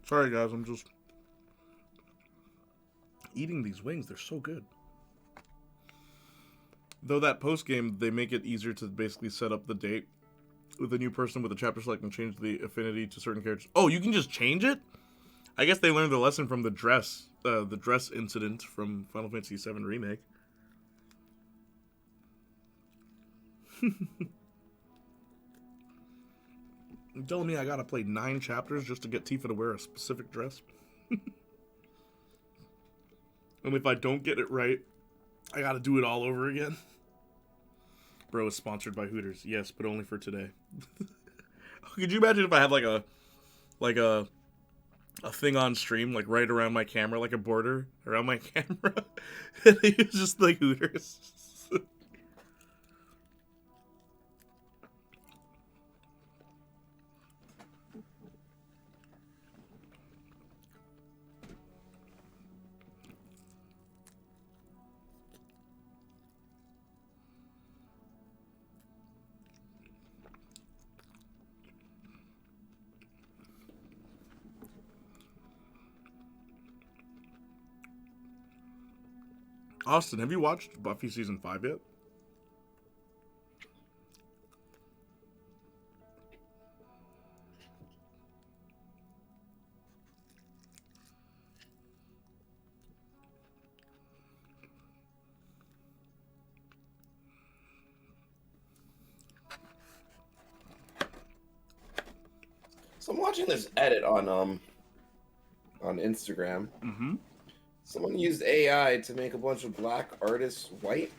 Sorry, guys, I'm just eating these wings. They're so good. Though that post game, they make it easier to basically set up the date with a new person with a chapter select and change the affinity to certain characters. Oh, you can just change it? I guess they learned the lesson from the dress incident from Final Fantasy VII Remake. You're telling me I gotta play 9 chapters just to get Tifa to wear a specific dress? And if I don't get it right, I gotta do it all over again? Bro is sponsored by Hooters. Yes, but only for today. Could you imagine if I had like a thing on stream, like right around my camera, like a border around my camera? And it was just like Hooters. Austin, have you watched Buffy season 5 yet? So I'm watching this edit on Instagram. Mm-hmm. Someone used AI to make a bunch of black artists white.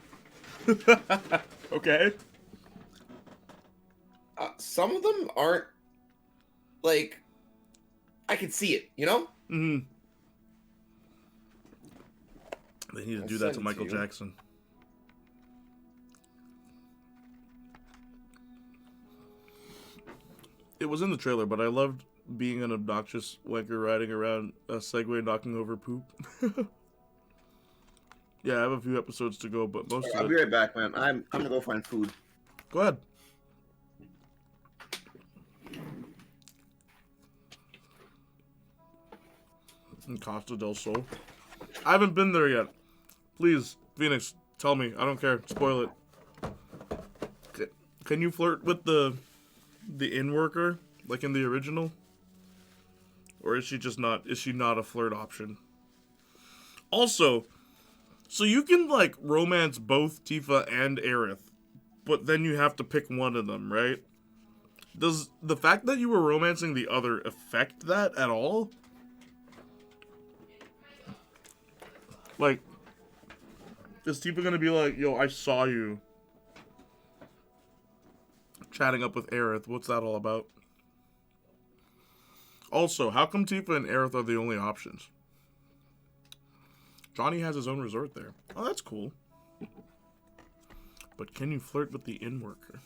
Okay. Some of them aren't, like, I can see it, you know? Mm-hmm. They need to do that to Michael Jackson. It was in the trailer, but I loved being an obnoxious wanker riding around a Segway knocking over poop. Yeah, I have a few episodes to go, but most of I'll be right back, man. I'm gonna go find food. Go ahead. In Costa del Sol. I haven't been there yet. Please, Phoenix, tell me. I don't care. Spoil it. Can you flirt with the inn worker, like in the original? Or is she just not, is she not a flirt option? Also, so you can, like, romance both Tifa and Aerith, but then you have to pick one of them, right? Does the fact that you were romancing the other affect that at all? Like, is Tifa gonna be like, yo, I saw you chatting up with Aerith. What's that all about? Also, how come Tifa and Aerith are the only options? Johnny has his own resort there. Oh, that's cool. But can you flirt with the inn worker?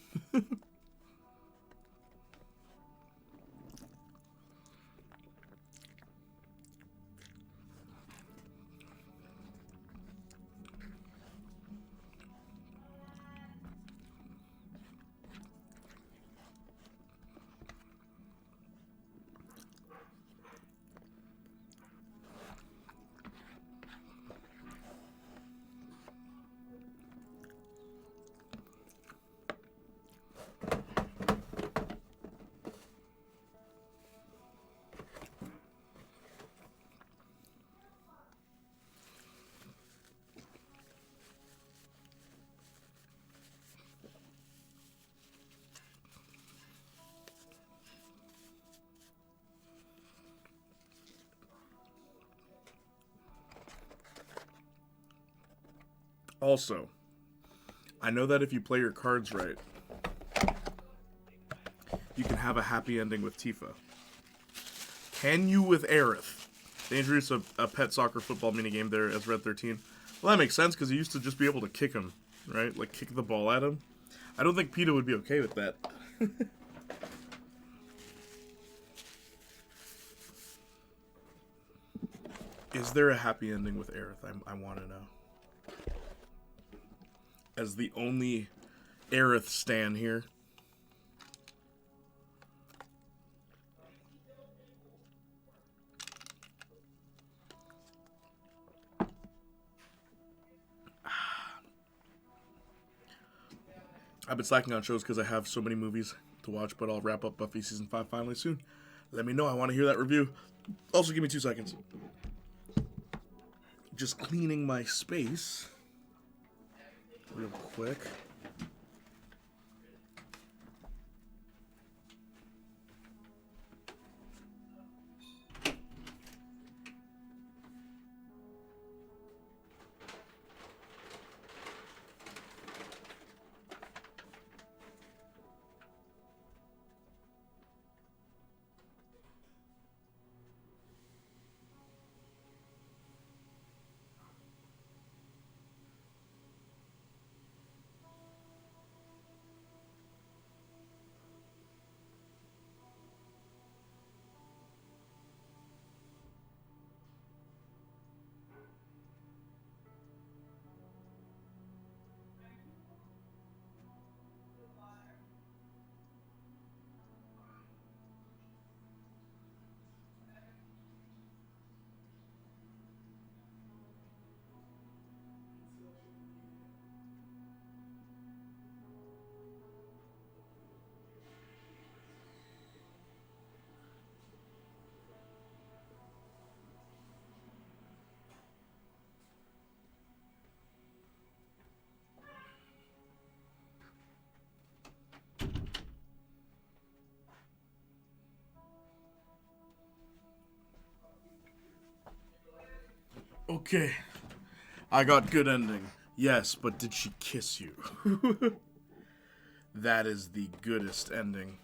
Also, I know that if you play your cards right, you can have a happy ending with Tifa. Can you with Aerith? They introduced a pet soccer football minigame there as Red 13. Well, that makes sense because he used to just be able to kick him, right? Like, kick the ball at him. I don't think PETA would be okay with that. Is there a happy ending with Aerith? I want to know. As the only Aerith stan here. I've been slacking on shows because I have so many movies to watch, but I'll wrap up Buffy Season 5 finally soon. Let me know. I want to hear that review. Also, give me 2 seconds. Just cleaning my space real quick. Okay. I got good ending. Yes, but did she kiss you? That is the goodest ending.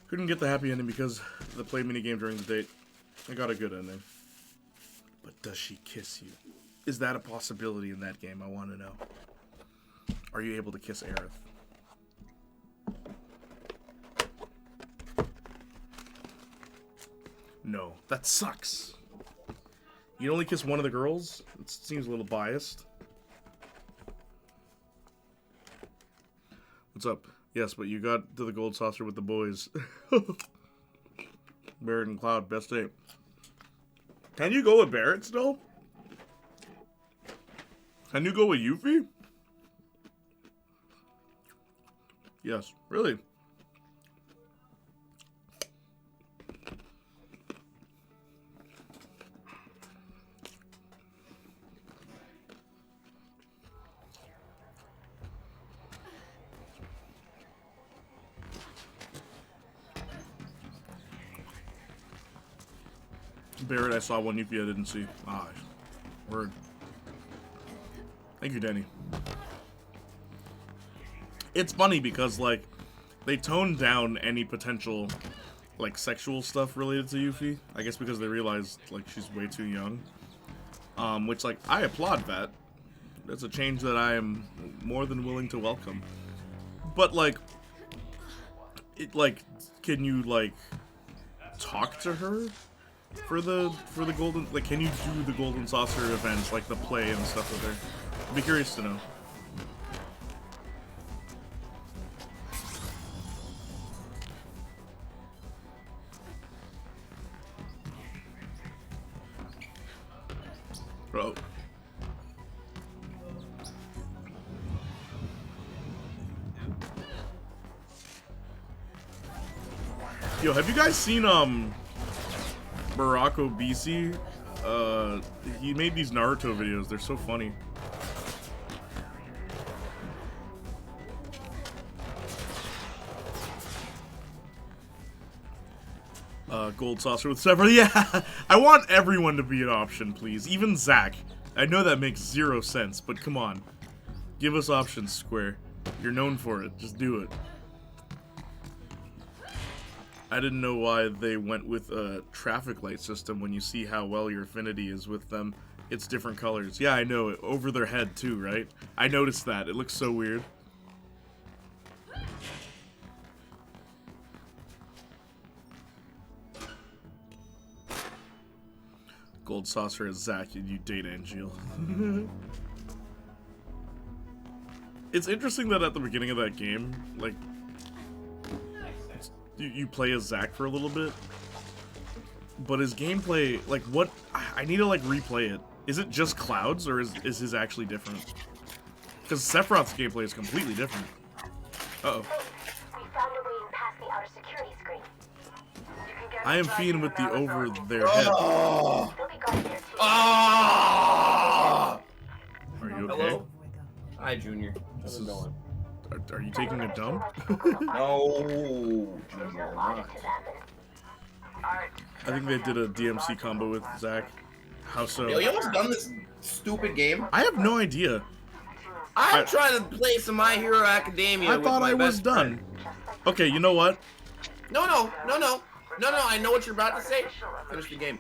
Couldn't get the happy ending because the play minigame during the date. I got a good ending. But does she kiss you? Is that a possibility in that game? I want to know. Are you able to kiss Aerith? No. That sucks. You only kiss one of the girls? It seems a little biased. What's up? Yes, but you got to the gold saucer with the boys. Barrett and Cloud, best day. Can you go with Barrett still? Can you go with Yuffie? Yes, really. Barrett, I saw one. Yuffie I didn't see. Ah, word. Thank you, Danny. It's funny because, like, they toned down any potential, like, sexual stuff related to Yuffie. I guess because they realized, like, she's way too young. Which, like, I applaud that. That's a change that I am more than willing to welcome. But, like, can you, like, talk to her? For the golden, like, can you do the golden saucer events, like the play and stuff with her? I'd be curious to know. Bro. Yo, have you guys seen, Barako BC? He made these Naruto videos. They're so funny. Gold saucer with several. Yeah, I want everyone to be an option, please. Even Zach. I know that makes 0 sense, but come on. Give us options, Square. You're known for it. Just do it. I didn't know why they went with a traffic light system when you see how well your affinity is with them. It's different colors. Yeah, I know. Over their head, too, right? I noticed that. It looks so weird. Gold saucer as Zach and you date Angeal. It's interesting that at the beginning of that game, like, you play as Zach for a little bit, but his gameplay, like, what? I need to, like, replay it. Is it just clouds, or is his actually different? Because Sephiroth's gameplay is completely different. Uh-oh. We found a way in past the outer security screen. You can get I am inside fiending with the from over outside. their head. Oh. They'll be guarded there too. Oh. Are you okay? Hello? Hi, Junior. This How's it is- going? Are you taking a dump? No. There's Junior, no I'm logic not. to that. Alright. I think they did a DMC combo with Zach. How so? Yo, you almost done this stupid game? I have no idea. I'm trying to play some My Hero Academia. I with thought my I was best done. friend. Okay, you know what? No. I know what you're about to say. Finish the game.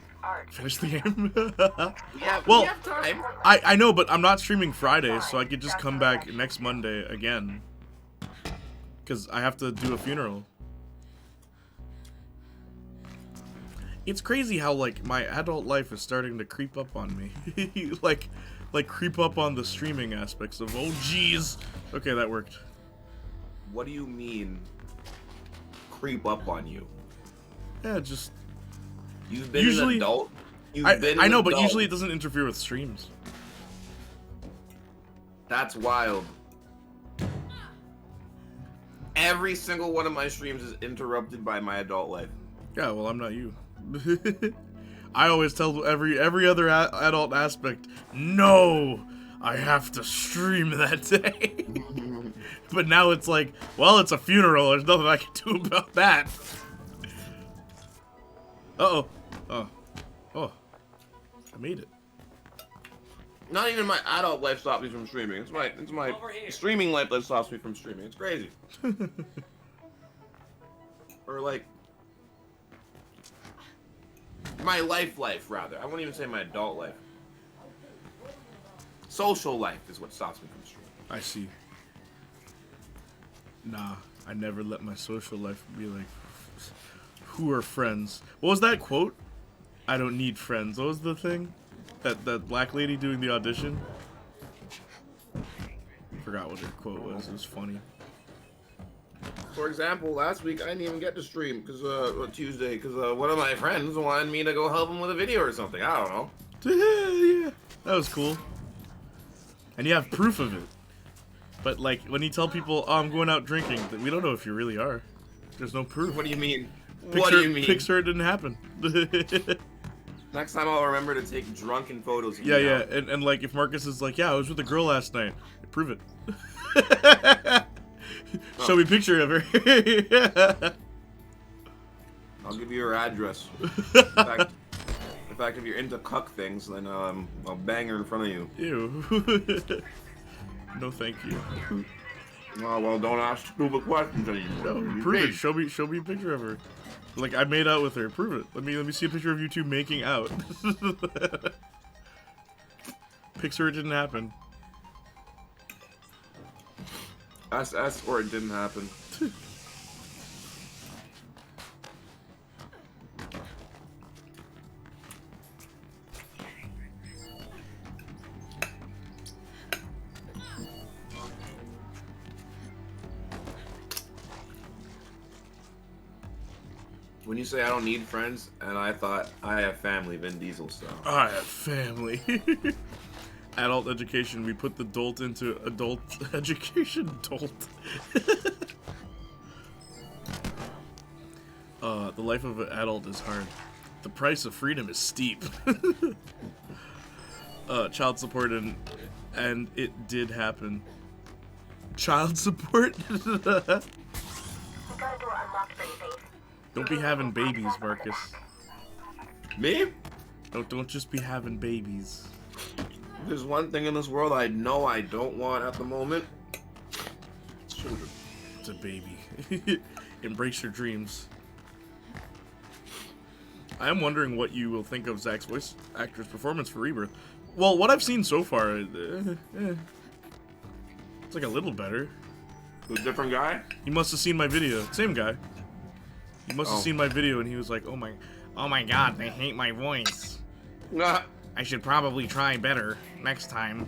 Finish the game. Yeah. Well, we have time. I know, but I'm not streaming Friday, so I could just come back next Monday again. Because I have to do a funeral. It's crazy how, like, my adult life is starting to creep up on me. like creep up on the streaming aspects of, oh, jeez. Okay, that worked. What do you mean? Creep up on you? Yeah, just... You've been Usually- an adult. I know, but usually it doesn't interfere with streams. That's wild. Every single one of my streams is interrupted by my adult life. Yeah, well, I'm not you. I always tell every other adult aspect, no, I have to stream that day. But now it's like, well, it's a funeral. There's nothing I can do about that. Uh-oh. Oh. I made it. Not even my adult life stops me from streaming. It's my streaming life that stops me from streaming. It's crazy. Or like my life rather. I won't even say my adult life. Social life is what stops me from streaming. I see. Nah, I never let my social life be like, who are friends? What was that quote? I don't need friends. What was the thing? That black lady doing the audition? Forgot what her quote was. It was funny. For example, last week I didn't even get to stream because Tuesday because one of my friends wanted me to go help him with a video or something. I don't know. Yeah, that was cool. And you have proof of it. But like when you tell people, "Oh, I'm going out drinking," we don't know if you really are. There's no proof. What do you mean? Picture, What do you mean? Picture it didn't happen. Next time I'll remember to take drunken photos of Yeah, you yeah, now. and like if Marcus is like, yeah, I was with a girl last night, prove it. Show me a picture of her. I'll give you her address. In fact, if you're into cuck things, then I'll bang her in front of you. Ew. No, thank you. Oh well, don't ask stupid questions anymore. No, prove it. Show me a picture of her. Like I made out with her. Prove it. Let me see a picture of you two making out. Picture it didn't happen. SS or it didn't happen. When you say I don't need friends, and I thought I have family, Vin Diesel style. I have family. Adult education. We put the dolt into adult education. Dolt. The life of an adult is hard. The price of freedom is steep. Child support and it did happen. Child support? Don't be having babies, Marcus. Me? Don't just be having babies. There's one thing in this world I know I don't want at the moment. It's children. It's a baby. Embrace your dreams. I am wondering what you will think of Zach's voice actor's performance for Rebirth. Well, what I've seen so far, it's like a little better. A different guy? He must have seen my video. Same guy. He must have seen my video and he was like, oh my god, they hate my voice. Nah. I should probably try better next time.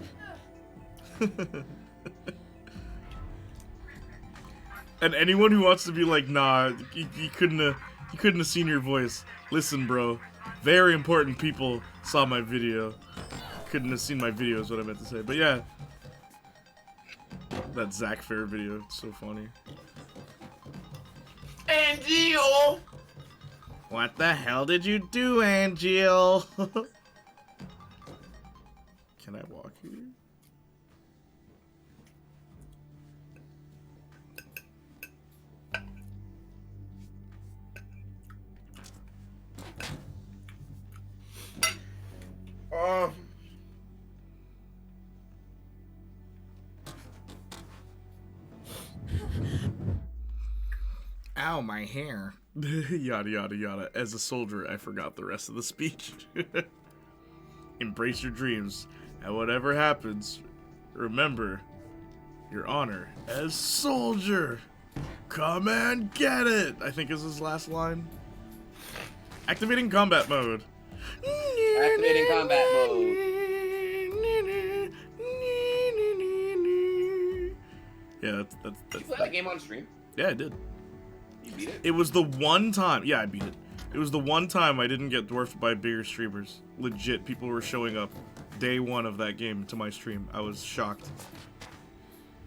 And anyone who wants to be like, nah, you couldn't have seen your voice. Listen, bro. Very important people saw my video. Couldn't have seen my video is what I meant to say. But yeah. That Zach Fair video, it's so funny. Angel! What the hell did you do, Angel? Can I walk here? Ow, my hair. Yada, yada, yada. As a soldier, I forgot the rest of the speech. Embrace your dreams. And whatever happens, remember your honor as soldier. Come and get it, I think is his last line. Activating combat mode. Activating combat mode. Yeah, that's Did you play that game on stream? Yeah, I did. You beat it? It was the one time. Yeah, I beat it. It was the one time I didn't get dwarfed by bigger streamers. Legit, people were showing up day one of that game to my stream. I was shocked.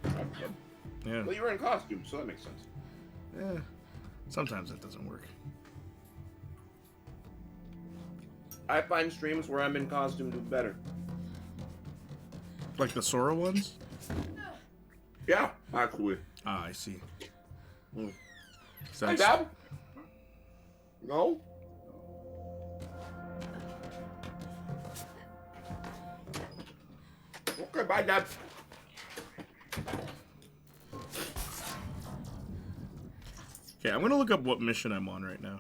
Yeah. Well, you were in costume, so that makes sense. Yeah. Sometimes that doesn't work. I find streams where I'm in costume do better. Like the Sora ones? Yeah, actually. Ah, I see. Hi, Dad? No? Okay, bye, Dad. Okay, I'm gonna look up what mission I'm on right now.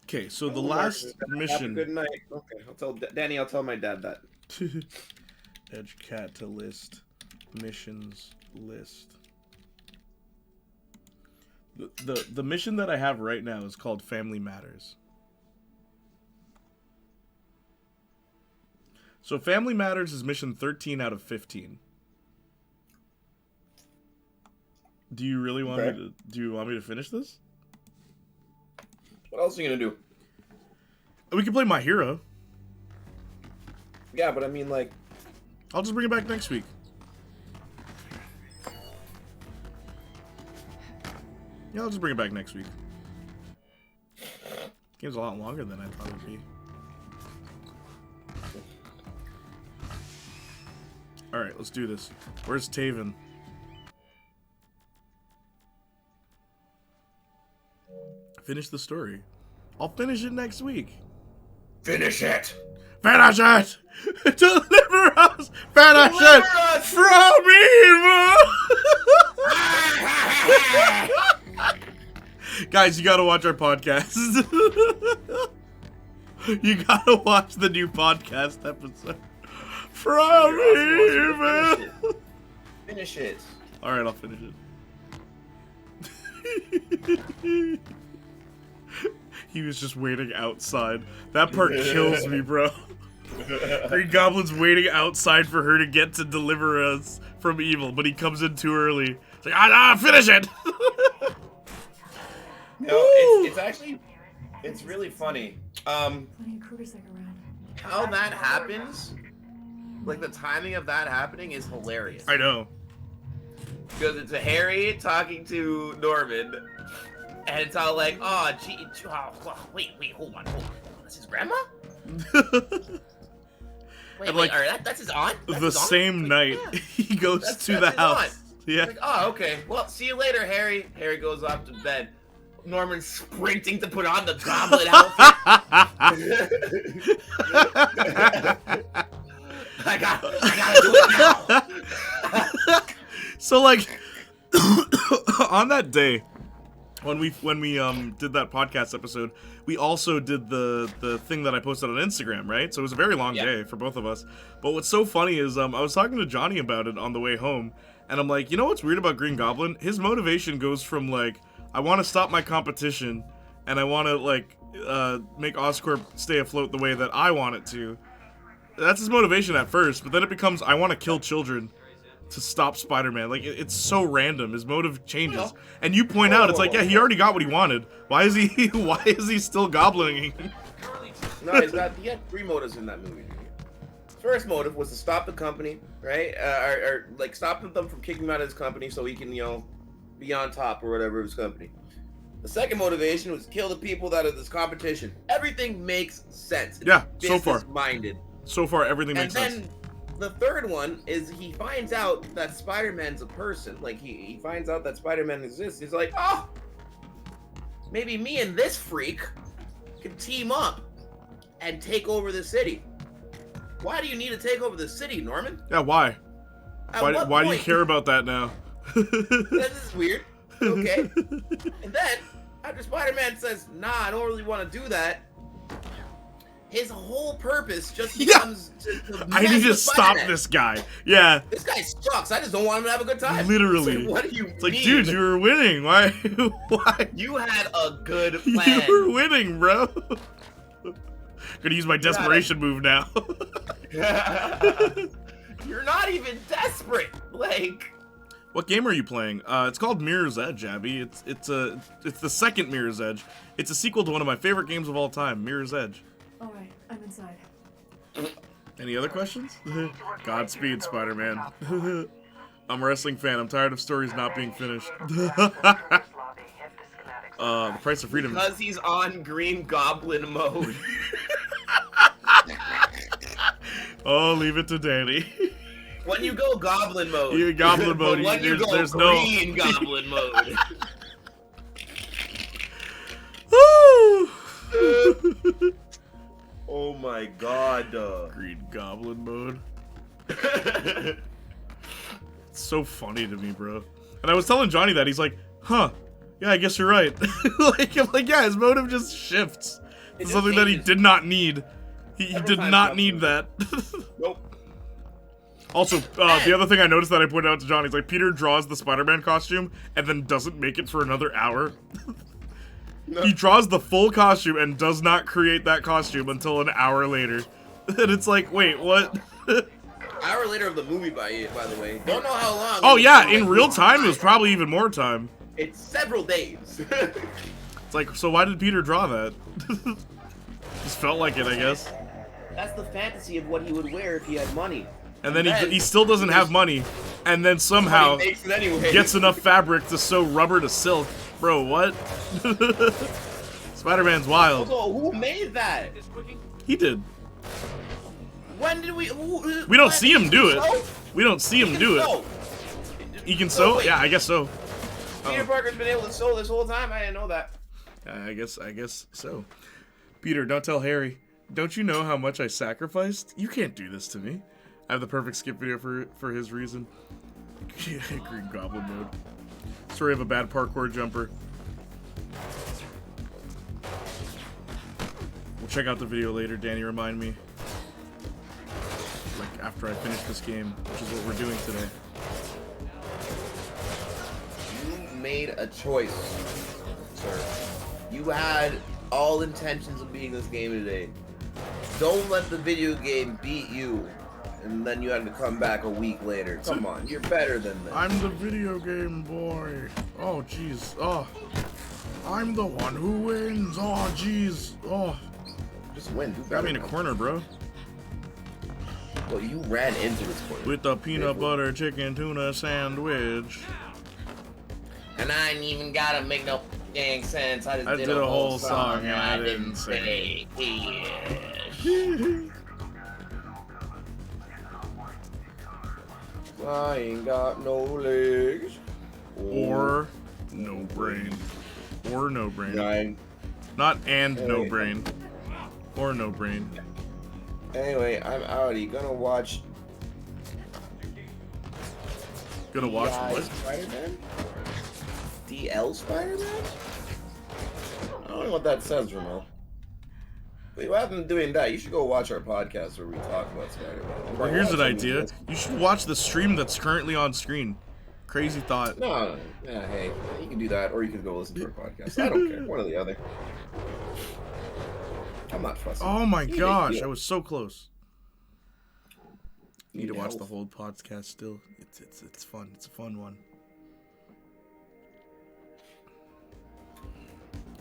Okay, so the last mission. Good night. Okay, I'll tell Danny. I'll tell my dad that. Edge cat to list missions list. The mission that I have right now is called Family Matters. So Family Matters is mission 13 out of 15. Do you really want me to? Do you want me to finish this? What else are you gonna do? We can play My Hero. Yeah, but I mean, like, I'll just bring it back next week. Yeah, I'll just bring it back next week. Game's a lot longer than I thought it would be. Alright, let's do this. Where's Taven? Finish the story. I'll finish it next week. finish it. Finish it! Deliver us! Finish it! From evil! Guys, you gotta watch our podcast. You gotta watch the new podcast episode. From evil! Finish it. Alright, I'll finish it. He was just waiting outside. That part kills me, bro. Green Goblin's waiting outside for her to get to deliver us from evil, but he comes in too early. It's like, finish it! No, it's actually, it's really funny. How that happens, like the timing of that happening is hilarious. I know. Because it's a Harry talking to Norman, and it's all like, oh, gee, wait, hold on. That's his grandma? Wait, like, that's his aunt? That's the his aunt? same night, he goes to the house. Aunt. Yeah. Like, oh, okay. Well, see you later, Harry. Harry goes off to bed. Norman's sprinting to put on the goblin outfit. I gotta do it now. So, like, on that day, when we did that podcast episode, we also did the thing that I posted on Instagram, right? So it was a very long day for both of us. But what's so funny is I was talking to Johnny about it on the way home, and I'm like, you know what's weird about Green Goblin? His motivation goes from like, I want to stop my competition, and I want to like make Oscorp stay afloat the way that I want it to. That's his motivation at first, but then it becomes, I want to kill children to stop Spider-Man. Like, it's so random. His motive changes. And you point out, it's like, yeah, he already got what he wanted. Why is he still goblining? No, he had 3 motives in that movie. first motive was to stop the company, right? Or like stop them from kicking him out of his company so he can, you know, be on top or whatever of his company. The second motivation was to kill the people that are this competition. Everything makes sense. It's so far. business-minded. So far, everything makes sense. And then the third one is he finds out that Spider-Man's a person. Like, he finds out that Spider-Man exists. He's like, oh, maybe me and this freak can team up and take over the city. Why do you need to take over the city, Norman? Yeah, why? Why do you care about that now? This is weird. Okay. And then, after Spider-Man says, nah, I don't really want to do that, his whole purpose just becomes to I need to stop this guy. Yeah. This guy sucks. I just don't want him to have a good time. Literally. Like, what do you It's like, mean? dude, you were winning. Why? Why? You had a good plan. You were winning, bro. Gonna use my desperation move now. You're not even desperate. Like, what game are you playing? It's called Mirror's Edge, Abby. It's the second Mirror's Edge. It's a sequel to one of my favorite games of all time, Mirror's Edge. All right, I'm inside. Any other questions? Godspeed, Spider-Man. I'm a wrestling fan. I'm tired of stories not being finished. The price of freedom. Because he's on Green Goblin mode. Oh, leave it to Danny. When you go Goblin mode. You're Goblin mode. When you go there's Green Goblin mode. Oh my god. Green Goblin mode. It's so funny to me, bro. And I was telling Johnny that. He's like, huh, yeah, I guess you're right. I'm like, yeah, his motive just shifts. It's something that he did not need. He did not need that. Nope. Also, the other thing I noticed that I pointed out to Johnny is like, Peter draws the Spider-Man costume and then doesn't make it for another hour. No. He draws the full costume and does not create that costume until an hour later. And it's like, wait, what? Hour later of the movie, by the way. Don't know how long. Oh yeah, in real time it was probably even more time. It's several days. It's like, so why did Peter draw that? Just felt like it, I guess. That's the fantasy of what he would wear if he had money. And then he still doesn't have money, and then somehow gets enough fabric to sew rubber to silk. Bro, what? Spider-Man's wild. Also, who made that? He did. When did we? We don't see him do it. We don't see him do it. He can sew? Yeah, I guess so. Peter Parker's been able to sew this whole time. I didn't know that. I guess so. Peter, don't tell Harry. Don't you know how much I sacrificed? You can't do this to me. I have the perfect skip video for his reason. Green Goblin mode. Story of a bad parkour jumper. We'll check out the video later, Danny, remind me. Like, after I finish this game, which is what we're doing today. You made a choice, sir. You had all intentions of beating this game today. Don't let the video game beat you, and then you had to come back a week later. Come on, you're better than this. I'm the video game boy. Oh, jeez. Oh, I'm the one who wins. Oh, jeez. Oh, just win. Got me in a corner, bro. Well, you ran into this corner. With the peanut butter chicken tuna sandwich. And I ain't even gotta make no dang sense. I just did a whole song and I didn't say I ain't got no legs. Or no brain. Or no brain. Nine. Not and no brain. Or no brain. Anyway, I'm outie. Gonna watch. Gonna watch what? Spider-Man? DL Spider-Man? I don't know what that says, Ramel. But rather than doing that, you should go watch our podcast where we talk about Spider-Man. Well, here's an idea. You should watch the stream that's currently on screen. Crazy thought. No. Yeah, hey, you can do that, or you can go listen to our podcast. I don't care. One or the other. I'm not fussing. Oh my gosh, I was so close. Need to watch the whole podcast still. It's fun. It's a fun one.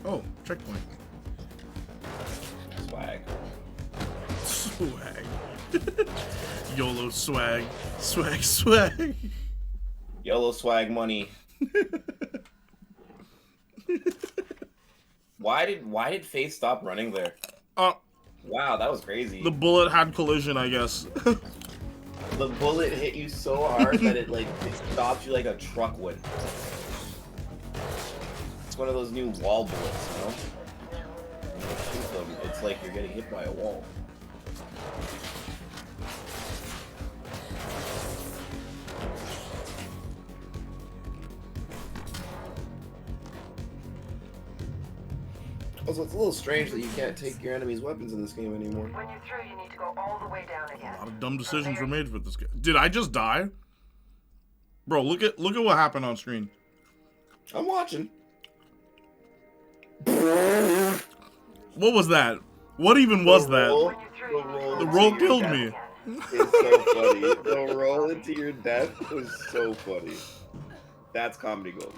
Oh, checkpoint. Swag. Swag. YOLO swag. Swag. YOLO swag money. Why did Faith stop running there? Wow, that was crazy. The bullet had collision, I guess. The bullet hit you so hard that it stopped you like a truck would. It's one of those new wall bullets, you know? When you shoot them, it's like you're getting hit by a wall. Also, it's a little strange that you can't take your enemy's weapons in this game anymore. When you're through, you need to go all the way down again. A lot of dumb decisions were made with this guy. Did I just die? Bro, look at what happened on screen. I'm watching. What was that? What even was that? The roll killed me. It's so funny. The roll into your death was so funny. That's comedy gold.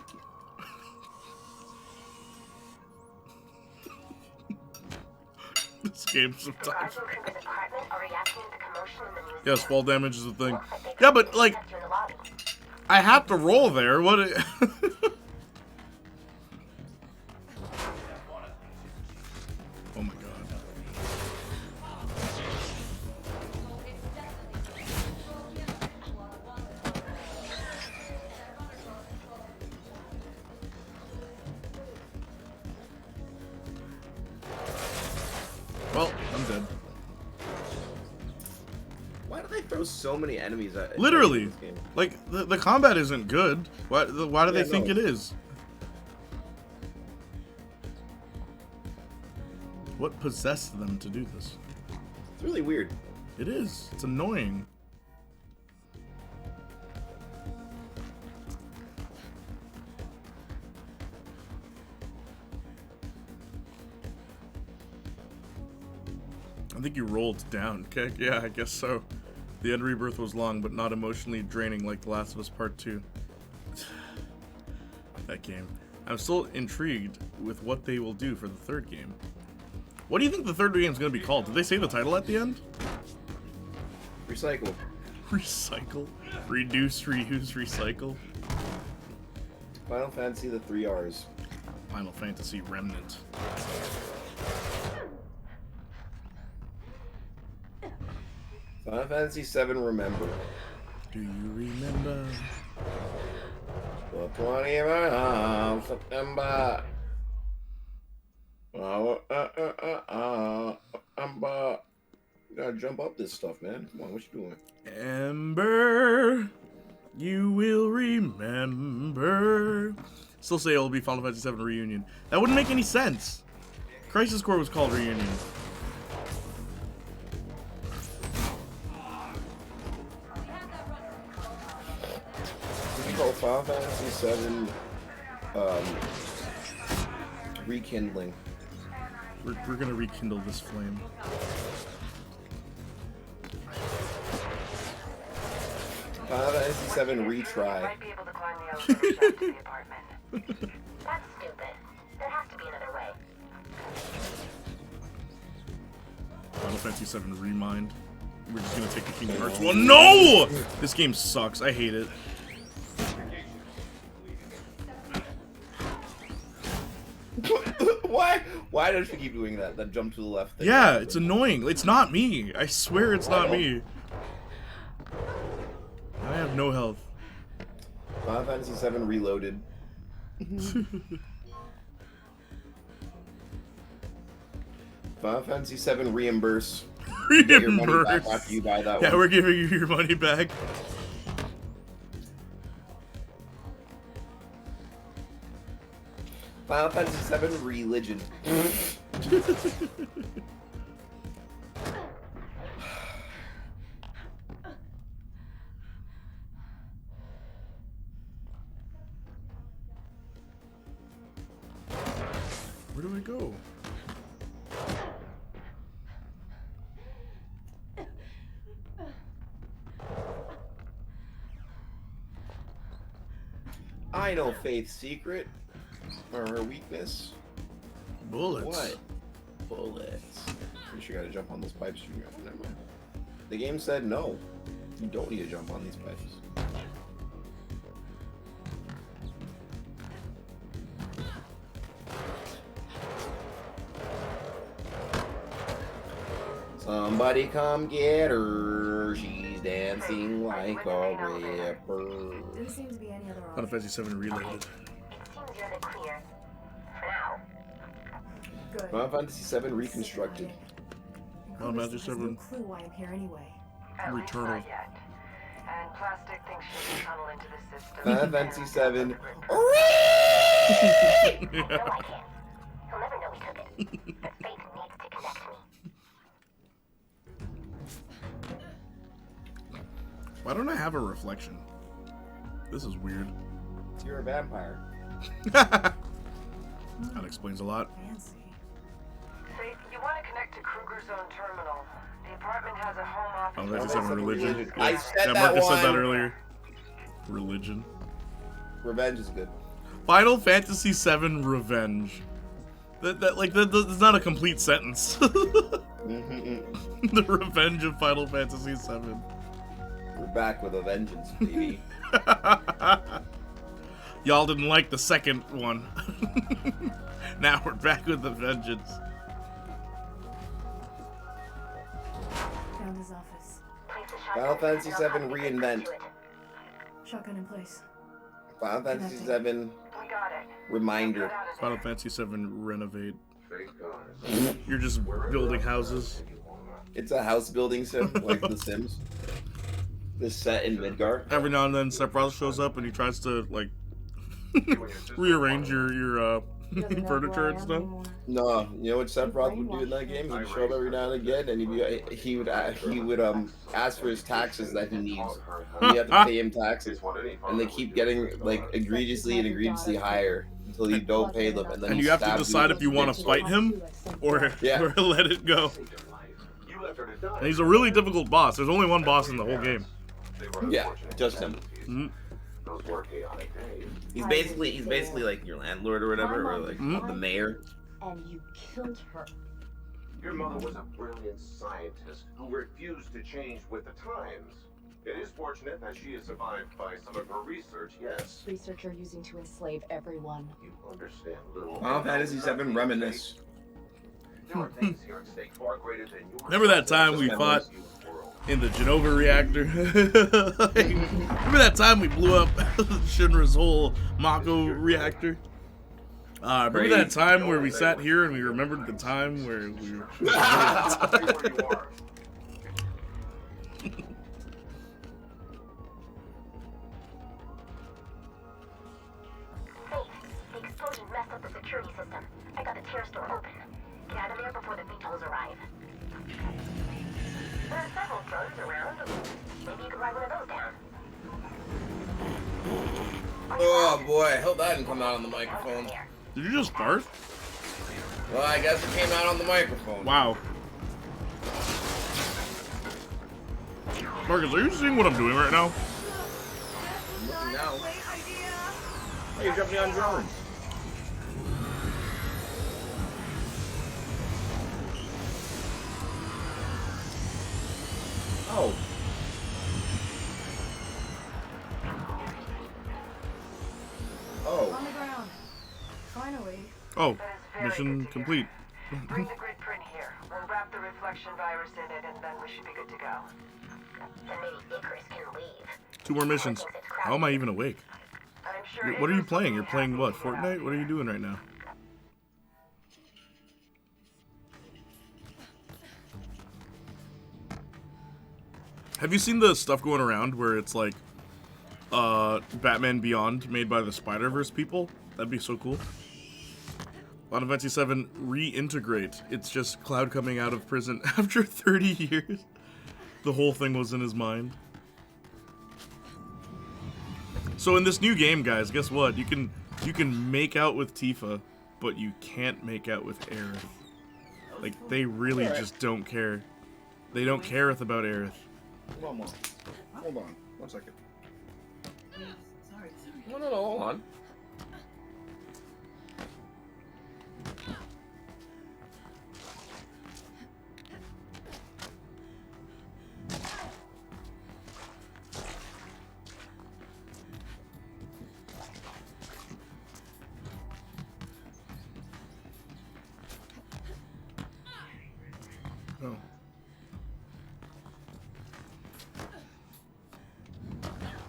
This game's sometimes. Yes, fall damage is a thing. Yeah, but like, I have to roll there. What? Oh my god. Well, I'm dead. Why do they throw so many enemies at Literally, this game? like the combat isn't good. Why do they think it is? What possessed them to do this? It's really weird. It is. It's annoying. I think you rolled down. Okay, yeah, I guess so. The end rebirth was long, but not emotionally draining like The Last of Us Part 2. That game. I'm still intrigued with what they will do for the third game. What do you think the third game is going to be called? Did they say the title at the end? Recycle. Recycle? Reduce, reuse, recycle? Final Fantasy, the 3 R's. Final Fantasy Remnant. Final Fantasy 7 Remember. Do you remember? The 20th of September. You gotta jump up this stuff, man. Come on, what you doing? Ember, you will remember. Still say it will be Final Fantasy 7 Reunion. That wouldn't make any sense. Crisis Core was called Reunion. Called Final Fantasy 7 Rekindling. We're gonna rekindle this flame. Final Fantasy 7 Retry. Might be able to climb the elevator shaft to the apartment. That's stupid. There has to be another way. Final Fantasy 7 Remind. We're just gonna take the Kingdom Hearts one. No! This game sucks. I hate it. Why does she keep doing that? That jump to the left thing? Yeah, it's annoying. It's not me. I swear it's not me. I have no health. Final Fantasy 7 Reloaded. Final Fantasy 7 Reimburse. Get your money back after you buy that one. Yeah, we're giving you your money back. Final Fantasy 7 Religion. Where do I go? I know Faith's secret. Or her weakness. Bullets. What? Bullets. Pretty sure you gotta jump on those pipes. Never mind. The game said no. You don't need to jump on these pipes. Somebody come get her. She's dancing like a rapper. Didn't seem to be any other Final Fantasy 7 Reloaded. It seems you're the clear. For now. Good. Final Fantasy 7 Reconstructed. Final Fantasy 7 No clue why I'm here anyway. Returnal. Not yet. And plastic thinks she can tunnel into the system. Final Fantasy 7. No, I can't. He'll never know we took it. But Faith needs to connect me. Why don't I have a reflection? This is weird. You're a vampire. That explains a lot. Fancy. Faith, you want to connect to Kruger's own terminal. The apartment has a home office. Final Fantasy 7 Religion. I Yeah, said that Marcus said that one. earlier. Religion. Revenge is good. Final Fantasy 7 Revenge. That's not a complete sentence. The Revenge of Final Fantasy 7. We're back with a vengeance, baby. Y'all didn't like the second one. Now we're back with the vengeance. Found his office. Final Fantasy 7 Reinvent. Shotgun in place. Final Fantasy 7 Reminder. Final Fantasy 7 Renovate. You're just building houses. It's a house building sim, like The Sims. This set in Midgar. Every now and then, Sephiroth shows up and he tries to like rearrange your furniture and stuff. No, you know what Sephiroth would do in that game? He'd show up every now and again, and he would ask for his taxes that he needs. And you have to pay him taxes, and they keep getting like egregiously higher until you don't pay them, and then And he you have to stabs decide you if you want to fight him or let it go. You left her to die. And he's a really difficult boss. There's only one boss in the whole game. Yeah, just him. Mm-hmm. Those were chaotic days. He's basically like your landlord or whatever, or like the mayor. And you killed her. Your mother was a brilliant scientist who refused to change with the times. It is fortunate that she is survived by some of her research, yes. Research you're using to enslave everyone. You understand little. Final Fantasy 7 Reminisce. There are things here at stake far greater than yours. Remember that time we fought in the Genova reactor? Remember that time we blew up Shinra's whole Mako reactor? Remember that time where we sat here and we remembered the time where we were... The explosion messed up the security system. I got the tear store open. Get out of there before the VTOLs arrive. There are several drones around. Maybe you could ride one of those down. Oh boy, I hope that didn't come out on the microphone. Did you just fart? Well, I guess it came out on the microphone. Wow. Marcus, are you seeing what I'm doing right now? Now. Hey, you're jumping on drones. Oh. Oh. On the ground. Finally. Oh, mission complete. Bring the grid print here. We'll wrap the reflection virus in it, and then we should be good to go. Then maybe Icarus can leave. 2 more missions. How am I even awake? I'm sure What are you playing? You're playing what? Fortnite? What are you doing right now? Have you seen the stuff going around where it's like Batman Beyond made by the Spider-Verse people? That'd be so cool. Final Fantasy 7 Reintegrate. It's just Cloud coming out of prison after 30 years. The whole thing was in his mind. So in this new game, guys, guess what? You can make out with Tifa, but you can't make out with Aerith. Like, they really just don't care. They don't care about Aerith. Hold on, Mom. Hold on. 1 second. Sorry. No, hold on.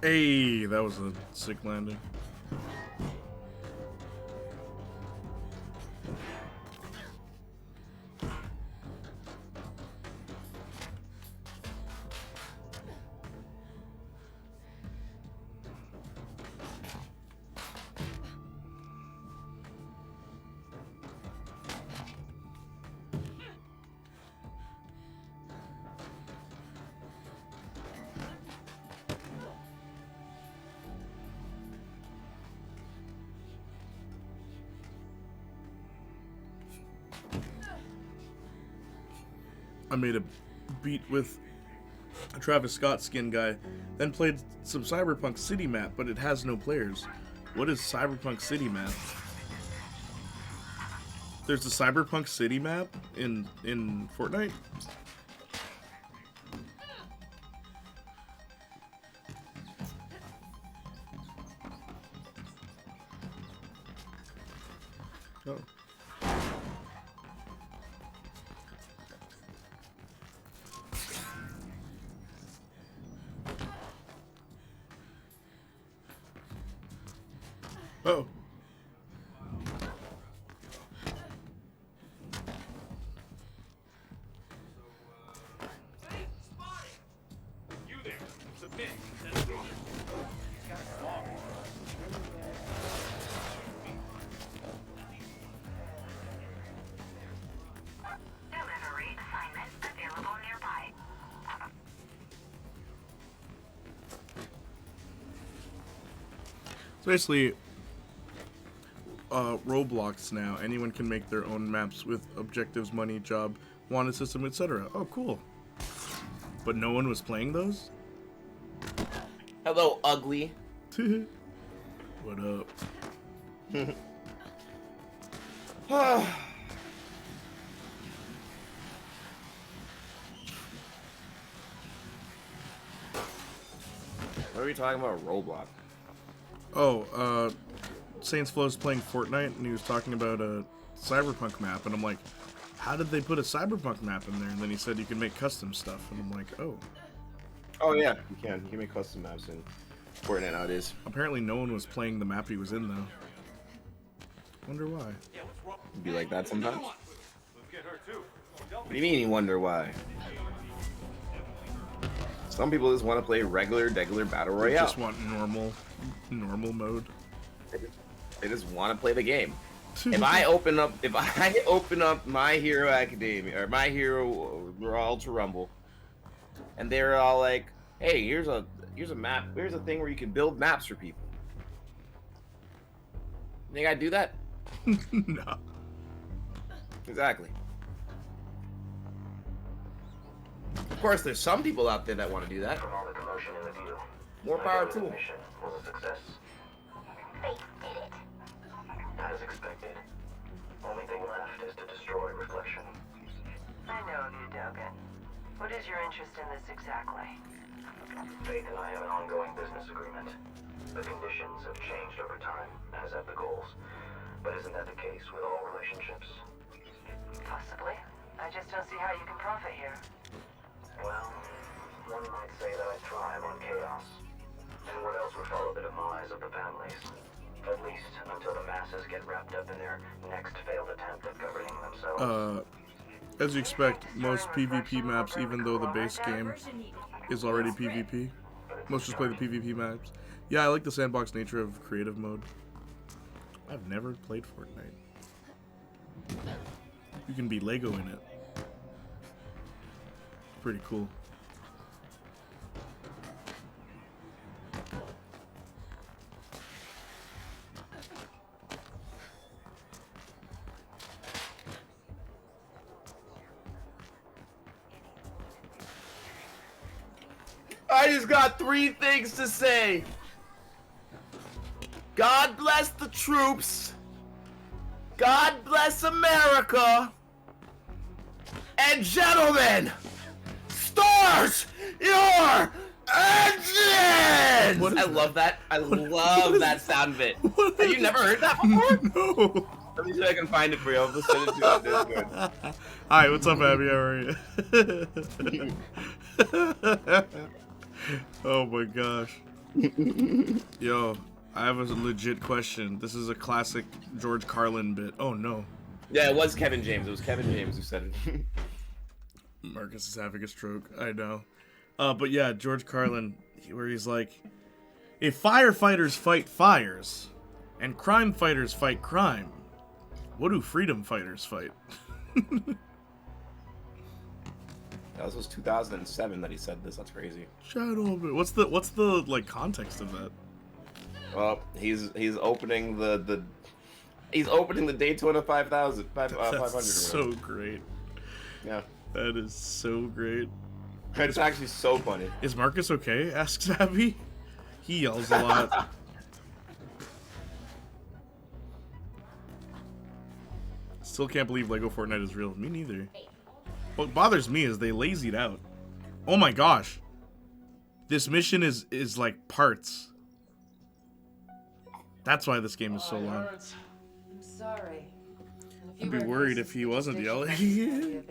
Hey, that was a sick landing. I made a beat with a Travis Scott skin guy, then played some Cyberpunk City map, but it has no players. What is Cyberpunk City map? There's a Cyberpunk City map in Fortnite? Oh. Oh. You there. Submit. Delivery assignment available nearby. It's basically Roblox now. Anyone can make their own maps with objectives, money, job, wanted system, etc. Oh, cool. But no one was playing those? Hello, ugly. What up? What are we talking about? Roblox. Oh, Saints Flow's playing Fortnite, and he was talking about a Cyberpunk map, and I'm like, how did they put a Cyberpunk map in there? And then he said you can make custom stuff, and I'm like, oh. Oh yeah, you can. You can make custom maps in Fortnite nowadays. Apparently no one was playing the map he was in, though. Wonder why. It'd be like that sometimes. What do you mean you wonder why? Some people just want to play regular battle They royale. just want normal mode. They just want to play the game. If I open up My Hero Academia or My Hero Ultra Rumble, and they're all like, "Hey, here's a map. Here's a thing where you can build maps for people." You think I'd do that? No. Exactly. Of course, there's some people out there that want to do that. From all the commotion in the view, More power to them. mission was a success. They did it. As expected. Only thing left is to destroy Reflection. I know of you, Dogen. What is your interest in this exactly? Faith and I have an ongoing business agreement. The conditions have changed over time, as have the goals. But isn't that the case with all relationships? Possibly. I just don't see how you can profit here. Well, one might say that I thrive on chaos. And what else would follow the demise of the families? At least until the masses get wrapped up in their next failed attempt at governing themselves. As you expect, most PvP maps, even though the base game is already PvP, most just play the PvP maps. Yeah, I like the sandbox nature of creative mode. I've never played Fortnite. You can be Lego in it. Pretty cool. I just got 3 things to say. God bless the troops. God bless America. And gentlemen, stars your engines! I love that. I love that sound bit. Have you never heard that before? No. Let me see if I can find it for you. I'll just send it to you. That's good. Hi, what's up, Abby? How are you? Oh my gosh. Yo, I have a legit question. This is a classic George Carlin bit. Oh no. Yeah, it was Kevin James. It was Kevin James who said it. Marcus is having a stroke. I know. But yeah, George Carlin, where he's like, if firefighters fight fires and crime fighters fight crime, what do freedom fighters fight? That was 2007 that he said this. That's crazy. Shadow of it. What's the like context of that? Well, he's opening the Daytona 500. That's so great. Yeah. That is so great. It's actually so funny. Is Marcus okay? Asks Abby. He yells a lot. Still can't believe Lego Fortnite is real. Me neither. What bothers me is they lazied out. Oh my gosh. This mission is like parts. That's why this game is so long. I'm sorry. I'd be worried if he wasn't yelling.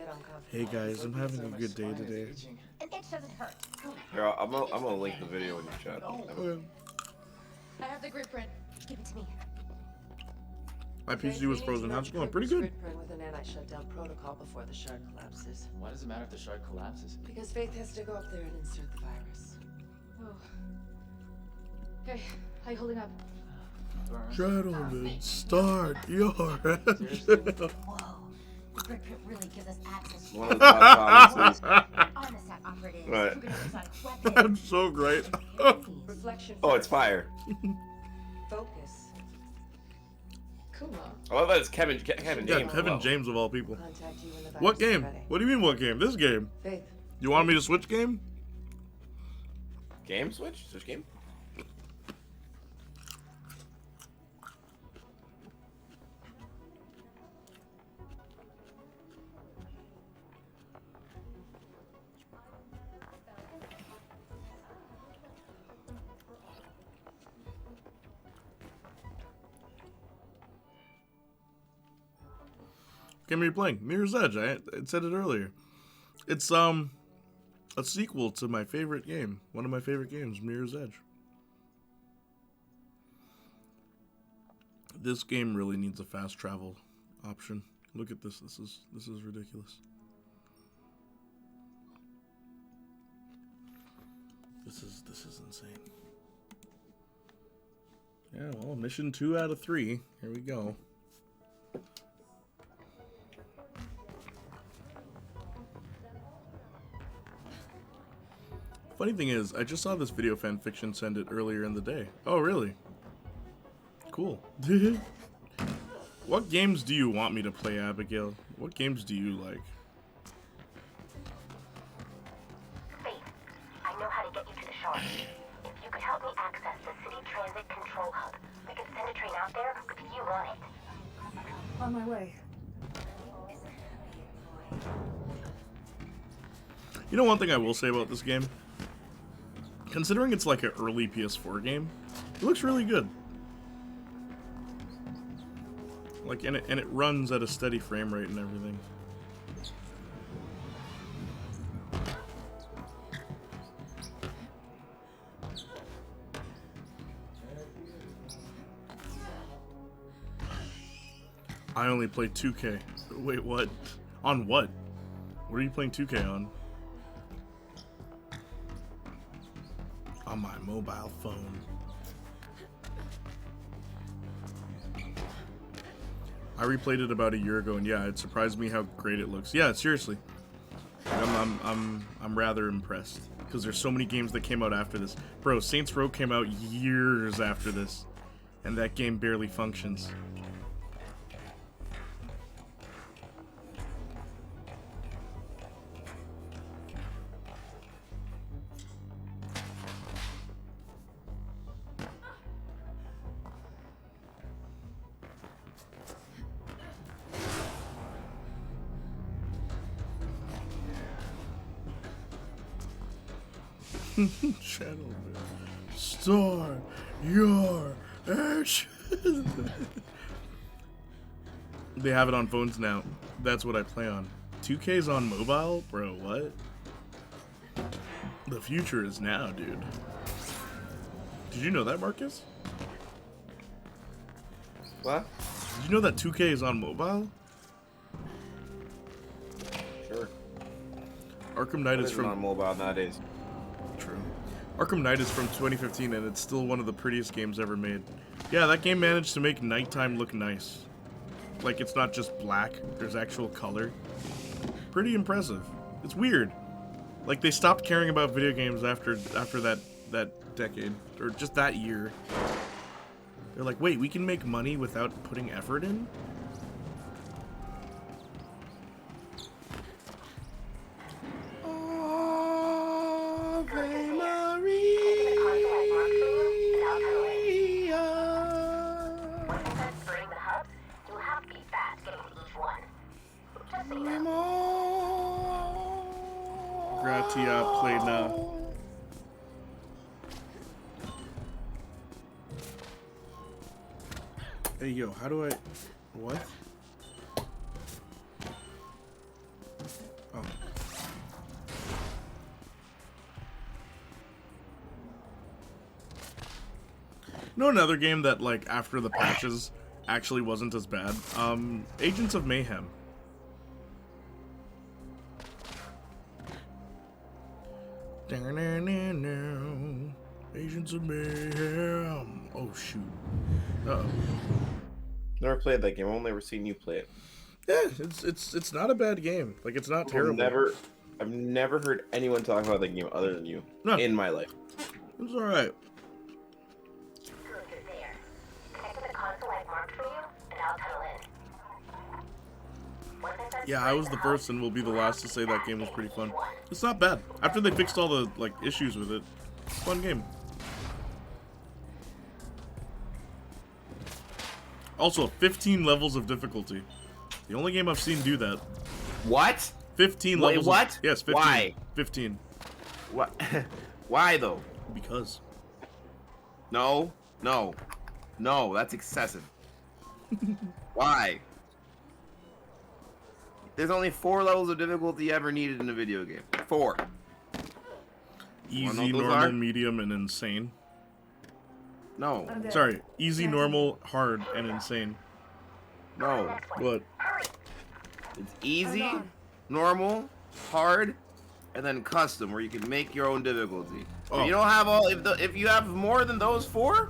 Hey guys, I'm having a good day today. An itch doesn't hurt. Here, I'm gonna link the video in the chat. I have the grid print. Give it to me. My PC was frozen. How's it going? Pretty good. With an anti-shutdown protocol before the shard collapses. Why does it matter if the shard collapses? Because Faith has to go up there and insert the virus. Oh. Okay, how you holding up? Gentlemen, start your Whoa. The grid print really gives us access to One of the top comments is, Armistice operatives. Right. Who can exotic weapons. That's so great. Reflection. oh, it's fire. Focus. Cool. I love that it's Kevin James. Yeah, Kevin Wow. James of all people. Contact you when the virus What is game? ready. What do you mean what game? This game. Faith. You want me to switch game? Game switch? Switch game? Game are you playing? Mirror's Edge. I said it earlier. It's a sequel to my favorite game. One of my favorite games, Mirror's Edge. This game really needs a fast travel option. Look at this. This is ridiculous. This is insane. Yeah, well, mission 2 out of 3. Here we go. Funny thing is, I just saw this video fanfiction send it earlier in the day. Oh, really? Cool. What games do you want me to play, Abigail? What games do you like? Faith, I know how to get you to the shard. If you could help me access the city transit control hub, we could send a train out there with you on it. On my way. You know one thing I will say about this game? Considering it's like an early PS4 game, it looks really good. Like, and it runs at a steady frame rate and everything. I only play 2K. Wait, what? On what? What are you playing 2K on? On my mobile phone. I replayed it about a year ago, and yeah, it surprised me how great it looks. Yeah, seriously, I'm rather impressed because there's so many games that came out after this. Bro, Saints Row came out years after this, and that game barely functions. Shadow, start your action. They have it on phones now. That's what I play on. 2K's on mobile? Bro, what? The future is now, dude. Did you know that, Marcus? What? Did you know that 2K is on mobile? Sure. Arkham Knight is Isn't from on mobile nowadays. True. Arkham Knight is from 2015, and it's still one of the prettiest games ever made. Yeah, that game managed to make nighttime look nice. Like, it's not just black, there's actual color. Pretty impressive. It's weird. Like, they stopped caring about video games after that decade, or just that year. They're like, wait, we can make money without putting effort in? Gratia Playniac. Hey, yo, how do I... What? Oh. No, another game that, like, after the patches actually wasn't as bad. Agents of Mayhem. Agents of Mayhem. Oh, shoot. Uh-oh. Never played that game. I've only ever seen you play it. Yeah, it's not a bad game. Like, it's not terrible. I've never heard anyone talk about that game other than you in my life. It's alright. Yeah, I was the first and will be the last to say that game was pretty fun. It's not bad. After they fixed all the, like, issues with it, fun game. Also, 15 levels of difficulty. The only game I've seen do that. What? 15 Wait, levels. what? Yes, 15. Why? 15. What? Why though? Because. No, that's excessive. Why? There's only 4 levels of difficulty ever needed in a video game. 4. Easy, normal, medium, and insane. No. Sorry, easy, normal, hard, and insane. No. What? It's easy, normal, hard, and then custom, where you can make your own difficulty. Oh. If you don't have all, if you have more than those 4, what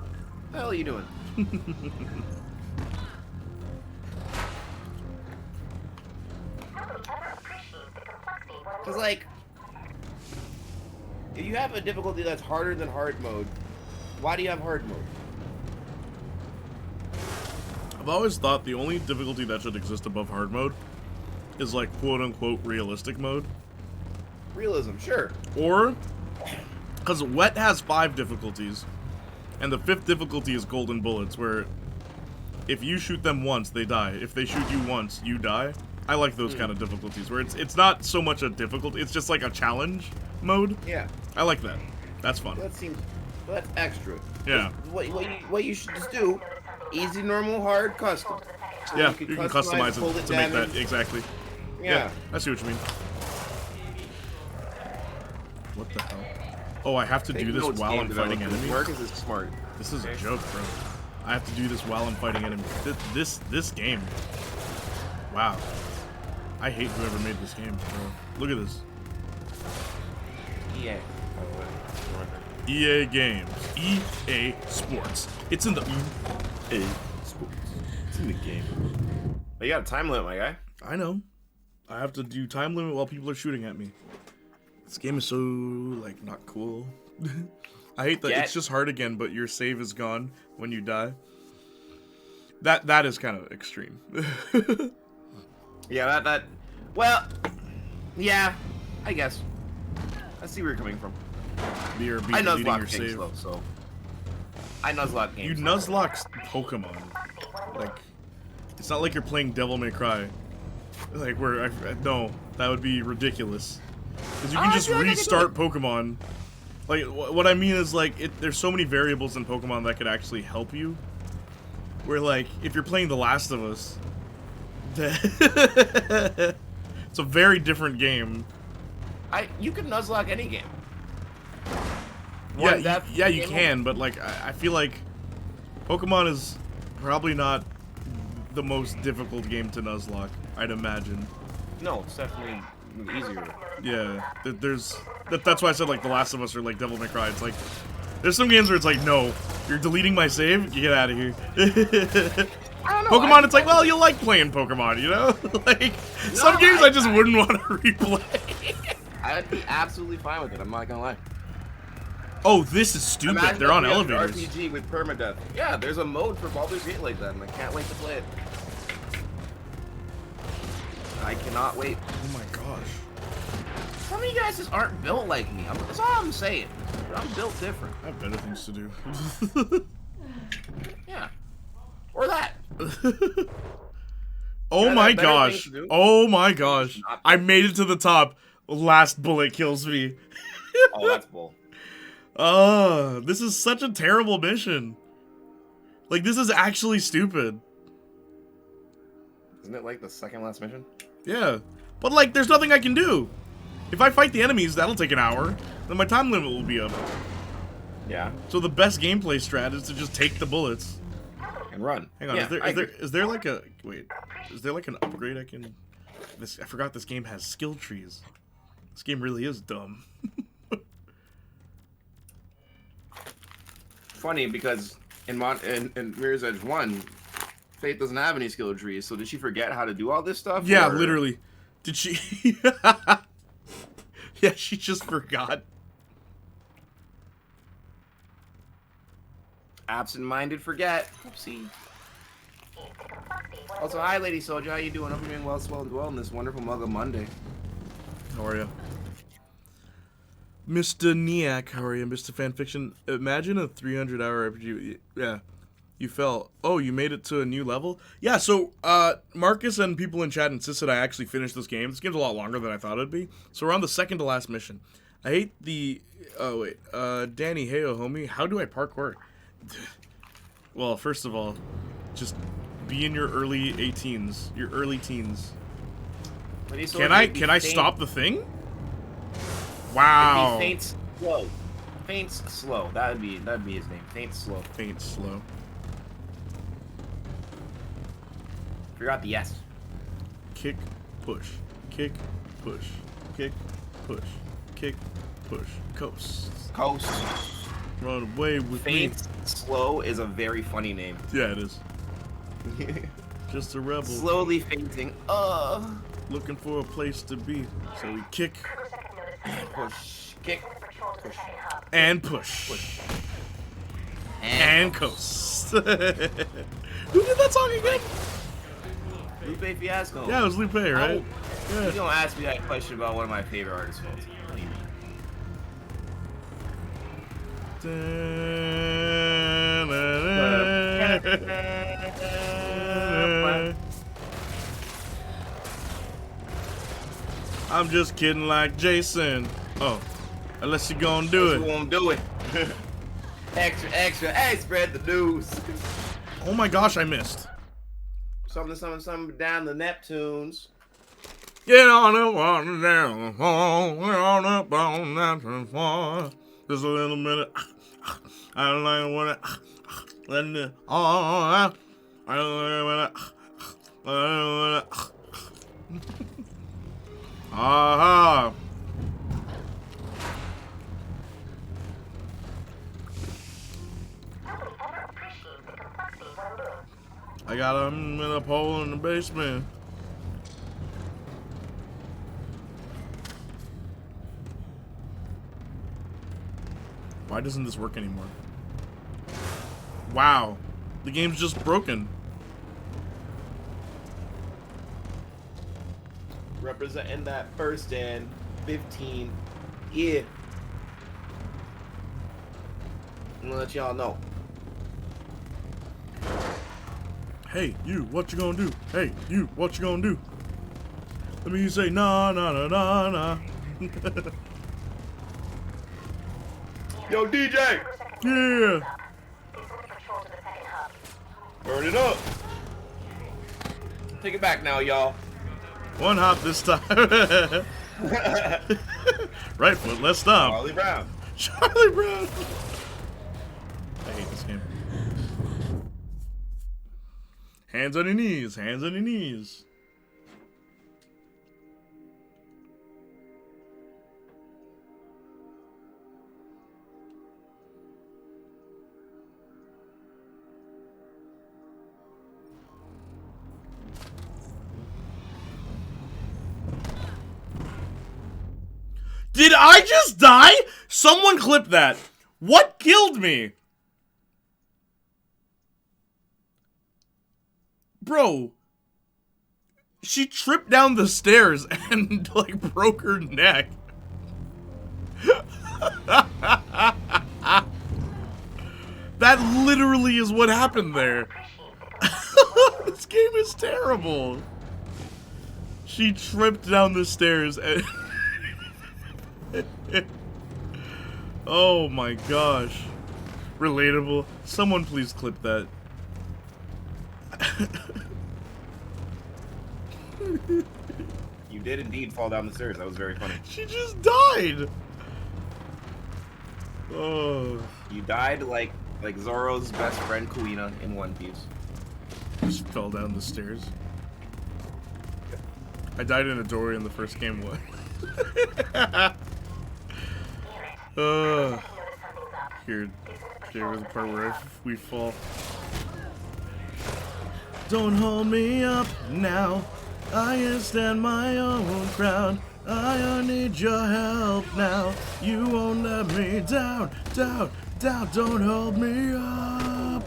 the hell are you doing? Cause like, if you have a difficulty that's harder than hard mode, why do you have hard mode? I've always thought the only difficulty that should exist above hard mode is like quote-unquote realistic mode. Realism, sure. Or, because wet has 5 difficulties, and the 5th difficulty is golden bullets, where if you shoot them once, they die. If they shoot you once, you die. I like those kind of difficulties, where it's not so much a difficulty, it's just like a challenge mode. Yeah. I like that. That's fun. That seems, that's extra. Yeah. What you should just do, easy, normal, hard, custom. So yeah, you can customize it to make that, exactly. Yeah. I see what you mean. What the hell? Oh, I have to do this while I'm fighting enemies? Marcus is smart. This is a joke, bro. I have to do this while I'm fighting enemies. This game. Wow. I hate whoever made this game, bro. Look at this. EA. EA Games. EA Sports. It's in the EA Sports. It's in the game. You got a time limit, my guy. I know. I have to do time limit while people are shooting at me. This game is so, like, not cool. I hate that it's just hard again, but your save is gone when you die. That is kind of extreme. Yeah, well, yeah, I guess. I see where you're coming from. You're I deleting your Nuzlocke save. games, though, so. I Nuzlocke games. You Nuzlocke Pokemon. Like, it's not like you're playing Devil May Cry. Like, no, that would be ridiculous. Because you can just restart Pokemon. Like, what I mean is, like, there's so many variables in Pokemon that could actually help you. Where, like, if you're playing The Last of Us, it's a very different game. You can Nuzlocke any game. one death. yeah, you game can, but like I feel like Pokemon is probably not the most difficult game to nuzlocke, I'd imagine. No, it's definitely easier. Yeah, that's why I said like The Last of Us or like Devil May Cry. It's like there's some games where it's like, no, you're deleting my save, you get out of here. I don't know, Pokemon, it's like, well, you like playing Pokemon, you know? Like some games I just wouldn't want to replay. I'd be absolutely fine with it. I'm not gonna lie. Oh, this is stupid. Imagine They're on if we had an elevators. RPG with permadeath. Yeah, there's a mode for Baldur's Gate like that, and I can't wait to play it. I cannot wait. Oh my gosh. Some of you guys just aren't built like me. That's all I'm saying. I'm built different. I have better things to do. Yeah. Or that. Oh my gosh. Oh my gosh. I made it to the top. Last bullet kills me. Oh, that's bull. This is such a terrible mission. Like, this is actually stupid. Isn't it like the second last mission? Yeah. But, like, there's nothing I can do. If I fight the enemies, that'll take an hour. Then my time limit will be up. Yeah. So the best gameplay strat is to just take the bullets. And run. Hang on, Yeah, is there like a... Wait. Is there like an upgrade I can... I forgot this game has skill trees. This game really is dumb. Funny, because in Mirror's Edge 1, Faith doesn't have any skill trees, so did she forget how to do all this stuff? Yeah, or? literally. Did she... Yeah, she just forgot. Absent-minded forget. Oopsie. Also, hi, Lady Soldier. How you doing? Hope you're doing well, swell, and well on this wonderful mug of Monday. How are you? Mr. Niak, how are you? Mr. Fanfiction. Imagine a 300-hour RPG. Yeah. You fell. Oh, you made it to a new level? Yeah, so, Marcus and people in chat insisted I actually finish this game. This game's a lot longer than I thought it'd be. So we're on the second to last mission. I hate the... Oh, wait. Danny, heyo, homie. How do I parkour? Well, first of all, just be in your early 18s. Your early teens. Can I stop the thing? Wow. Faint slow. Faint slow. That'd be his name. Faint slow. Faint slow. Forgot the S. Kick, push. Kick, push. Kick, push. Kick, push. Coast. Coast. Run away with Faint me. slow is a very funny name. Yeah, it is. Just a rebel. Slowly fainting. Looking for a place to be. So we kick. Push. Kick. Push. And push. Push. And coast. Who did that song again? Lupe Fiasco. Yeah, it was Lupe, right? Yeah. You don't ask me that question about one of my favorite artists. I'm just kidding like Jason. Oh, unless you're gonna do it. You won't do it. Extra, extra. Hey, spread the news. Oh my gosh, I missed. Something down the Neptunes. Get on the water down. On up on that. Just a little minute. I don't like what it. Letting it all. I don't like what it. Aha. I got him in a pole in the basement. Why doesn't this work anymore? Wow. The game's just broken. Representing that first and 15. Yeah. I'm gonna let y'all know. Hey, you, what you gonna do? Hey, you, what you gonna do? Let me say nah, nah, nah, nah, nah. Yo, DJ! Yeah! Burn it up! Take it back now, y'all. One hop this time. Right foot, let's stop. Charlie Brown. Charlie Brown. I hate this game. Hands on your knees. Hands on your knees. Did I just die? Someone clip that. What killed me? Bro. She tripped down the stairs and, like, broke her neck. That literally is what happened there. This game is terrible. She tripped down the stairs and... Oh my gosh. Relatable. Someone please clip that. You did indeed fall down the stairs. That was very funny. She just died. Oh. You died like Zoro's best friend Kuina in One Piece. Just fell down the stairs. I died in a doorway in the first game. What? Here was the part where we fall. Don't hold me up now. I can stand my own ground. I don't need your help now. You won't let me down, down, down. Don't hold me up.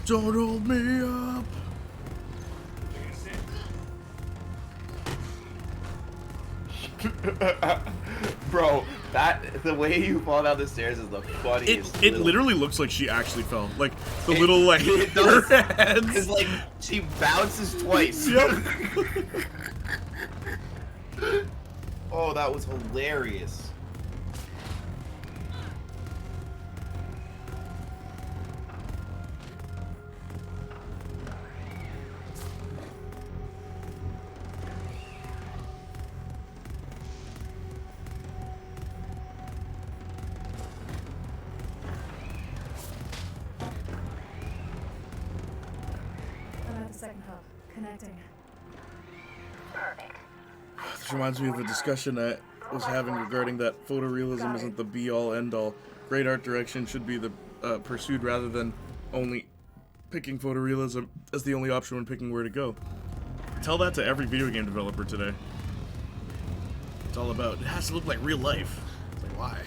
Don't hold me up. Bro, the way you fall down the stairs is the funniest. It literally looks like she actually fell. Like the little like it does. her hands. It's like she bounces twice. Yep. Oh, that was hilarious. Second hub. Connecting. Perfect. This reminds me of a discussion I was having regarding that photorealism isn't the be-all, end-all. Great art direction should be the pursued rather than only picking photorealism as the only option when picking where to go. Tell that to every video game developer today. It's all about, it has to look like real life. It's like, why?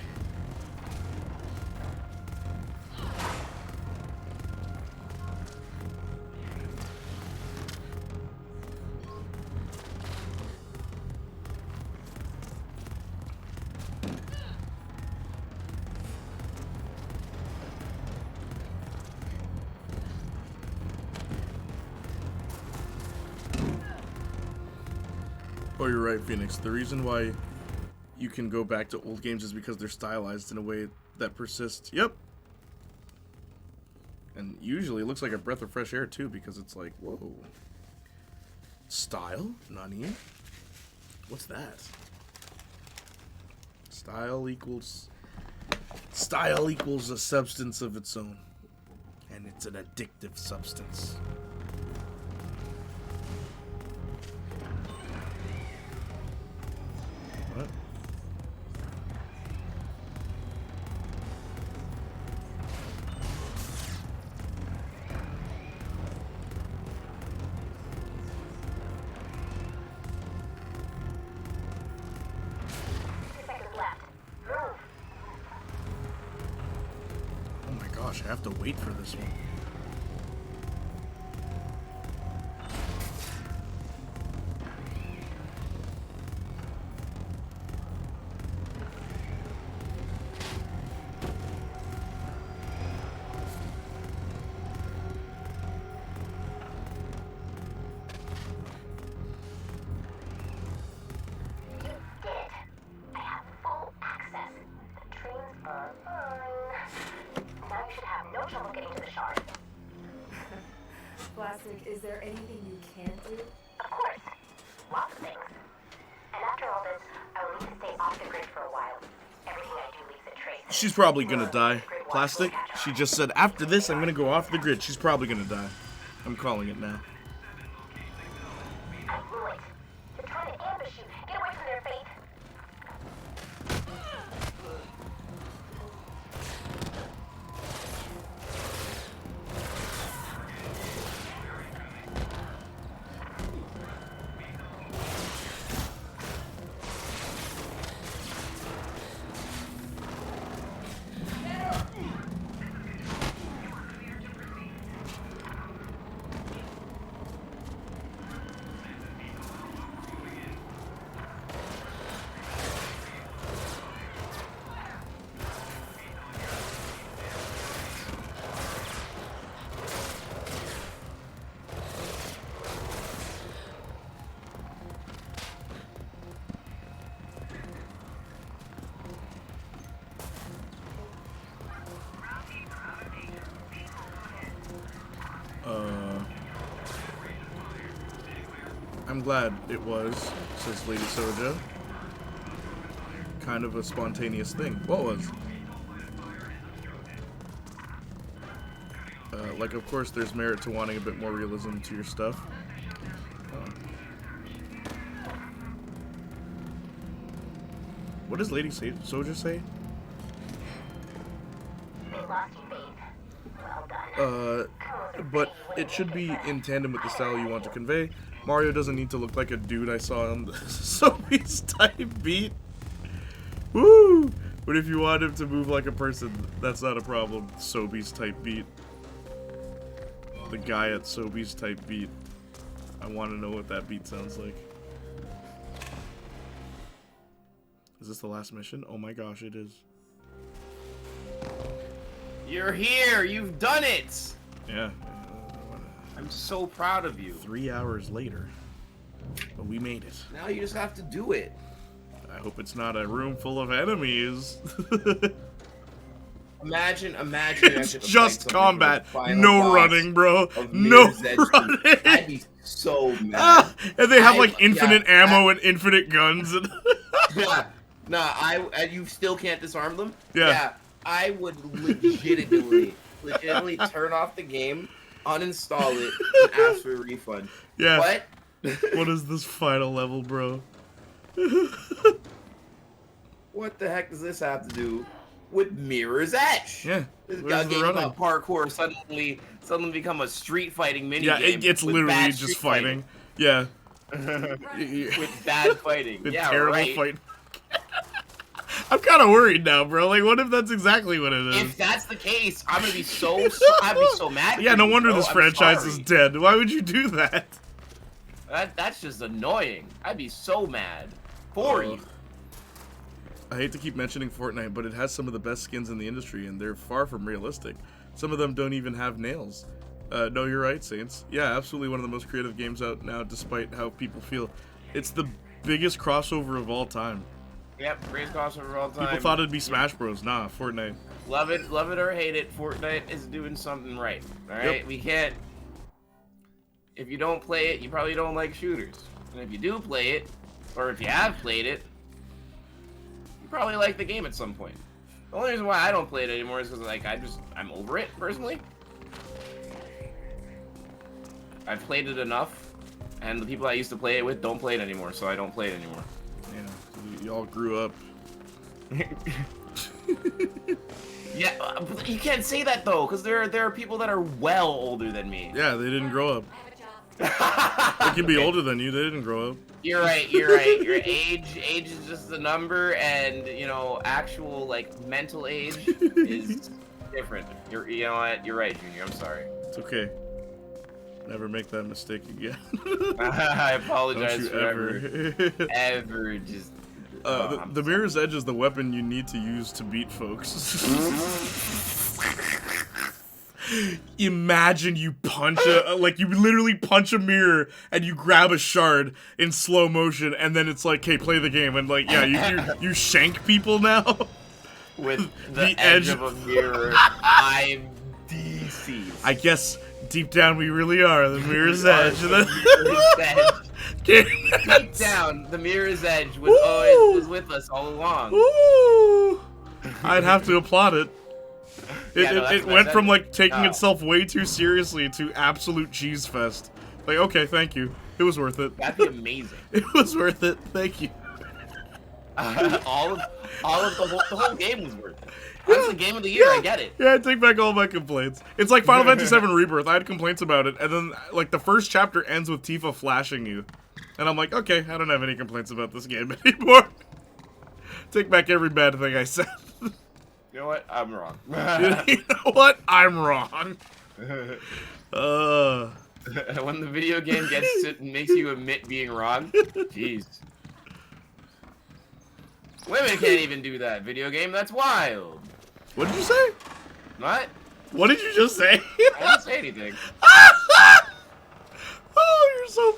Oh, you're right, Phoenix. The reason why you can go back to old games is because they're stylized in a way that persists. Yep. And usually it looks like a breath of fresh air, too, because it's like, whoa. Style? Nani? What's that? Style equals a substance of its own. And it's an addictive substance. What? Oh my gosh, I have to wait for this one. Plastic, is there anything you can't do? Of course. Lots of things. And after all this, I will need to stay off the grid for a while. She's probably gonna die. Plastic, she just said, after this, I'm gonna go off the grid. She's probably gonna die. I'm calling it now. I knew it. They're trying to ambush you. Get away from their fate. I'm glad it was, says Lady Soja. Kind of a spontaneous thing. What was? Like, of course, there's merit to wanting a bit more realism to your stuff. What does Lady Soja say? They lost you, babe. Well done. But it should be in tandem with the style you want to convey. Mario doesn't need to look like a dude I saw on the Sobeys type beat. Woo! But if you want him to move like a person, that's not a problem. Sobeys type beat. The guy at Sobeys type beat. I want to know what that beat sounds like. Is this the last mission? Oh my gosh, it is. You're here. You've done it. Yeah. I'm so proud of you. 3 hours later. But we made it. Now you just have to do it. I hope it's not a room full of enemies. Imagine. It's just combat. No running, bro. No running. I'd be so mad. And they have like infinite ammo and infinite guns. And yeah. Nah, and you still can't disarm them? Yeah. I would legitimately turn off the game, uninstall it, and ask for a refund. Yeah. What? What is this final level, bro? What the heck does this have to do with Mirror's Edge? Yeah. This game about parkour suddenly become a street fighting mini game. It's literally just fighting. Yeah. With bad fighting. With yeah, terrible right. fighting. I'm kind of worried now, bro. Like, what if that's exactly what it is? If that's the case, I'm gonna be I'd be so mad. Yeah, no wonder this I'm franchise sorry. is dead. Why would you do that? That's just annoying. I'd be so mad for you. I hate to keep mentioning Fortnite, but it has some of the best skins in the industry, and they're far from realistic. Some of them don't even have nails. No, you're right, Saints. Yeah, absolutely one of the most creative games out now, despite how people feel. It's the biggest crossover of all time. Yep, greatest crossover of all time. People thought it'd be Smash Bros. Nah, Fortnite. Love it or hate it, Fortnite is doing something right. Alright? Yep. We can't... If you don't play it, you probably don't like shooters. And if you do play it, or if you have played it, you probably like the game at some point. The only reason why I don't play it anymore is because, like, I'm over it, personally. I've played it enough, and the people I used to play it with don't play it anymore, so I don't play it anymore. Yeah, y'all grew up. Yeah, but you can't say that though, because there are people that are well older than me. Yeah, they didn't grow up. They can be older than you. They didn't grow up. You're right. Your age is just a number, and actual like mental age is different. You know what? You're right, Junior. I'm sorry. It's okay. Never make that mistake again. I apologize Don't you for ever just. The Mirror's Edge is the weapon you need to use to beat folks. Imagine you punch you literally punch a mirror and you grab a shard in slow motion, and then it's like, hey, play the game, and like, yeah, you shank people now with the edge of a mirror. I'm deceased. I guess deep down we really are the Mirror's Edge. Deep down, the Mirror's Edge was with us all along. Ooh. I'd have to applaud it. It went from like taking No. itself way too seriously to absolute cheese fest. Like, okay, thank you. It was worth it. That'd be amazing. It was worth it. Thank you. all of the whole game was worth it. That's the game of the year. I get it. Yeah, I take back all my complaints. It's like Final Fantasy VII Rebirth. I had complaints about it, and then like the first chapter ends with Tifa flashing you, and I'm like, okay, I don't have any complaints about this game anymore. Take back every bad thing I said. You know what? I'm wrong. You know what? I'm wrong. When the video game makes you admit being wrong, jeez. Women can't even do that. Video game, that's wild. What did you say? What? What did you just say? I didn't say anything. Oh, you're so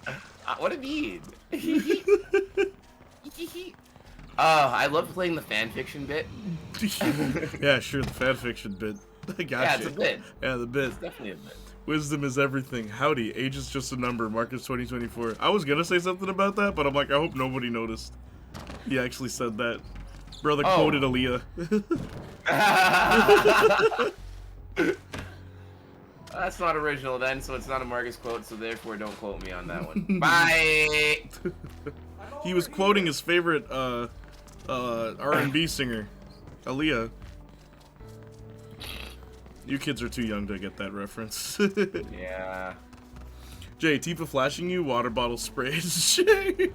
bad. What a mean. I love playing the fanfiction bit. Yeah, sure, the fanfiction bit. I gotcha. Yeah, it's a bit. Yeah, the bit. It's definitely a bit. Wisdom is everything. Howdy, age is just a number. Marcus 2024. I was gonna say something about that, but I'm like, I hope nobody noticed. He actually said that. Brother quoted Aaliyah. That's not original then, so it's not a Marcus quote, so therefore don't quote me on that one. Bye! He was quoting his favorite R&B singer, Aaliyah. You kids are too young to get that reference. Yeah. Jay, Tifa flashing you, water bottle sprays. Jay.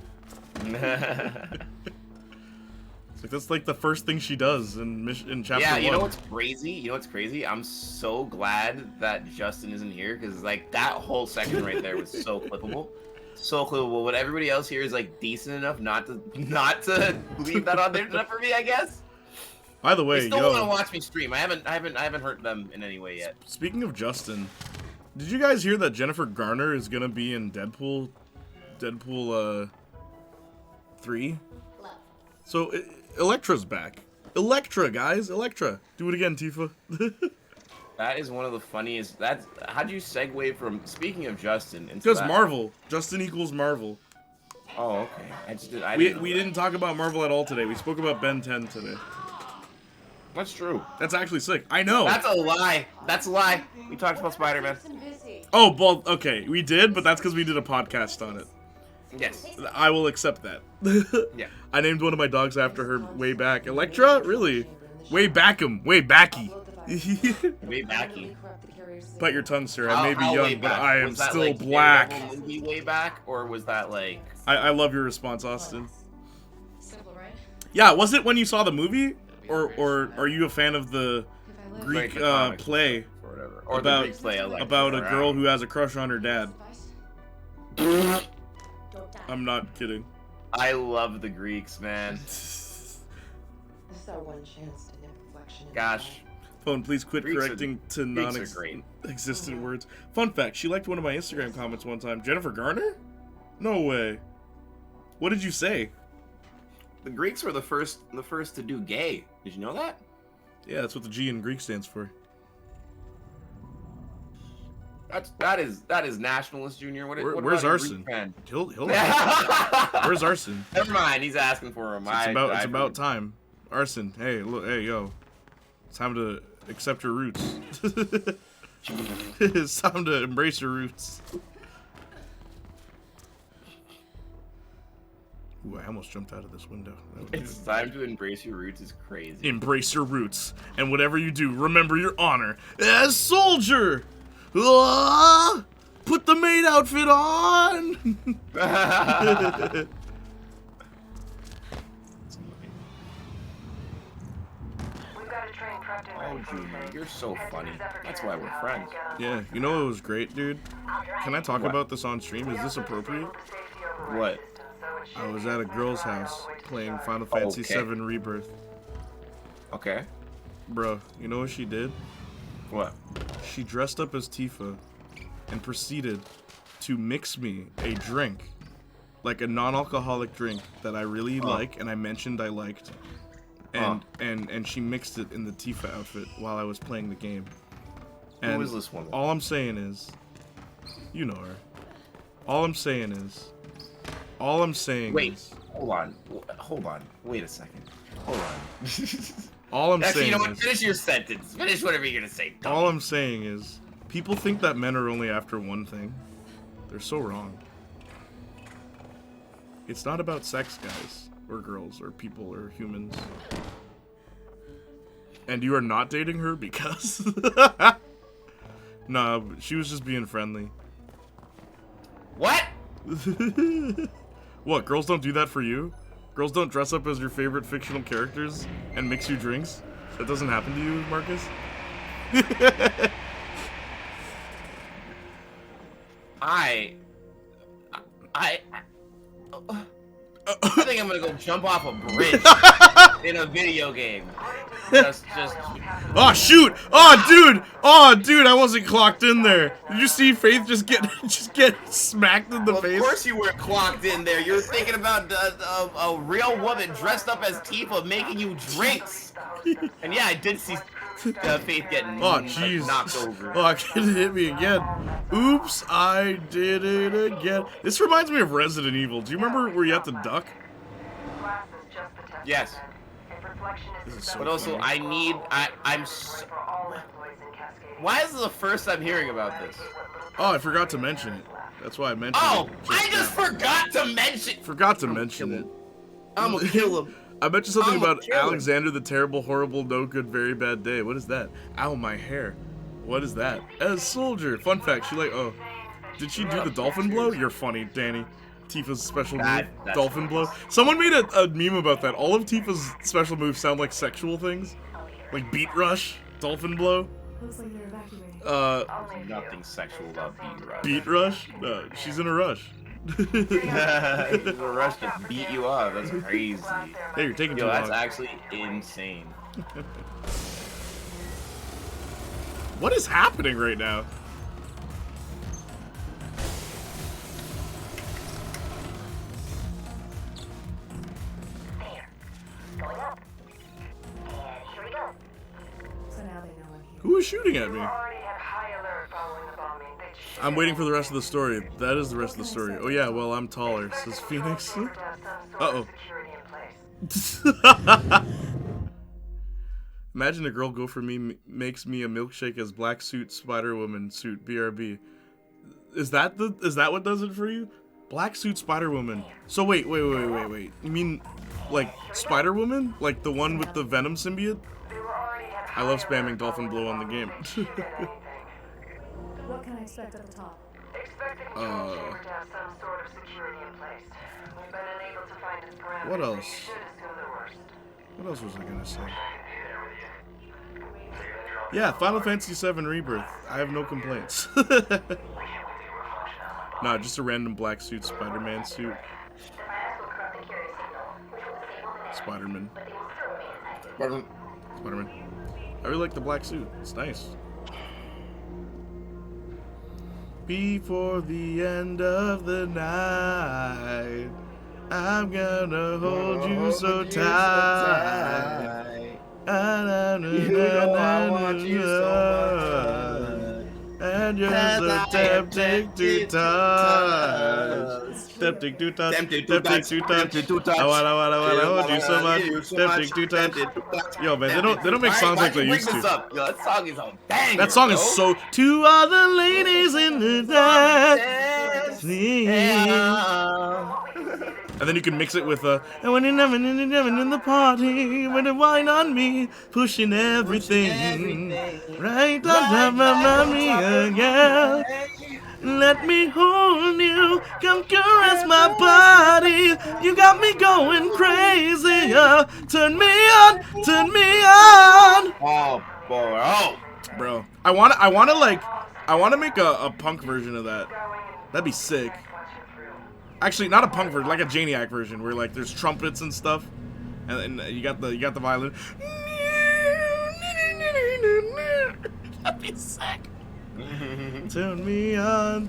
It's like, that's like the first thing she does in chapter 1. Yeah, you know what's crazy? You know what's crazy? I'm so glad that Justin isn't here, because like that whole section right there was so clippable. So clippable, but everybody else here is like decent enough not to leave that on there enough for me, I guess. By the way, they still want to watch me stream. I haven't hurt them in any way yet. Speaking of Justin, did you guys hear that Jennifer Garner is gonna be in Deadpool 3? So Elektra's back. Elektra, guys, Elektra. Do it again, Tifa. That is one of the funniest. How do you segue from speaking of Justin? Because Marvel. Justin equals Marvel. Oh, okay. We didn't talk about Marvel at all today. We spoke about Ben 10 today. That's true. That's actually sick. I know. That's a lie. That's a lie. We talked about Spider-Man. Oh, well, okay. We did, but that's because we did a podcast on it. Yes. I will accept that. Yeah. I named one of my dogs after her way back. Elektra? Really? Way Backham. Way Backy. Way Backy. Bite your tongue, sir. I may be young, but I am still like black. Movie way back, or was that like... I love your response, Austin. Simple, right? Yeah, was it when you saw the movie? Or are you a fan of the Greek play or whatever? Or about, the Greek play about a girl who has a crush on her dad? I'm not kidding. I love the Greeks, man. This is our one chance to nip reflection. Gosh. Phone, please quit correcting to Greeks non-existent words. Fun fact, she liked one of my Instagram comments one time. Jennifer Garner? No way. What did you say? The Greeks were the first to do gay. Did you know that? Yeah, that's what the G in Greek stands for. That is nationalist, Junior. Where's Arson? He'll Where's Arson? Never mind. He's asking for him. It's about time. Arson, hey, look, hey, yo, it's time to accept your roots. It's time to embrace your roots. Ooh, I almost jumped out of this window. It's time to embrace your roots is crazy. Embrace your roots, and whatever you do, remember your honor as soldier. Ah, put the maid outfit on. We've got a train prepped and ready for Junior, you're so funny. That's why we're friends. Yeah, you know what was great, dude? Can I talk about this on stream? Is this appropriate? What? I was at a girl's house playing Final Fantasy VII Rebirth. Okay. Bro, you know what she did? What? She dressed up as Tifa and proceeded to mix me a drink, like a non-alcoholic drink that I really like and I mentioned I liked. And she mixed it in the Tifa outfit while I was playing the game. And who is this woman? All I'm saying is, you know her. All I'm saying is, Wait, hold on. Wait a second. Hold on. All I'm Actually, saying you know what? is, Finish your sentence. Finish whatever you're gonna say. all I'm saying is, people think that men are only after one thing. They're so wrong. It's not about sex, guys, or girls, or people, or humans. And you are not dating her because... Nah, she was just being friendly. What? What, girls don't do that for you? Girls don't dress up as your favorite fictional characters and mix you drinks? That doesn't happen to you, Marcus? I think I'm gonna go jump off a bridge in a video game. Just. Oh shoot! Oh dude! I wasn't clocked in there. Did you see Faith just get smacked in the face? Of course you were clocked in there. You're thinking about a real woman dressed up as Tifa making you drinks. And yeah, I did see Faith getting knocked over. Oh, it hit me again. Oops, I did it again. This reminds me of Resident Evil. Do you remember where you have to duck? Yes. This is so But also, funny. I'm. Why is this the first I'm hearing about this? Oh, I forgot to mention it. That's why I mentioned it. I just forgot to mention. Forgot to mention it. I'm gonna kill him. I mentioned something I'm about a killer. Alexander the Terrible, Horrible, No Good, Very Bad Day. What is that? Ow, my hair. What is that? As soldier. Fun fact, oh. Did she do the dolphin blow? You're funny, Danny. Tifa's special move, dolphin blow. Someone made a meme about that. All of Tifa's special moves sound like sexual things. Like beat rush, dolphin blow. Looks like you're evacuating. Nothing sexual about beat rush. Beat rush? No, she's in a rush. She's in a rush to beat you up. That's crazy. Hey, you're taking too long. That's actually insane. What is happening right now? Who is shooting at me? I'm waiting for the rest of the story. That is the rest of the story. Oh yeah, well, I'm taller, says Phoenix. Uh-oh. Imagine a girl go for me makes me a milkshake as black suit Spider-Woman suit BRB. Is that what does it for you? Black suit Spider-Woman. So wait. You mean like Spider-Woman? Like the one with the Venom symbiote? I love spamming dolphin blow on the game. What can I expect at the top? What else? What else was I gonna say? Yeah, Final Fantasy VII Rebirth. I have no complaints. Nah, just a random black suit Spider-Man suit. Spider-Man. I really like the black suit. It's nice. Before the end of the night, I'm gonna hold you so tight. You know I want you so much. And you're so tempting to touch. Tempting to touch. Tempting to touch. I wanna hold you so much. Tempting to touch. Yo, man, they don't make songs like they used to. Yo, that song is a banger. That song is so. To all the ladies in the dance. And then you can mix it with and when you're never in the party, when you wine on me, pushing everything, right on top of me again. Let me hold you, come caress my body. You got me going crazy. Turn me on. Oh boy, bro. I wanna make a punk version of that. That'd be sick. Actually, not a punk version, like a Janiac version, where like there's trumpets and stuff, and you got the violin. That'd be sick. Turn me on.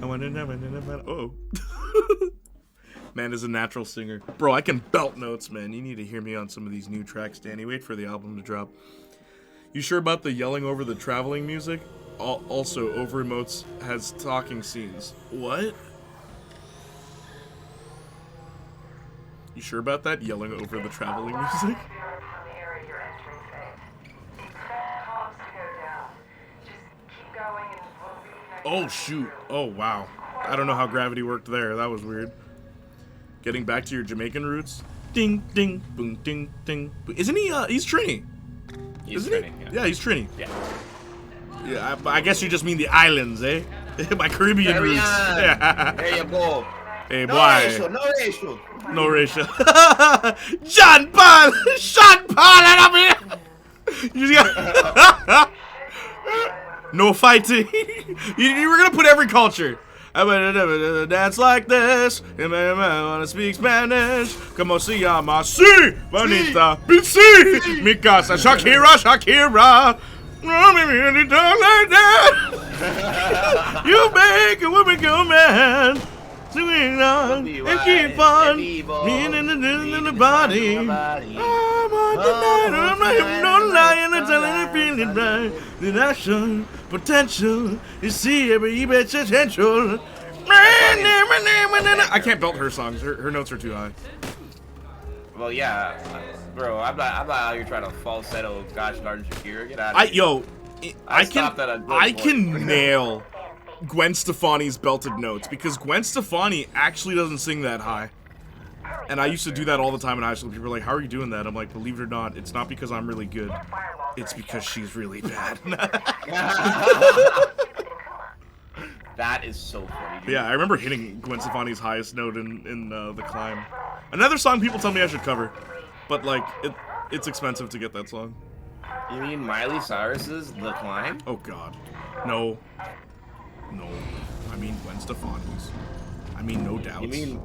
I want to never. Oh. Man is a natural singer, bro. I can belt notes, man. You need to hear me on some of these new tracks, Danny. Wait for the album to drop. You sure about the yelling over the traveling music? Also, over emotes has talking scenes. What? You sure about that? Yelling over the traveling music? Oh shoot. Oh wow. I don't know how gravity worked there. That was weird. Getting back to your Jamaican roots. Ding ding boom ding ding. Isn't he he's Trini? He's Isn't Trini, he? yeah. Yeah, he's Trini. Yeah. Yeah, I guess you just mean the islands, eh? My Caribbean roots. Yeah. There you go. Hey, No boy. racial, no racial. No racial. John Paul! Sean Paul and I'm here! You got no fighting. You were gonna put every culture. I'm gonna dance like this. I wanna speak Spanish. Como se llama? Si, bonita. Si, mi casa. Shakira, Shakira. Like that. You make a woman go mad. Swing on and keep on being in the body. I'm on tonight, I'm not even no lying, I'm telling you feeling right. The action potential, you see every bit potential. I can't belt her songs. Her notes are too high. Well, yeah, bro. I'm not out here trying to falsetto. Gosh darn Shakira, get out of here. I can nail Gwen Stefani's belted notes because Gwen Stefani actually doesn't sing that high. And I used to do that all the time in high school. People were like, how are you doing that? I'm like, believe it or not, it's not because I'm really good. It's because she's really bad. That is so funny, dude. Yeah, I remember hitting Gwen Stefani's highest note in The Climb. Another song people tell me I should cover. But, like, it's expensive to get that song. You mean Miley Cyrus's The Climb? Oh, God. No. No. I mean Gwen Stefani's. I mean No Doubts. You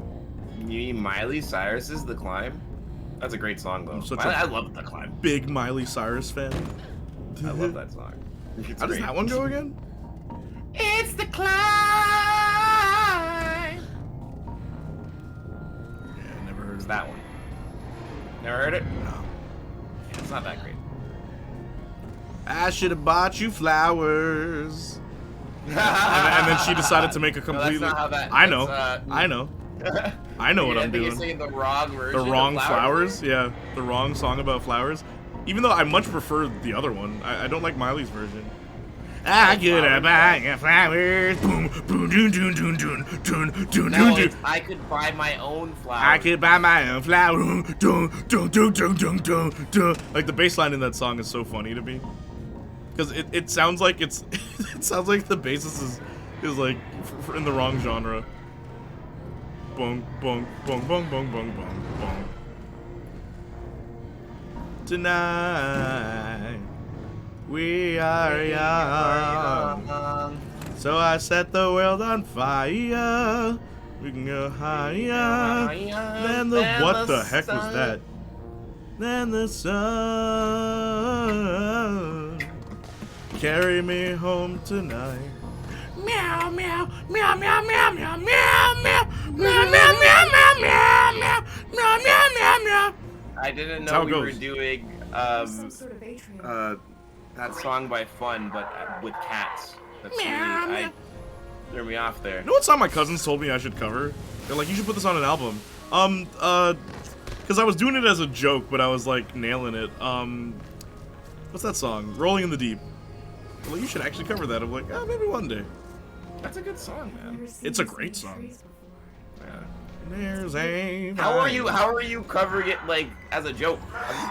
mean Miley Cyrus's The Climb? That's a great song, though. I love The Climb. Big Miley Cyrus fan. I love that song. How does that one go again? It's the climb. Yeah, never heard of that one. Never heard it? No. Yeah, it's not that great. I should have bought you flowers. and then she decided to make a completely. No, that's not how that, I know. I know what I'm doing. You're saying the wrong version. The wrong of flowers? Yeah, the wrong song about flowers. Even though I much prefer the other one, I don't like Miley's version. I could have bought you flowers. Boom, boom, doon, doon, doon, doon, doon, doon, No, doon. I could buy my own flowers. I could buy my own flowers. Dun, dun, dun, dun, dun, dun, dun. Like the bass line in that song is so funny to me, because it sounds like it sounds like the bassist is like in the wrong genre. Bong, bong, bong, bong, bong, bong, bong, bong. Tonight we are young, so I set the world on fire. We can go higher than the what the heck was that? Than the sun. Carry me home tonight. Meow meow meow meow meow meow meow meow meow meow meow meow meow meow meow meow meow. I didn't know we were doing that song by Fun, but with cats. That's really, threw me off there. You know what song my cousins told me I should cover? They're like, you should put this on an album. Because I was doing it as a joke, but I was like nailing it. What's that song? Rolling in the Deep. Well, you should actually cover that. I'm like, maybe one day. That's a good song, man. It's a great song. Yeah. There's a How are you covering it like as a joke?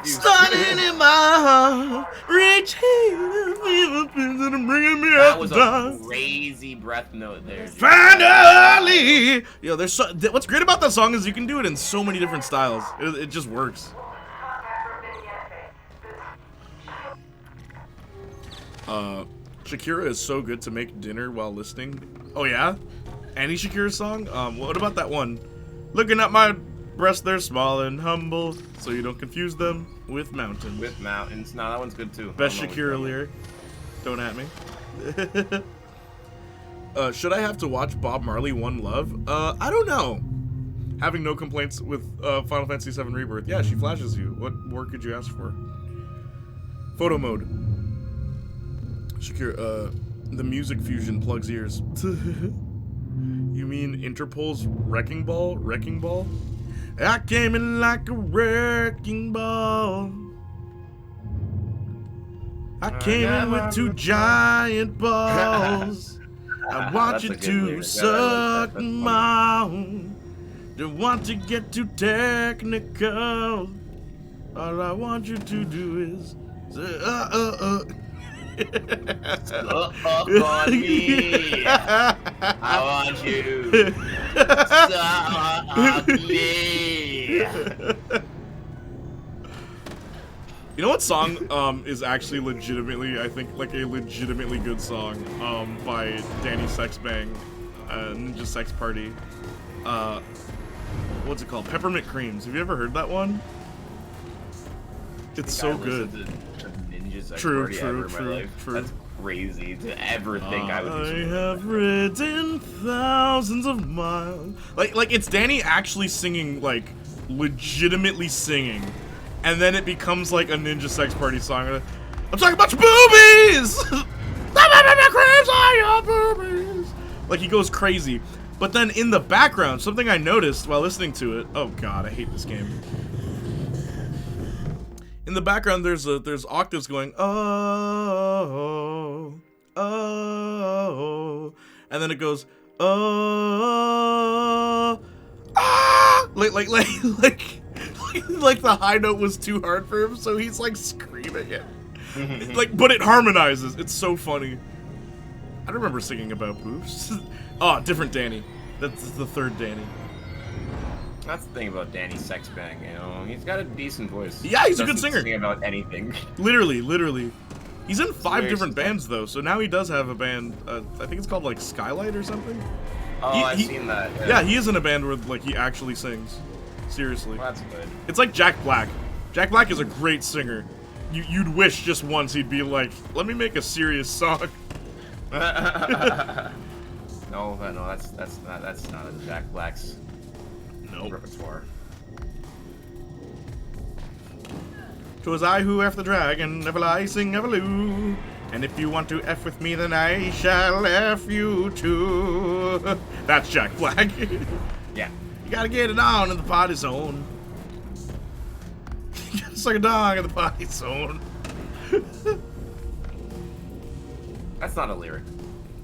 Starting in my heart, reaching and bringing me That up. was a crazy breath note there. Dude. Finally, yo, there's what's great about that song is you can do it in so many different styles. It just works. Shakira is so good to make dinner while listening. Oh yeah, any Shakira song? What about that one? Looking at my breasts, they're small and humble, so you don't confuse them with mountains. With mountains. No, that one's good too. Best Shakira lyric. Don't at me. Should I have to watch Bob Marley One Love? I don't know. Having no complaints with Final Fantasy VII Rebirth. Yeah, she flashes you. What more could you ask for? Photo mode. Shakira, the music fusion plugs ears. You mean Interpol's Wrecking Ball? Wrecking Ball? I came in like a wrecking ball. I came in with 2 giant balls. I want you to suck them on. Don't want to get too technical. All I want you to do is say, Suck on me. I want you. Suck me. You know what song is actually legitimately, I think, like a legitimately good song by Danny Sexbang, Ninja Sex Party. What's it called? Peppermint Creams. Have you ever heard that one? It's so good. Ninja Sex True. Party ever in my life. That's crazy to ever think I would do something. I have ridden thousands of miles. Like it's Danny actually singing, like legitimately singing, and then it becomes like a Ninja Sex Party song. I'm talking about your boobies. Creams are your boobies. Like he goes crazy, but then in the background, something I noticed while listening to it. Oh God, I hate this game. In the background, there's octaves going oh, oh, and then it goes oh, ah, like the high note was too hard for him, so he's like screaming it, like, but it harmonizes. It's so funny. I don't remember singing about boobs. Oh, different Danny. That's the third Danny. That's the thing about Danny Sexbang, you know. He's got a decent voice. Yeah, he's a good singer. Sing about anything. Literally. He's in 5 different Seriously. bands though, so now he does have a band. I think it's called like Skylight or something. Oh, I've seen that. Yeah, he is in a band where like he actually sings. Seriously. Well, that's good. It's like Jack Black. Jack Black is a great singer. You'd wish just once he'd be like, let me make a serious song. No, that's not a Jack Black's repertoire. 'Twas I who F the dragon, everlasting Everloo. And if you want to F with me, then I shall F you too. That's Jack Black. Yeah. You gotta get it on in the party zone. You gotta suck a dog in the party zone. That's not a lyric.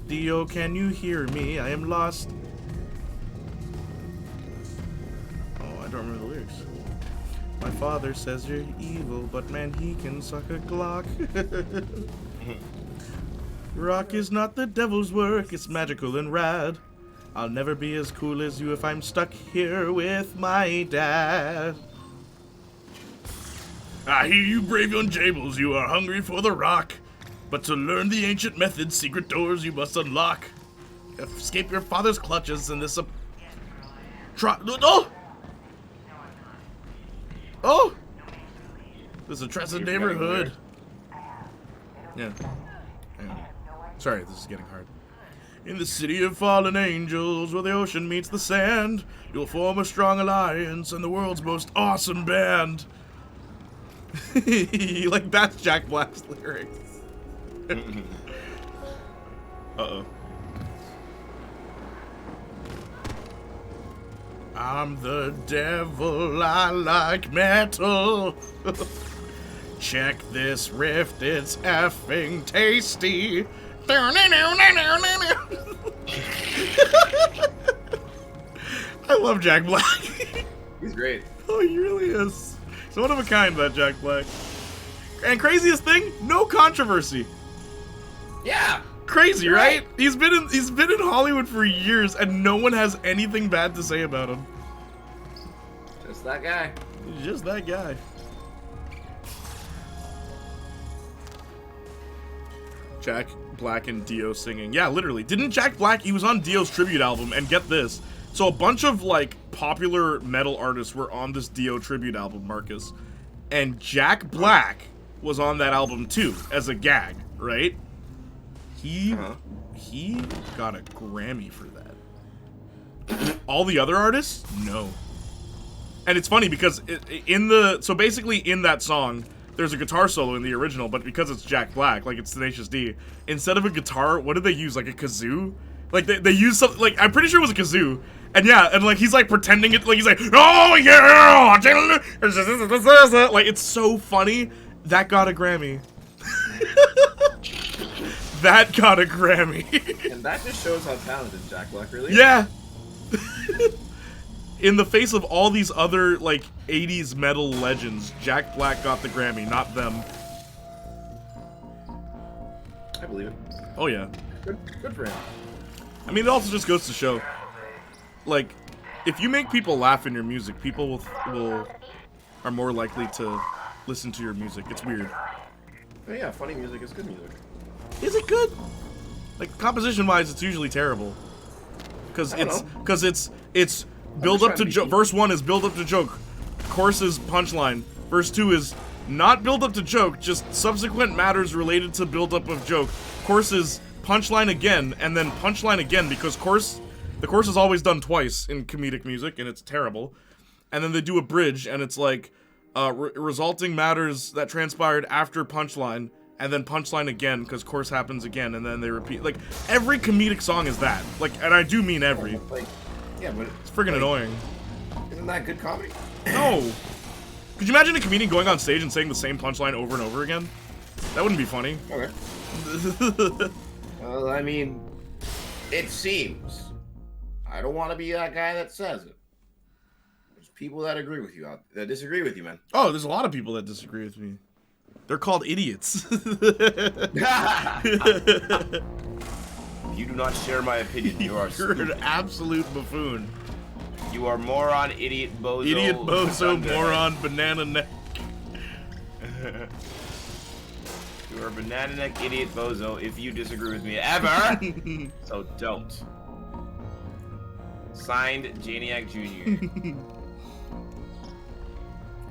Dio, can you hear me? I am lost. Oh, I don't remember the lyrics. My father says you're evil, but man, he can suck a Glock. Rock is not the devil's work, it's magical and rad. I'll never be as cool as you if I'm stuck here with my dad. I hear you, brave young Jables, you are hungry for the rock. But to learn the ancient methods, secret doors you must unlock. Escape your father's clutches in this oh! Oh! This is a trusted neighborhood. Yeah. Sorry, this is getting hard. In the city of fallen angels, where the ocean meets the sand, you'll form a strong alliance and the world's most awesome band. Like, that's Jack Black's lyrics. Uh-oh. I'm the devil, I like metal. Check this riff, it's effing tasty. I love Jack Black. He's great. Oh, he really is. He's one of a kind, that Jack Black. And craziest thing, no controversy. Yeah. Crazy, right? He's been in Hollywood for years, and no one has anything bad to say about him. Just that guy. Just that guy. Jack Black and Dio singing. Yeah, literally. Didn't Jack Black, he was on Dio's tribute album, and get this. So a bunch of, like, popular metal artists were on this Dio tribute album, Marcus. And Jack Black was on that album, too, as a gag, right? He got a Grammy for that. All the other artists, no. And it's funny because so basically in that song, there's a guitar solo in the original, but because it's Jack Black, like it's Tenacious D, instead of a guitar, what did they use? Like a kazoo? Like they used something, like I'm pretty sure it was a kazoo, And yeah, and like he's like pretending it, like he's like, oh yeah, like it's so funny. That got a Grammy. That got a Grammy. And that just shows how talented Jack Black really is. Yeah. In the face of all these other like 80s metal legends, Jack Black got the Grammy, not them. I believe it. Oh yeah. Good for him. I mean, it also just goes to show, like, if you make people laugh in your music, people are more likely to listen to your music. It's weird. Oh yeah, funny music is good music. Is it good? Like composition-wise, it's usually terrible. Because it's build up to joke. Verse 1 is build up to joke. Chorus is punchline. Verse 2 is not build up to joke, just subsequent matters related to build up of joke. Chorus is punchline again, and then punchline again, because the chorus is always done twice in comedic music, and it's terrible. And then they do a bridge, and it's like resulting matters that transpired after punchline, and then punchline again, because chorus happens again, and then they repeat. Like, every comedic song is that. Like, and I do mean every. Like, yeah, but it's friggin' annoying. Isn't that good comedy? No. Could you imagine a comedian going on stage and saying the same punchline over and over again? That wouldn't be funny. Okay. Well, I mean, it seems. I don't want to be that guy that says it. There's people that agree with you, that disagree with you, man. Oh, there's a lot of people that disagree with me. They're called idiots. You do not share my opinion. You are You're an absolute buffoon. You are moron, idiot, bozo. Idiot, bozo, moron, banana neck. You are a banana neck, idiot, bozo, if you disagree with me ever. So don't. Signed, Janiac Jr.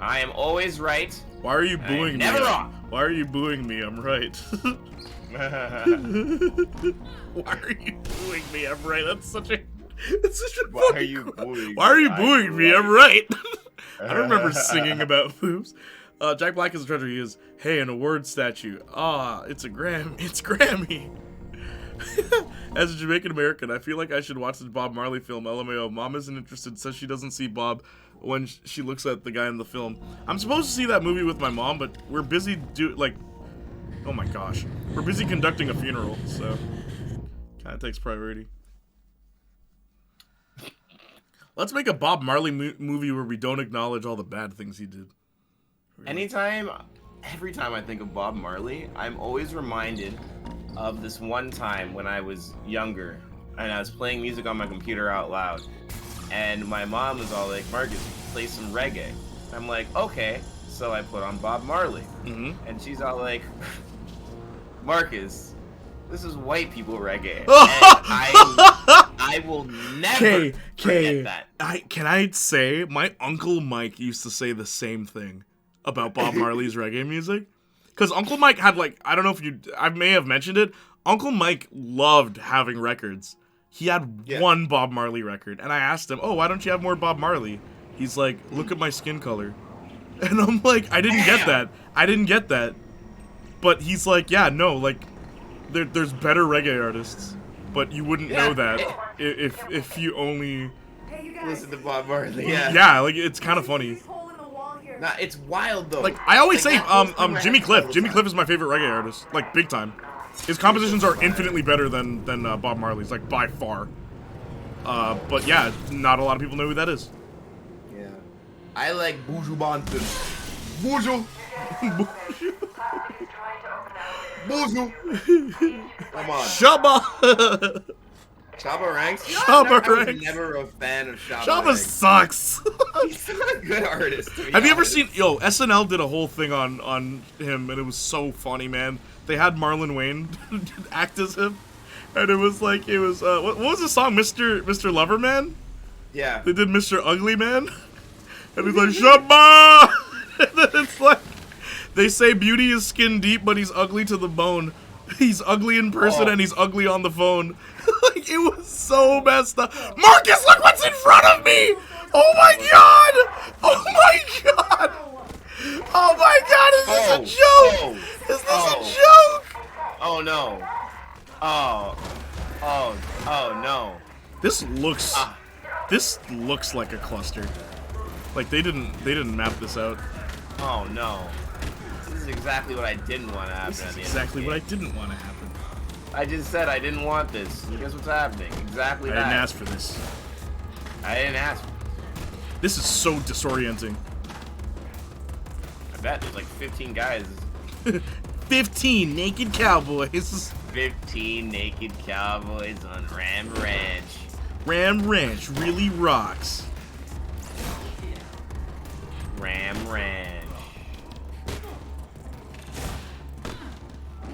I am always right. Why are you booing me? Never wrong. Why are you booing me? I'm right. Why are you booing me? I'm right. That's such a Why are you booing? Why are you booing me? I'm right. I don't remember singing about boobs. Jack Black is a treasure. He is. Hey, an award statue. Ah, it's a It's Grammy. As a Jamaican American, I feel like I should watch this Bob Marley film. LMAO. Mom isn't interested. Says she doesn't see Bob when she looks at the guy in the film. I'm supposed to see that movie with my mom, but we're busy oh my gosh, we're busy conducting a funeral, so kind of takes priority. Let's make a Bob Marley movie where we don't acknowledge all the bad things he did. Every time I think of Bob Marley, I'm always reminded of this one time when I was younger and I was playing music on my computer out loud, and my mom was all like, Marcus, play some reggae. I'm like, okay. So I put on Bob Marley. And she's all like, Marcus, this is white people reggae. And I will never forget that. Can I say, my Uncle Mike used to say the same thing about Bob Marley's reggae music? Because Uncle Mike had I don't know if I may have mentioned it, Uncle Mike loved having records. He had one Bob Marley record, and I asked him, oh, why don't you have more Bob Marley? He's like, look at my skin color. And I'm like, I didn't get that. But he's like, yeah, no, there's better reggae artists. But you wouldn't know that if you only listen to Bob Marley. Yeah. Yeah, it's kind of funny. Nah, it's wild though. I always say, Jimmy Cliff. Jimmy Cliff is my favorite reggae artist, big time. His compositions are infinitely better than Bob Marley's, by far. But yeah, not a lot of people know who that is. Yeah. I like Buju Banton. Buju! Buju! Come on. Shabba! Shabba Ranks? Shabba I was Ranks. never a fan of Shabba Shabba Ranks. sucks. He's not a good artist. Have you ever seen... SNL did a whole thing on him, and it was so funny, man. They had Marlon Wayne act as him, and it was what was the song, Mr. Loverman? Yeah. They did Mr. Ugly Man, and he's like, Shabba! And then it's like, they say beauty is skin deep, but he's ugly to the bone. He's ugly in person, and he's ugly on the phone. It was so messed up. Marcus, look what's in front of me! Oh my god! Oh my god! Oh my god, is this a joke? Is this a joke? Oh no. Oh no. This looks This looks like a cluster. Like they didn't map this out. Oh no. This is exactly what I didn't want to happen. This is exactly what I didn't want to happen. I just said I didn't want this. Guess what's happening? Exactly that. I didn't ask for this. I didn't ask. This is so disorienting. I bet there's like 15 guys. 15 naked cowboys. 15 naked cowboys on Ram Ranch. Ram Ranch really rocks. Ram Ranch.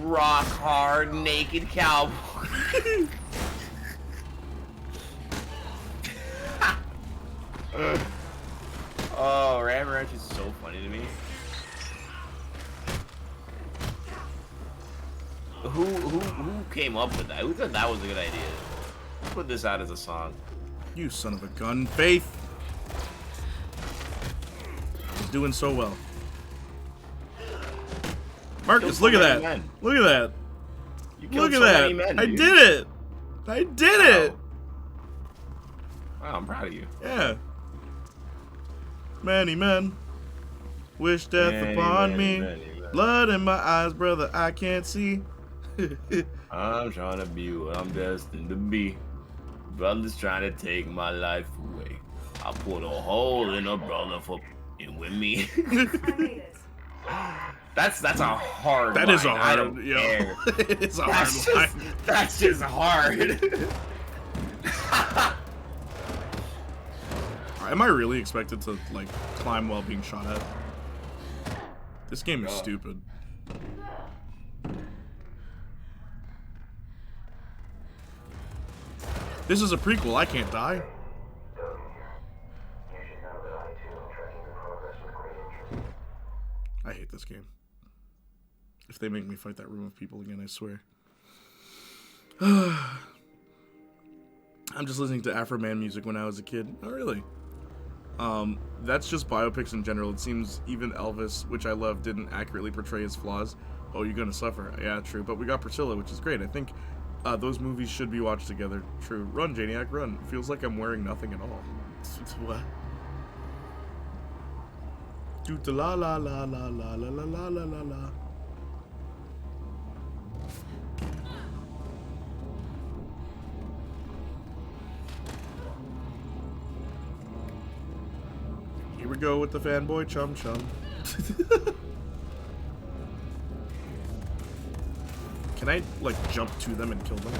Rock hard naked cowboy. Oh, Ram Ranch is so funny to me. Who came up with that? Who thought that was a good idea? Let's put this out as a song. You son of a gun, Faith. He's doing so well. Marcus, look at that. Men. Look at that. You Look killed at so that. many men, I dude. did it. I did it. Wow, I'm proud of you. Yeah. Many men wish death Many, upon many, me. many men. Blood in my eyes, brother, I can't see. I'm trying to be what I'm destined to be. Brother's trying to take my life away. I put a hole in a brother for in with me. That's a hard That line. is a I hard don't yo. care. It is a That's hard just, line. that's just hard. Am I really expected to like climb while being shot at? This game is stupid. This is a prequel. I can't die. I hate this game. If they make me fight that room of people again, I swear. I'm just listening to Afro Man music when I was a kid. Oh, really? That's just biopics in general. It seems even Elvis, which I love, didn't accurately portray his flaws. Oh, you're gonna suffer. Yeah, true. But we got Priscilla, which is great. I think those movies should be watched together. True. Run, Janiac, run. It feels like I'm wearing nothing at all. What? Do the la la la la la la la la la la la. Here we go with the fanboy chum chum. Can I, like, jump to them and kill them?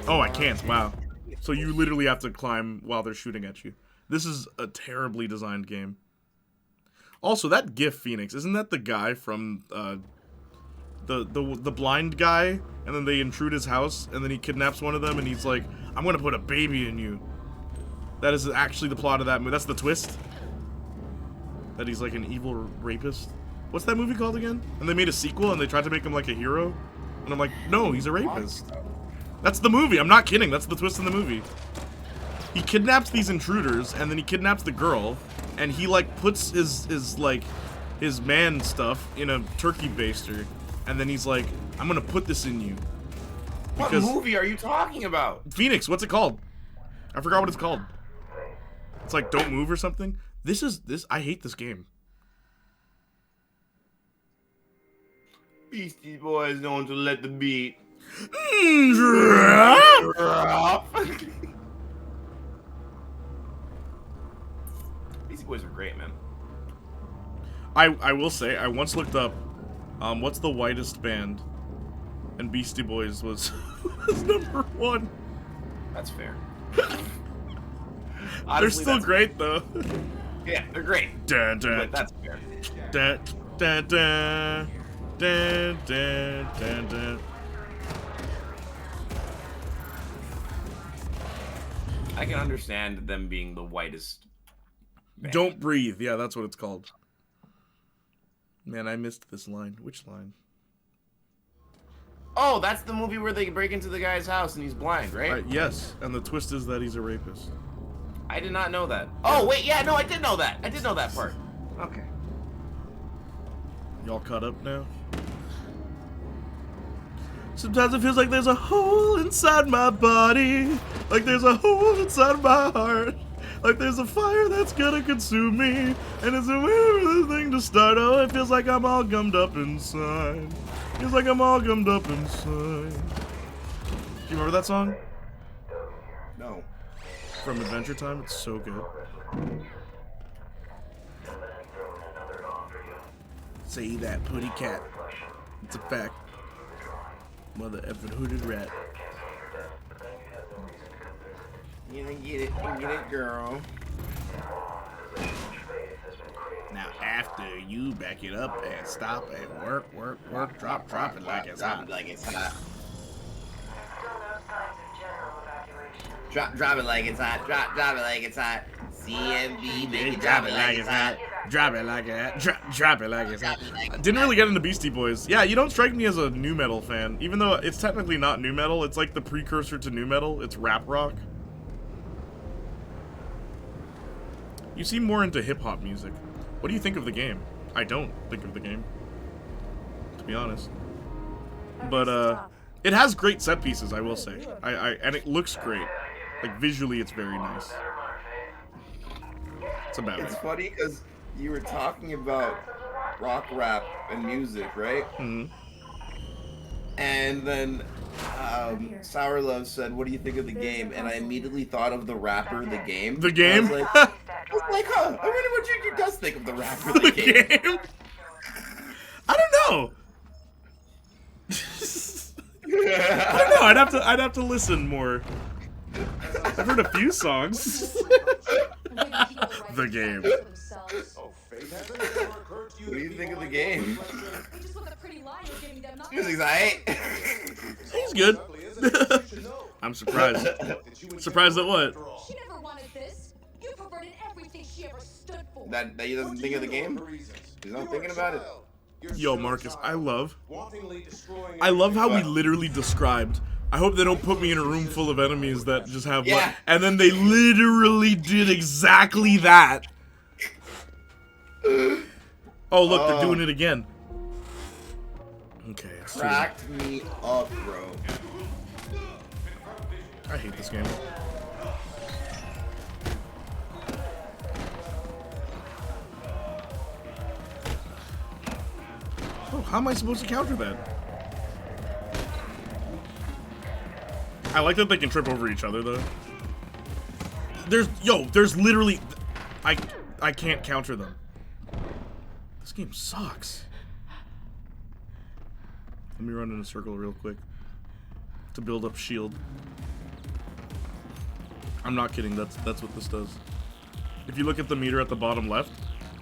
Oh, I can't. Wow. So you literally have to climb while they're shooting at you. This is a terribly designed game. Also, that GIF, Phoenix, isn't that the guy from, the blind guy? And then they intrude his house, and then he kidnaps one of them, and he's like, I'm gonna put a baby in you. That is actually the plot of that movie. That's the twist. That he's like an evil rapist. What's that movie called again? And they made a sequel and they tried to make him like a hero. And I'm like, no, he's a rapist. That's the movie. I'm not kidding. That's the twist in the movie. He kidnaps these intruders and then he kidnaps the girl and he like puts his man stuff in a turkey baster and then he's like, I'm gonna put this in you. Because what movie are you talking about? Phoenix, what's it called? I forgot what it's called. It's like Don't Move or something. I hate this game. Beastie Boys known to let the beat. Beastie Boys are great, man. I will say, I once looked up, what's the whitest band? And Beastie Boys was, was number 1. That's fair. They're still great, though. Yeah, they're great. Dun, dun, but that's fair. Dun, dun, dun, dun, dun, dun, dun. I can understand them being the whitest band. Don't Breathe. Yeah, that's what it's called. Man, I missed this line. Which line? Oh, that's the movie where they break into the guy's house and he's blind, right? Yes, and the twist is that he's a rapist. I did not know that. Oh, wait, yeah, no, I did know that. I did know that part. Okay. Y'all caught up now? Sometimes it feels like there's a hole inside my body. Like there's a hole inside my heart. Like there's a fire that's gonna consume me. And it's a weird thing to start. Oh, it feels like I'm all gummed up inside. Feels like I'm all gummed up inside. Do you remember that song? No. From Adventure Time? It's so good. Say that, putty cat. It's a fact. Mother effing hooded rat. You didn't get it, girl. Now after you back it up and stop and work, drop it like it's hot. Like it's hot. Drop it like it's hot. Drop it like it's hot. CMB, make it drop it like it's hot. Drop it like it's hot. Drop it like it's hot. Didn't really get into Beastie Boys. Yeah, you don't strike me as a nu metal fan, even though it's technically not nu metal. It's like the precursor to nu metal. It's rap rock. You seem more into hip hop music. What do you think of the game? I don't think of the game, to be honest. But it has great set pieces, I will say. And it looks great. Like visually, it's very nice. It's about It's funny because you were talking about rock, rap, and music, right? Mm-hmm. And then Sour Love said, "What do you think of the game?" And I immediately thought of the rapper, The Game. The Game? I was like, huh, I wonder what you does think of the rapper, The Game. I don't know. I don't know. I'd have to listen more. I've heard a few songs. The Game. What do you think of the game? Music's alright. He's good. I'm surprised. Surprised at what? She never wanted this. You perverted everything she ever stood for. That he doesn't think of the game? He's not thinking about it. Yo, Marcus, I love how we literally described. I hope they don't put me in a room full of enemies that just have Yeah. and then they literally did exactly that. Oh, look, they're doing it again. Okay, it's Cracked me up, bro. I hate this game. Oh, how am I supposed to counter that? I like that they can trip over each other, though. There's literally... I can't counter them. This game sucks. Let me run in a circle real quick. To build up shield. I'm not kidding, that's what this does. If you look at the meter at the bottom left,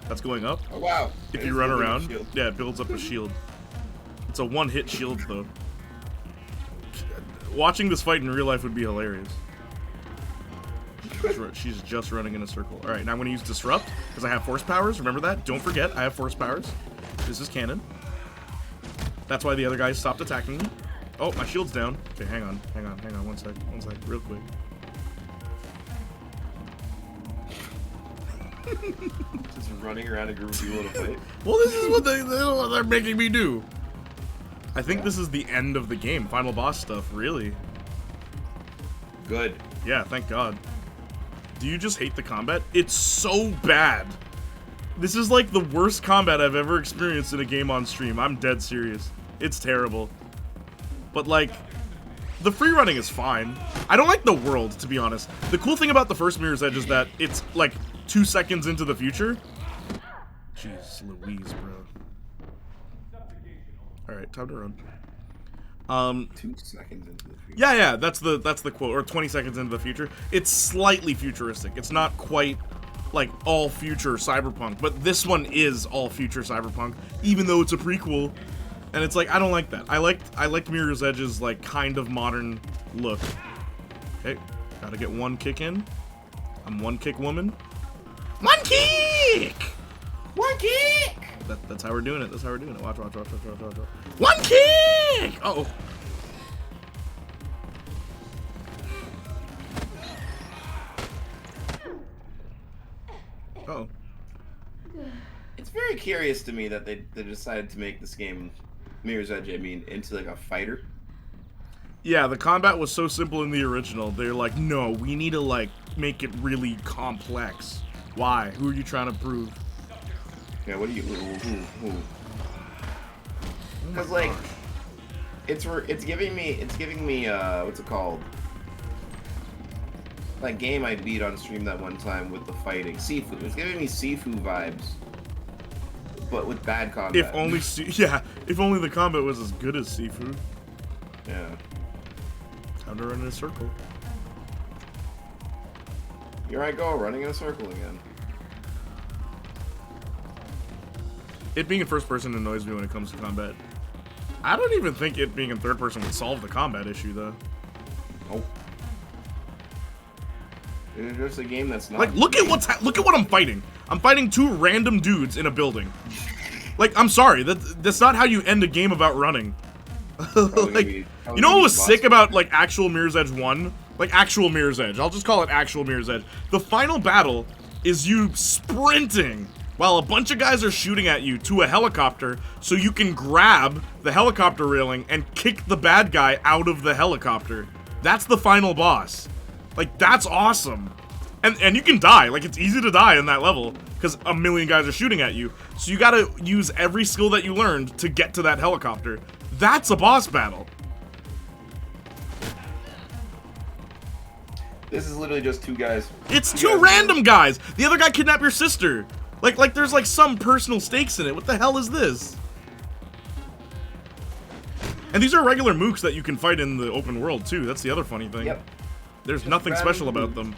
that's going up. Oh, wow. If you run around, yeah, it builds up a shield. It's a one-hit shield, though. Watching this fight in real life would be hilarious. She's just running in a circle. Alright, now I'm going to use Disrupt, because I have Force Powers. Remember that? Don't forget, I have Force Powers. This is canon. That's why the other guys stopped attacking me. Oh, my shield's down. Okay, hang on. One sec, real quick. Just running around a group of people to fight. Well, this is what they're making me do. I think this is the end of the game. Final boss stuff, really. Good. Yeah, thank God. Do you just hate the combat? It's so bad. This is like the worst combat I've ever experienced in a game on stream. I'm dead serious. It's terrible. But like, the free running is fine. I don't like the world, to be honest. The cool thing about the first Mirror's Edge is that it's like 2 seconds into the future. Jeez Louise, bro. Alright, time to run. 2 seconds into the future. Yeah, that's the quote, or 20 seconds into the future. It's slightly futuristic. It's not quite like all future cyberpunk, but this one is all future cyberpunk, even though it's a prequel. And it's like, I don't like that. I liked Mirror's Edge's like kind of modern look. Okay, gotta get one kick in. I'm one kick woman. One kick! One kick! That's how we're doing it. That's how we're doing it. Watch. One kick! Uh-oh. Uh-oh. It's very curious to me that they decided to make this game, Mirror's Edge, I mean, into like a fighter. Yeah, the combat was so simple in the original. They're like, no, we need to like make it really complex. Why? Who are you trying to prove? Yeah, what do you? Who? Because like, it's giving me what's it called? That game I beat on stream that one time with the fighting, Sifu. It's giving me Sifu vibes, but with bad combat. If only the combat was as good as Sifu. Yeah. Time to run in a circle. Here I go, running in a circle again. It being in first person annoys me when it comes to combat. I don't even think it being in third person would solve the combat issue, though. Nope. It's just a game that's not. Like, look at what I'm fighting. I'm fighting two random dudes in a building. Like, I'm sorry, that's not how you end a game about running. Like, you know what was sick about like actual Mirror's Edge 1? Like actual Mirror's Edge. I'll just call it actual Mirror's Edge. The final battle is you sprinting while a bunch of guys are shooting at you to a helicopter so you can grab the helicopter railing and kick the bad guy out of the helicopter. That's the final boss. Like, that's awesome. And you can die. Like, it's easy to die in that level because a million guys are shooting at you. So you gotta use every skill that you learned to get to that helicopter. That's a boss battle. This is literally just two guys. It's two random guys. The other guy kidnapped your sister. Like there's like some personal stakes in it. What the hell is this? And these are regular mooks that you can fight in the open world too. That's the other funny thing. Yep. There's Just nothing random special about mooks. them.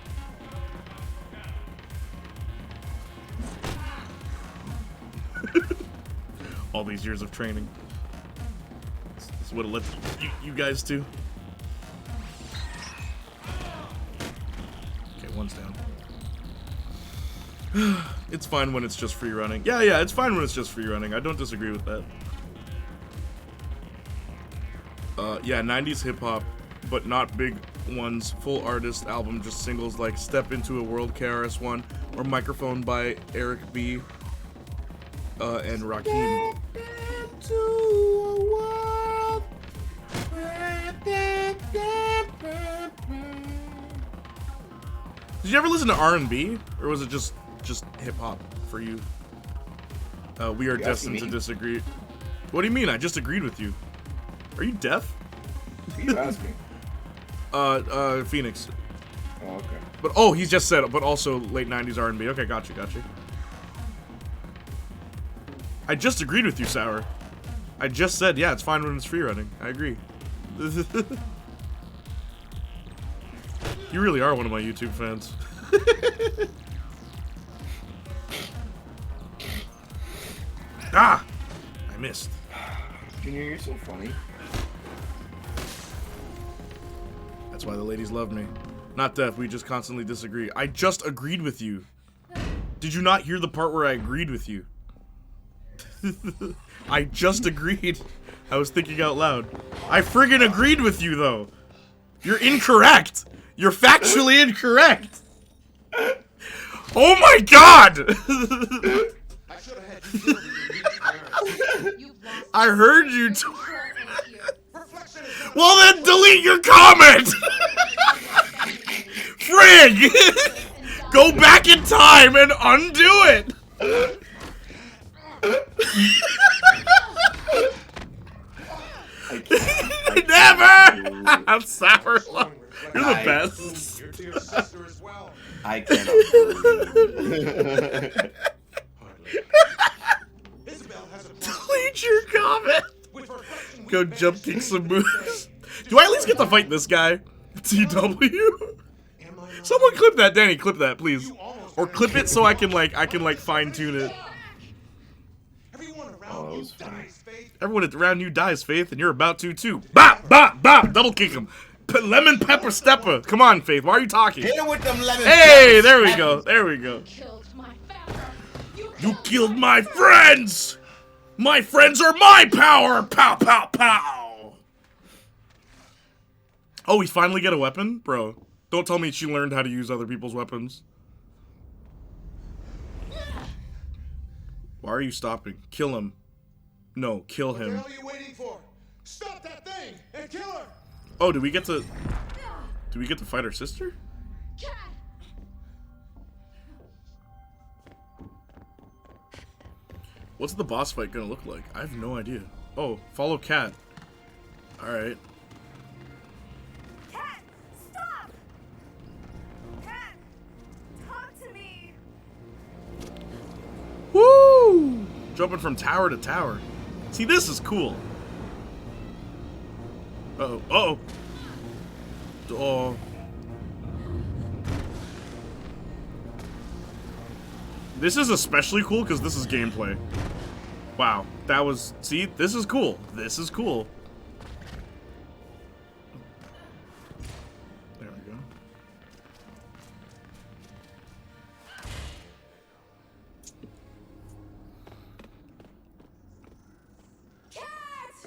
All these years of training. This is what it led you guys to. Okay, one's down. It's fine when it's just free running. Yeah, it's fine when it's just free running. I don't disagree with that. Yeah, 90s hip-hop, but not big ones. Full artist album, just singles like Step Into a World, KRS-One, or Microphone by Eric B. And Rakim. Did you ever listen to R&B, or was it just hip hop for you? We are destined to disagree. What do you mean? I just agreed with you. Are you deaf? Who are you asking? Phoenix. Oh, okay. But he just said, but also late 90s R&B. Okay, gotcha. I just agreed with you, Sour. I just said, yeah, it's fine when it's free running. I agree. You really are one of my YouTube fans. Ah! I missed. Junior, you're so funny. That's why the ladies love me. Not deaf, we just constantly disagree. I just agreed with you. Did you not hear the part where I agreed with you? I just agreed. I was thinking out loud. I friggin' agreed with you, though. You're incorrect. You're factually incorrect. Oh my god! I heard you. Well, then delete your comment. Frig! Go back in time and undo it. Never! I'm sour. You're the best. You're to your sister as well. I cannot delete your comment. Go jump kick some moves. Do I at least get to fight this guy? TW? Someone clip that, Danny. Clip that, please. Or clip it so I can fine tune it. Everyone around you dies, Faith, and you're about to too. Bop, bop, bop. Double kick him. Lemon pepper stepper. Come on, Faith. Why are you talking? Hit him with them lemon Hey, there we go. There we go. You killed my friends. My friends are my power. Pow, pow, pow. Oh, we finally get a weapon? Bro, don't tell me she learned how to use other people's weapons. Why are you stopping? Kill him. No, kill him. What the hell are you waiting for? Stop that thing and kill her! Oh, do we get to fight her sister? What's the boss fight gonna look like? I have no idea. Oh, follow Cat. Alright. Cat, stop! Cat, talk to me. Woo! Jumping from tower to tower. See, this is cool. Uh-oh. Uh-oh. Oh. This is especially cool because this is gameplay. Wow. That was... See? This is cool. This is cool. There we go.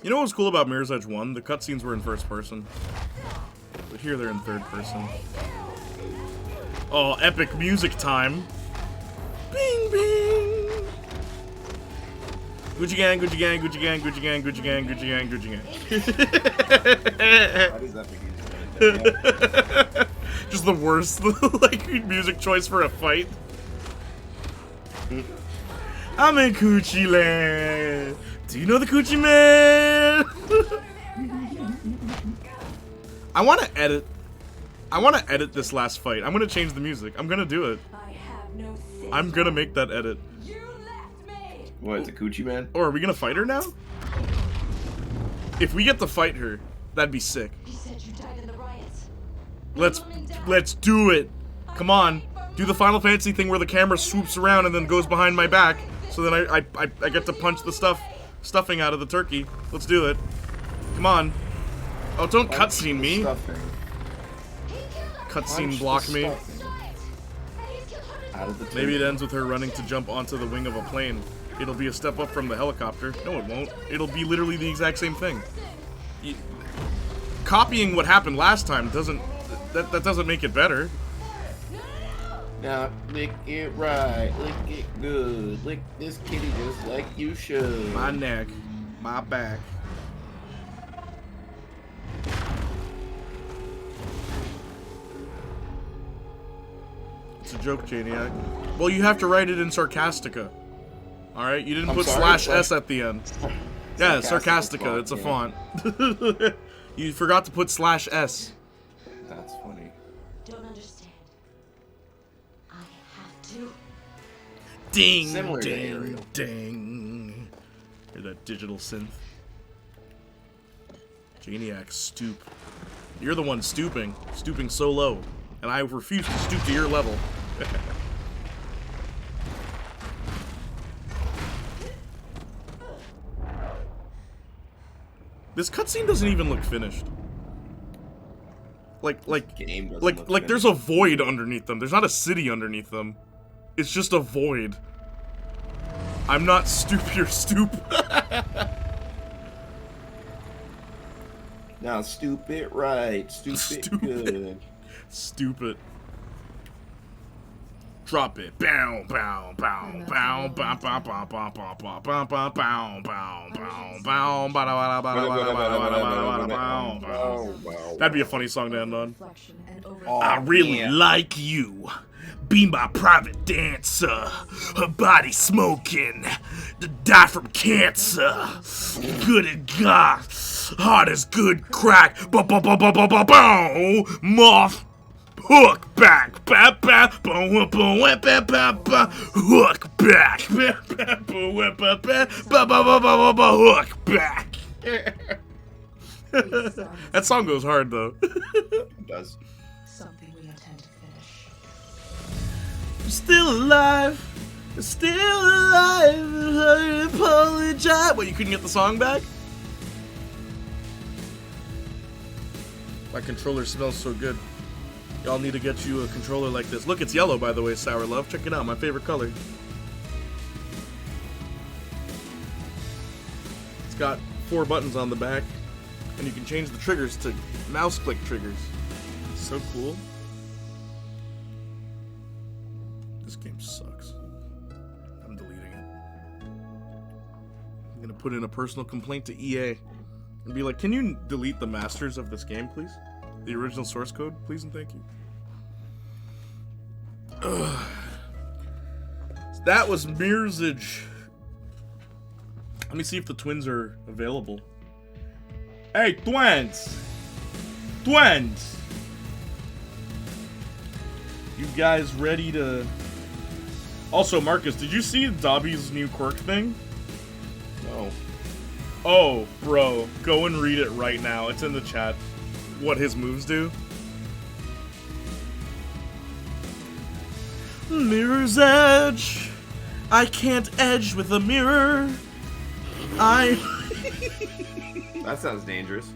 You know what was cool about Mirror's Edge 1? The cutscenes were in first person. But here they're in third person. Oh, epic music time. Bing, bing! Gucci gang, Gucci gang, Gucci gang, Gucci gang, Gucci gang, Gucci gang, Gucci gang. What is epic music? Just the worst, like, music choice for a fight. I'm in Coochie Land. Do you know the Coochie Man? I want to edit this last fight. I'm gonna change the music. I'm gonna do it. I'm gonna make that edit. What, it's a Coochie Man? Or are we gonna fight her now? If we get to fight her, that'd be sick. He said you died in the riots. Let's do it. Come on. Do the Final Fantasy thing where the camera swoops around and then goes behind my back. So then I get to punch the stuffing out of the turkey. Let's do it. Come on. Oh, don't cutscene me. Cutscene block me. Maybe it ends with her running to jump onto the wing of a plane. It'll be a step up from the helicopter. No, it won't. It'll be literally the exact same thing. Copying what happened last time doesn't make it better. Now, lick it right, lick it good, lick this kitty just like you should. My neck, my back. It's a joke, Playniac. Well, you have to write it in Sarcastica. Alright? You didn't put /S at the end. Yeah, Sarcastica. It's a font. You forgot to put /S. That's funny. Don't understand. I have to. Ding, Similar to ding, Ariel. ding. Hear that digital synth. Playniac, stoop. You're the one stooping. Stooping so low. And I refuse to stoop to your level. This cutscene doesn't even look finished. Like there's a void underneath them. There's not a city underneath them. It's just a void. I'm not stoop your stoop. Now stoop it right, stoop it good. Stupid. Drop it. Bow, bow, bow, bow, bow, bow, bow, bow, bow, bow, bow, bow, bow, bow, bow, bow. That'd be a funny song to end on. I really like you. Be my private dancer. Her body smoking. To die from cancer. Good as God. Hard as good crack. Moth. Hook back, ba ba ba ba ba ba ba. Hook back, ba ba ba ba ba ba ba ba ba. Hook back. That song goes hard though. It does. Something we intend to finish. I'm still alive. I'm still alive. I apologize. What, you couldn't get the song back? My controller smells so good. Y'all need to get you a controller like this. Look, it's yellow, by the way, Sour Love. Check it out, my favorite color. It's got 4 buttons on the back, and you can change the triggers to mouse click triggers. It's so cool. This game sucks. I'm deleting it. I'm gonna put in a personal complaint to EA. and be like, can you delete the masters of this game, please? The original source code, please and thank you. Ugh. That was Mirzage. Let me see if the twins are available. Hey, twins! Twins! You guys ready to... Also, Marcus, did you see Dobby's new quirk thing? No. Oh, bro. Go and read it right now. It's in the chat. What his moves do. Mirror's edge. I can't edge with a mirror. That sounds dangerous.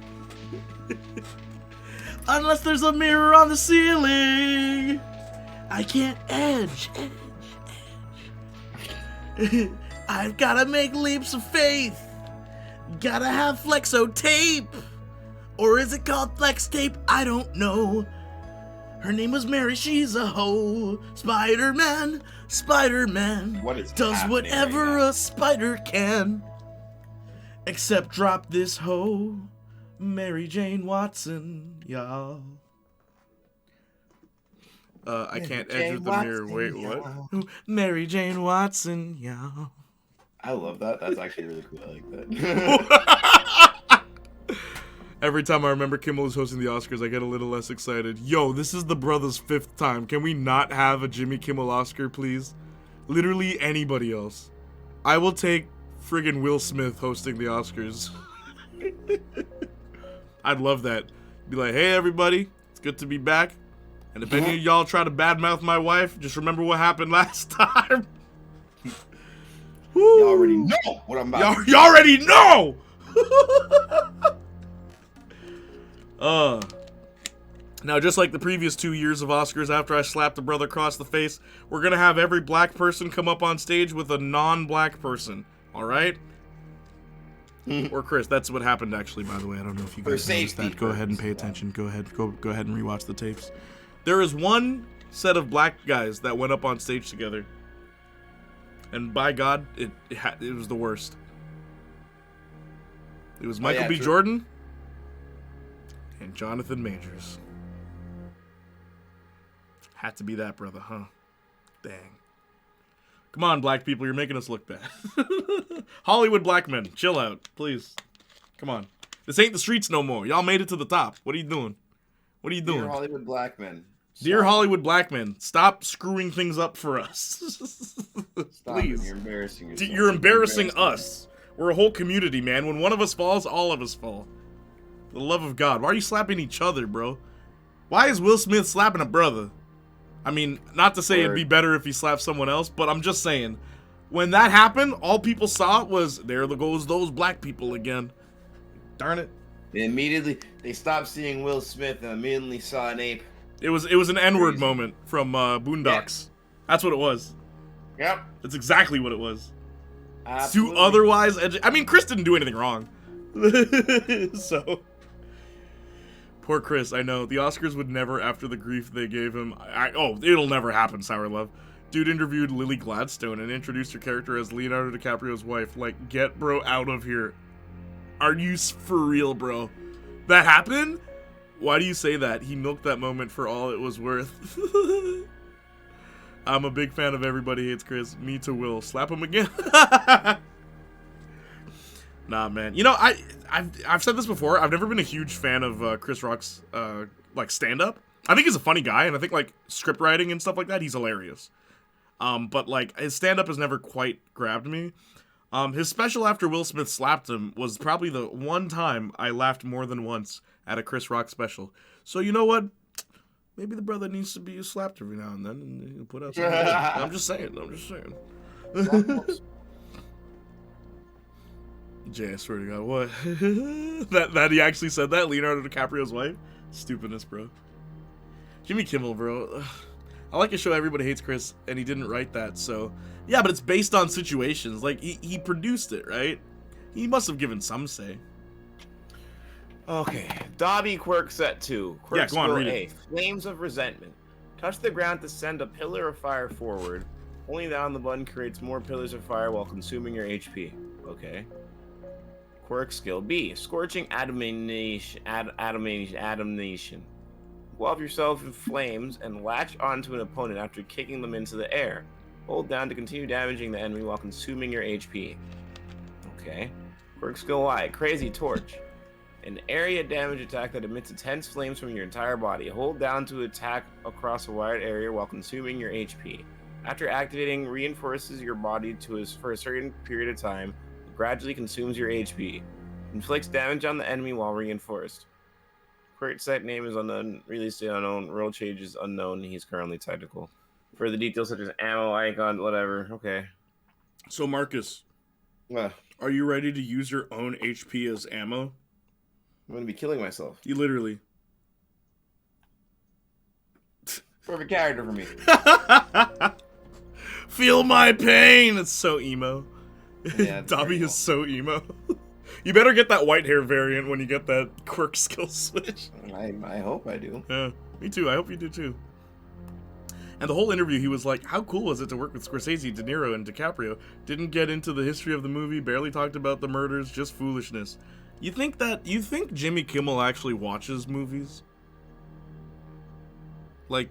Unless there's a mirror on the ceiling. I can't edge. I've gotta make leaps of faith. Gotta have flexo tape. Or is it called flex tape? I don't know. Her name was Mary, she's a hoe. Spider-Man, Spider-Man. What is does happening whatever right a spider can. Except drop this hoe. Mary Jane Watson, y'all. I can't edge with the mirror. Wait, what? Mary Jane Watson, y'all. I love that. That's actually really cool. I like that. Every time I remember Kimmel is hosting the Oscars, I get a little less excited. Yo, this is the brothers' 5th time. Can we not have a Jimmy Kimmel Oscar, please? Literally anybody else. I will take friggin' Will Smith hosting the Oscars. I'd love that. Be like, hey everybody, it's good to be back. And if any of y'all try to badmouth my wife, just remember what happened last time. You already know what I'm about. You already know! Now, just like the previous 2 years of Oscars after I slapped a brother across the face, we're gonna have every black person come up on stage with a non-black person. Alright? Or Chris, that's what happened actually, by the way. I don't know if you guys noticed that. Go ahead and pay attention. Go ahead and rewatch the tapes. There is one set of black guys that went up on stage together. And by God, it was the worst. It was Michael B. Jordan and Jonathan Majors. Had to be that brother, huh? Dang. Come on, black people, you're making us look bad. Hollywood black men, chill out, please. Come on. This ain't the streets no more. Y'all made it to the top. What are you doing? What are you doing? Dear Hollywood black men. Dear Hollywood black men, stop screwing things up for us. Stop Please. it. You're embarrassing yourself. You're embarrassing us. We're a whole community, man. When one of us falls, all of us fall. For the love of God. Why are you slapping each other, bro? Why is Will Smith slapping a brother? I mean, not to say it'd be better if he slapped someone else, but I'm just saying. When that happened, all people saw was, there goes those black people again. Darn it. They stopped seeing Will Smith and immediately saw an ape. It was an N-word moment from Boondocks. Yeah. That's what it was. Yep. That's exactly what it was. Absolutely. To otherwise I mean, Chris didn't do anything wrong. So. Poor Chris, I know. The Oscars would never, after the grief they gave him... it'll never happen, Sour Love. Dude interviewed Lily Gladstone and introduced her character as Leonardo DiCaprio's wife. Like, get bro out of here. Are you for real, bro? That happened? Why do you say that? He milked that moment for all it was worth. I'm a big fan of Everybody Hates Chris. Me to Will. Slap him again. Nah, man. You know, I've said this before. I've never been a huge fan of Chris Rock's like stand-up. I think he's a funny guy, and I think like script writing and stuff like that, he's hilarious. But like his stand-up has never quite grabbed me. His special after Will Smith slapped him was probably the one time I laughed more than once at a Chris Rock special. So you know what? Maybe the brother needs to be slapped every now and then and put out some I'm just saying. Jay, I swear to God, what? that he actually said that? Leonardo DiCaprio's wife? Stupidness, bro. Jimmy Kimmel, bro. I like to show Everybody Hates Chris, and he didn't write that, so... Yeah, but it's based on situations. Like, he produced it, right? He must have given some say. Okay, Dobby Quirk Set 2. Quirk Yeah, go on, read A. it. Flames of Resentment. Touch the ground to send a pillar of fire forward. Holding down the button creates more pillars of fire while consuming your HP. Okay. Quirk skill B. Scorching Adamnation. Involve yourself in flames and latch onto an opponent after kicking them into the air. Hold down to continue damaging the enemy while consuming your HP. Okay. Quirk skill Y. Crazy Torch. An area damage attack that emits intense flames from your entire body. Hold down to attack across a wide area while consuming your HP. After activating, reinforces your body for a certain period of time. Gradually consumes your HP. Inflicts damage on the enemy while reinforced. Quirk set name is unknown. Release date unknown. Role change is unknown. He's currently tactical. Further details such as ammo, icon, whatever. Okay. So Marcus, are you ready to use your own HP as ammo? I'm gonna be killing myself. You literally. Perfect character for me. Feel my pain. It's so emo. Yeah, Dobby is so emo. You better get that white hair variant when you get that quirk skill switch. I hope I do. Yeah, me too. I hope you do too. And the whole interview, he was like, how cool was it to work with Scorsese, De Niro, and DiCaprio? Didn't get into the history of the movie, barely talked about the murders, just foolishness. You think Jimmy Kimmel actually watches movies? Like...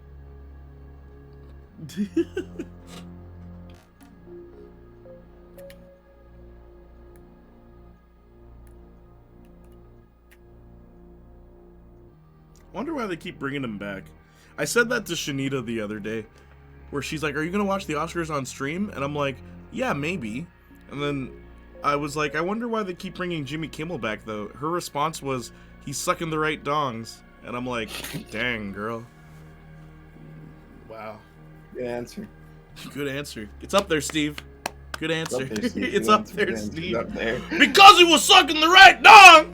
Wonder why they keep bringing him back. I said that to Shanita the other day, where she's like, are you gonna watch the Oscars on stream? And I'm like, yeah, maybe. And then I was like, I wonder why they keep bringing Jimmy Kimmel back, though. Her response was, he's sucking the right dongs. And I'm like, dang, girl. Wow. Good answer. Good answer. It's up there, Steve. Good answer. It's up there, Steve. It's up there. Because he was sucking the right dong!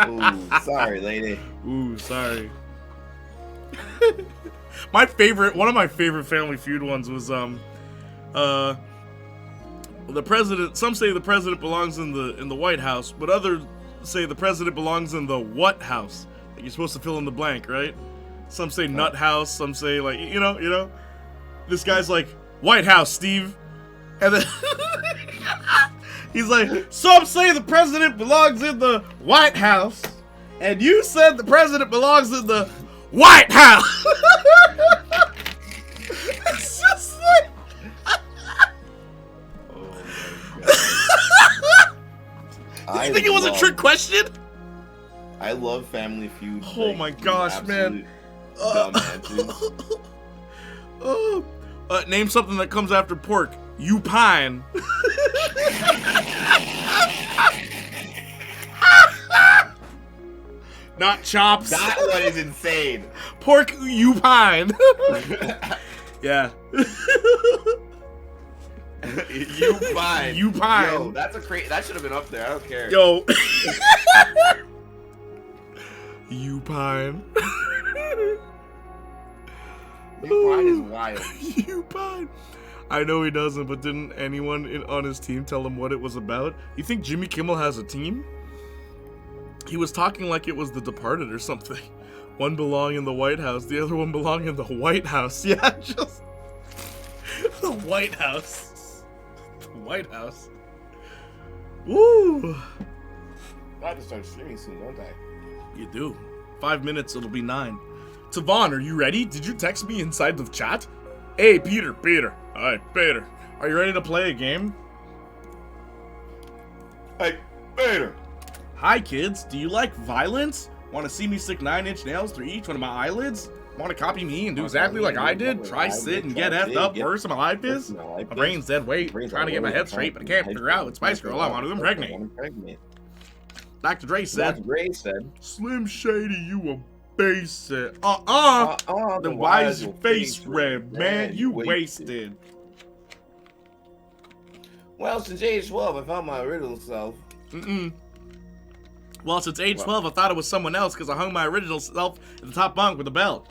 Ooh, sorry, lady. Ooh, sorry. One of my favorite Family Feud ones was the president. Some say the president belongs in the White House, but others say the president belongs in the what house? Like you're supposed to fill in the blank, right? Some say nut house. Some say like you know. This guy's like White House, Steve, and then he's like, some say the president belongs in the White House, and you said the president belongs in the White House. It's just like, you think it was a trick question? I love Family Feud. Oh my gosh, man. Dumb answers. Name something that comes after pork. You pine. Not chops. That one is insane. Pork you pine. Yeah. You pine. You pine. Yo, that's a that should have been up there. I don't care. Yo. You pine. You pine is wild. You pine. I know he doesn't, but didn't anyone on his team tell him what it was about? You think Jimmy Kimmel has a team? He was talking like it was The Departed or something. One belonged in the White House, the other one belonged in the White House. Yeah, just... the White House. The White House. Woo! I have to start streaming soon, don't I? You do. 5 minutes, it'll be 9. Tavon, are you ready? Did you text me inside the chat? Hey, Peter. Alright, Peter. Are you ready to play a game? Hey, Peter. Hi, kids. Do you like violence? Want to see me stick 9-inch nails through each one of my eyelids? Want to copy me and do exactly like I did? Try sit and get effed up worse than my life is? My brain's dead weight. Trying to get my head straight, but I can't figure out. With Spice Girl, I want to impregnate. Dr. Dre said, Slim Shady, you a basic. Then why is your face red, man? You wasted. Well, since age 12, I found my original self. Well, since age 12, I thought it was someone else because I hung my original self at the top bunk with a belt.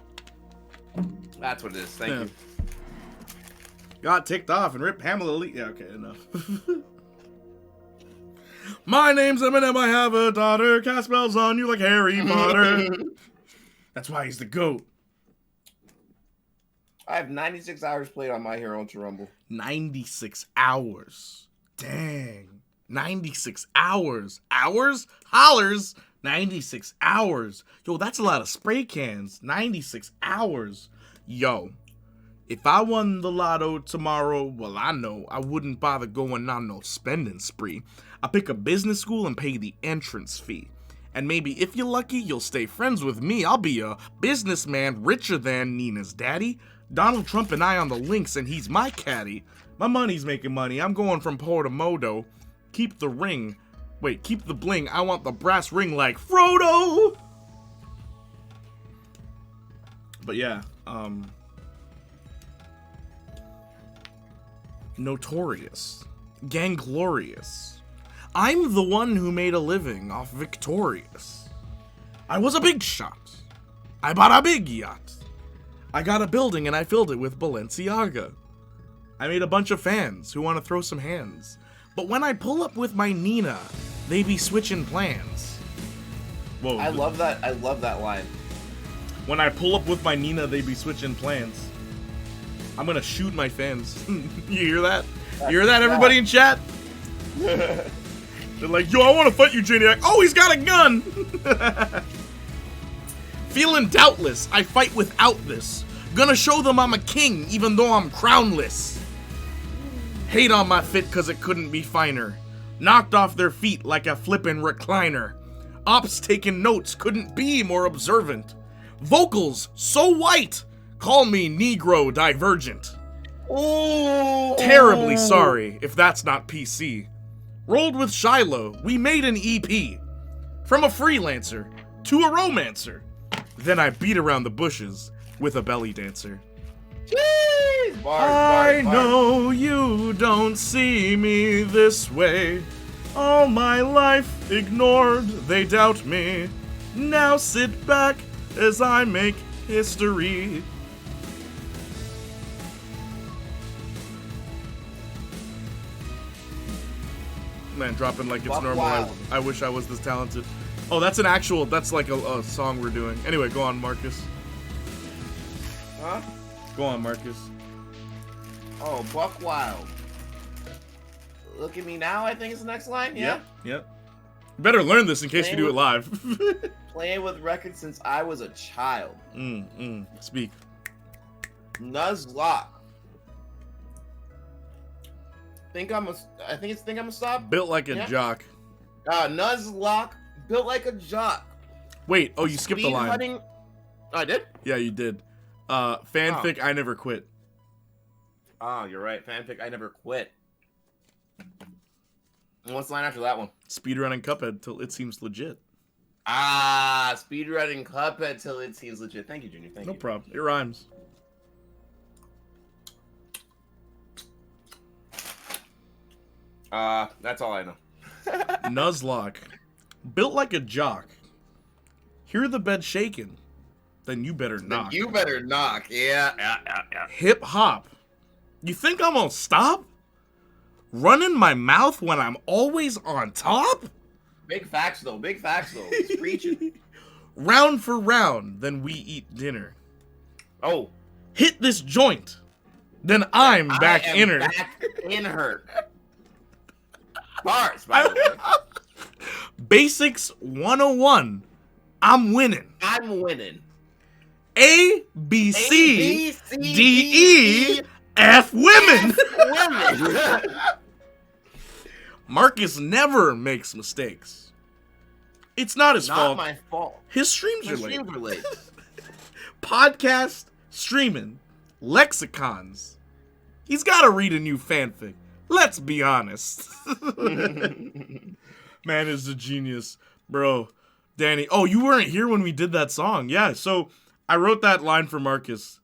That's what it is. Thank you. Got ticked off and ripped Pamela Lee. Yeah, okay, enough. My name's Eminem, I have a daughter. Cast spells on you like Harry Potter. That's why he's the GOAT. I have 96 hours played on My Hero Ultra Rumble. 96 hours. Dang. 96 hours. Hours? Hollers. 96 hours. Yo, that's a lot of spray cans. 96 hours. Yo, if I won the lotto tomorrow, well, I know I wouldn't bother going on no spending spree. I pick a business school and pay the entrance fee. And maybe if you're lucky, you'll stay friends with me. I'll be a businessman richer than Nina's daddy. Donald Trump and I on the links, and he's my caddy. My money's making money. I'm going from Porto Modo. Keep the ring. Wait, keep the bling. I want the brass ring like Frodo. But yeah, notorious, ganglorious. I'm the one who made a living off Victorious. I was a big shot. I bought a big yacht. I got a building and I filled it with Balenciaga. I made a bunch of fans who want to throw some hands. But when I pull up with my Nina, they be switching plans. Whoa. I love that line. When I pull up with my Nina, they be switching plans. I'm gonna shoot my fans. You hear that? You hear that, everybody in chat? They're like, yo, I want to fight you, Playniac. Oh, he's got a gun! Feeling doubtless, I fight without this. Gonna show them I'm a king, even though I'm crownless. Hate on my fit cause it couldn't be finer. Knocked off their feet like a flippin' recliner. Ops taking notes couldn't be more observant. Vocals so white, call me Negro Divergent. Oh. Terribly sorry if that's not PC. Rolled with Shiloh, we made an EP. From a freelancer to a romancer. Then I beat around the bushes with a belly dancer. Jeez! I know you don't see me this way. All my life ignored, they doubt me. Now sit back as I make history. Man, dropping like it's normal. I wish I was this talented. Oh, that's an actual, that's like a song we're doing. Anyway, go on, Marcus. Huh? Go on, Marcus. Oh, Buck Wild. Look at me now, I think is the next line, yeah? Yep. Better learn this in case you do it live. Playing with records since I was a child. Speak. Nuzlocke. Think I'm a stop? Built like a jock. Nuzlocke. Built like a jock. Wait, oh, you skipped the line. Hunting. Oh, I did? Yeah, you did. Fanfic, I never quit. Oh, you're right. Fanfic, I never quit. And what's the line after that one? Speedrunning Cuphead till it seems legit. Speedrunning Cuphead till it seems legit. Thank you, Junior. Thank you. No problem. It rhymes. That's all I know. Nuzlocke. Built like a jock. Hear the bed shaking. Then you better knock. Then you better knock. Yeah. Hip hop. You think I'm gonna stop? Running my mouth when I'm always on top? Big facts, though. It's preaching. Round for round, then we eat dinner. Oh. Hit this joint. Then I'm back in her. Back in her. Bars, by the way. Basics 101. I'm winning. A, B, C, D, E, F women. Marcus never makes mistakes. It's not his fault. Not my fault. His streams are late. Podcast, streaming, lexicons. He's got to read a new fanfic. Let's be honest. Man is a genius. Bro, Danny. Oh, you weren't here when we did that song. Yeah, so I wrote that line for Marcus.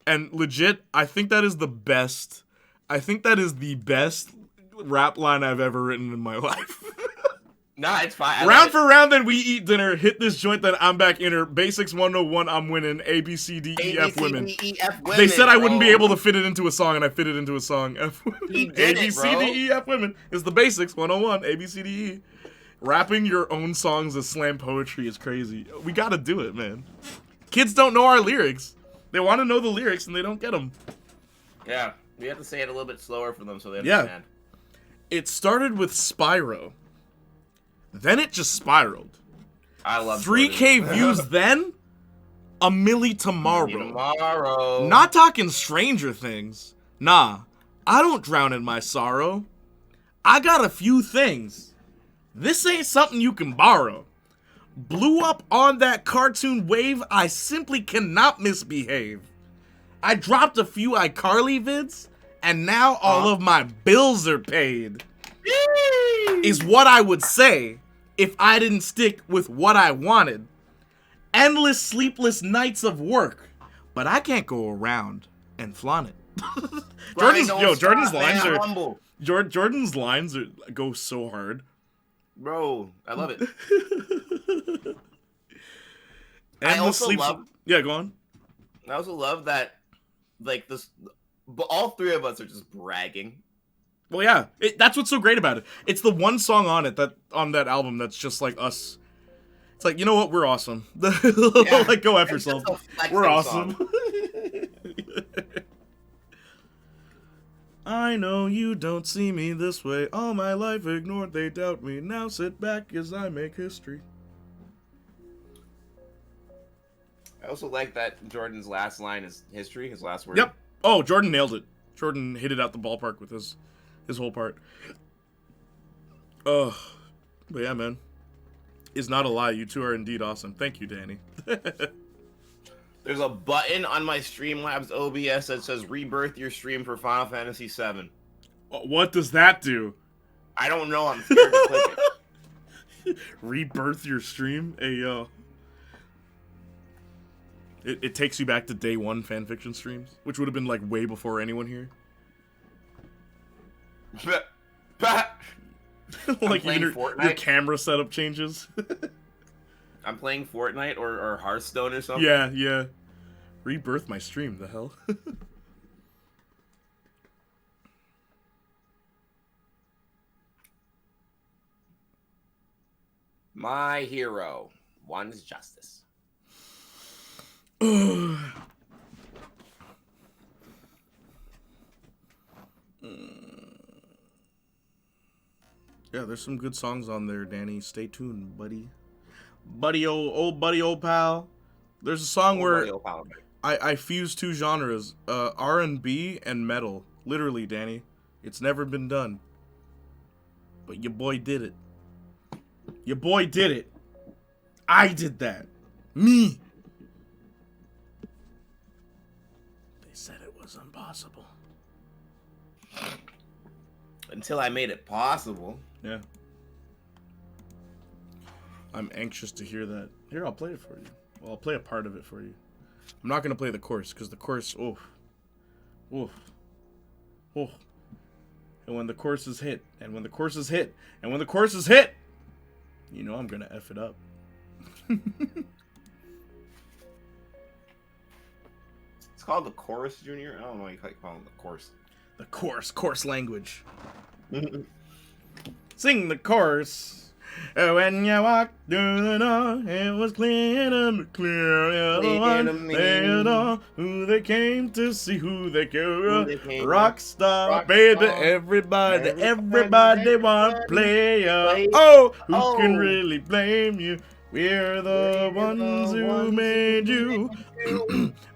And legit, I think that is the best. I think that is the best rap line I've ever written in my life. Nah, it's fine. Round for round, then we eat dinner. Hit this joint, then I'm back in her. Basics 101, I'm winning. A, B, C, D, E, F women. They said I wouldn't be able to fit it into a song, and I fit it into a song. F women. A, B, C, D, E, F women is the basics 101. A, B, C, D, E. Rapping your own songs as slam poetry is crazy. We gotta do it, man. Kids don't know our lyrics. They want to know the lyrics and they don't get them. Yeah, we have to say it a little bit slower for them so they Yeah. understand. It started with Spyro. Then it just spiraled. I love 3K Jordan. views then, a milli tomorrow. Tomorrow. Not talking Stranger Things. Nah, I don't drown in my sorrow. I got a few things. This ain't something you can borrow. Blew up on that cartoon wave, I simply cannot misbehave. I dropped a few iCarly vids, and now all of my bills are paid. Is what I would say if I didn't stick with what I wanted. Endless sleepless nights of work, but I can't go around and flaunt it. Jordan's lines are humble. Jordan's lines go so hard. Bro, I love it. I also love. Yeah, go on. I also love that, like this, but all three of us are just bragging. Well, yeah, that's what's so great about it. It's the one song on that album that's just like us. It's like, you know what, we're awesome. Like, go F yourself. We're awesome. I know you don't see me this way. All my life ignored, they doubt me. Now sit back as I make history. I also like that Jordan's last line is history, his last word. Yep. Oh, Jordan nailed it. Jordan hit it out the ballpark with his whole part. But yeah, man. Is not a lie. You two are indeed awesome. Thank you, Danny. There's a button on my Streamlabs OBS that says rebirth your stream for Final Fantasy VII. What does that do? I don't know. I'm scared to click it. Rebirth your stream? Hey, yo. It takes you back to day one fanfiction streams, which would have been like way before anyone here. Like even your camera setup changes. I'm playing Fortnite or Hearthstone or something. Yeah. Rebirth my stream, the hell? My hero. One's justice. Yeah, there's some good songs on there, Danny. Stay tuned, buddy. Buddy, old pal. There's a song where I fuse two genres, R&B and metal. Literally, Danny. It's never been done. But your boy did it. Your boy did it. I did that. Me. They said it was impossible. Until I made it possible. Yeah. I'm anxious to hear that. Here, I'll play it for you. Well, I'll play a part of it for you. I'm not going to play the chorus, because the chorus, oof. And when the chorus is hit, and when the chorus is hit, and when the chorus is hit, you know I'm going to F it up. It's called the chorus, Junior? I don't know why you call it the chorus. The chorus language. Sing the chorus. When you walked through the door, it was clear to me, who they came to see, who they go. Rockstar, baby, everybody want player. Oh, who can really blame you? We're the ones who made you.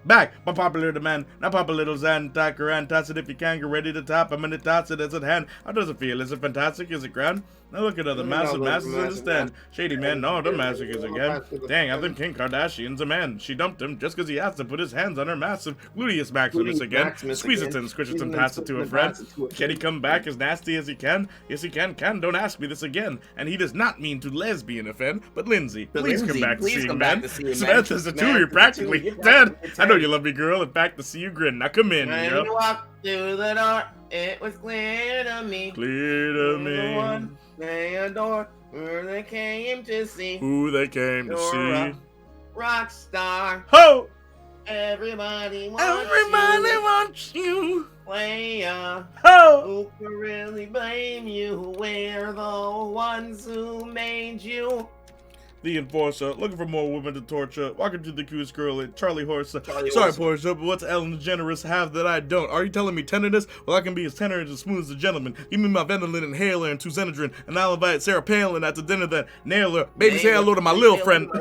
Back, my popular demand. Now pop a little Zantac and toss it if you can. Get ready to top. I'm gonna toss it as at hand. How does it feel? Is it fantastic? Is it grand? Now look at other masses in the stand. Shady man, no, the massive is again. Dang, I think Kim Kardashian's a man. She dumped him just because he asked to put his hands on her massive gluteus maximus again. Squeeze it in, squish it and pass it to a friend. Can he come back as nasty as he can? Yes, he can. Don't ask me this again. And he does not mean to lesbian offend, but Lindsay, please come back to see him, man. Samantha's a two, you're practically dead. I know you love me, girl. In fact, to see you grin. Now come in, When girl. you walked through the door, it was clear to me. Clear to me. The one they adore, who they came to see. Who they came to You're a see. rock star. Ho! Everybody wants Everybody wants you. Player. Ho! Who can really blame you? We're the ones who made you. the enforcer, looking for more women to torture, walking to the cutest girl at Charlie Horse. Charlie Sorry, Horse. Portia, but what's Ellen DeGeneres have that I don't? Are you telling me tenderness? Well, I can be as tender and as smooth as a gentleman. Give me my Ventolin inhaler and 2 Xenadrin, and I'll invite Sarah Palin at the dinner then. Nail her. Baby, say hello to my little friend.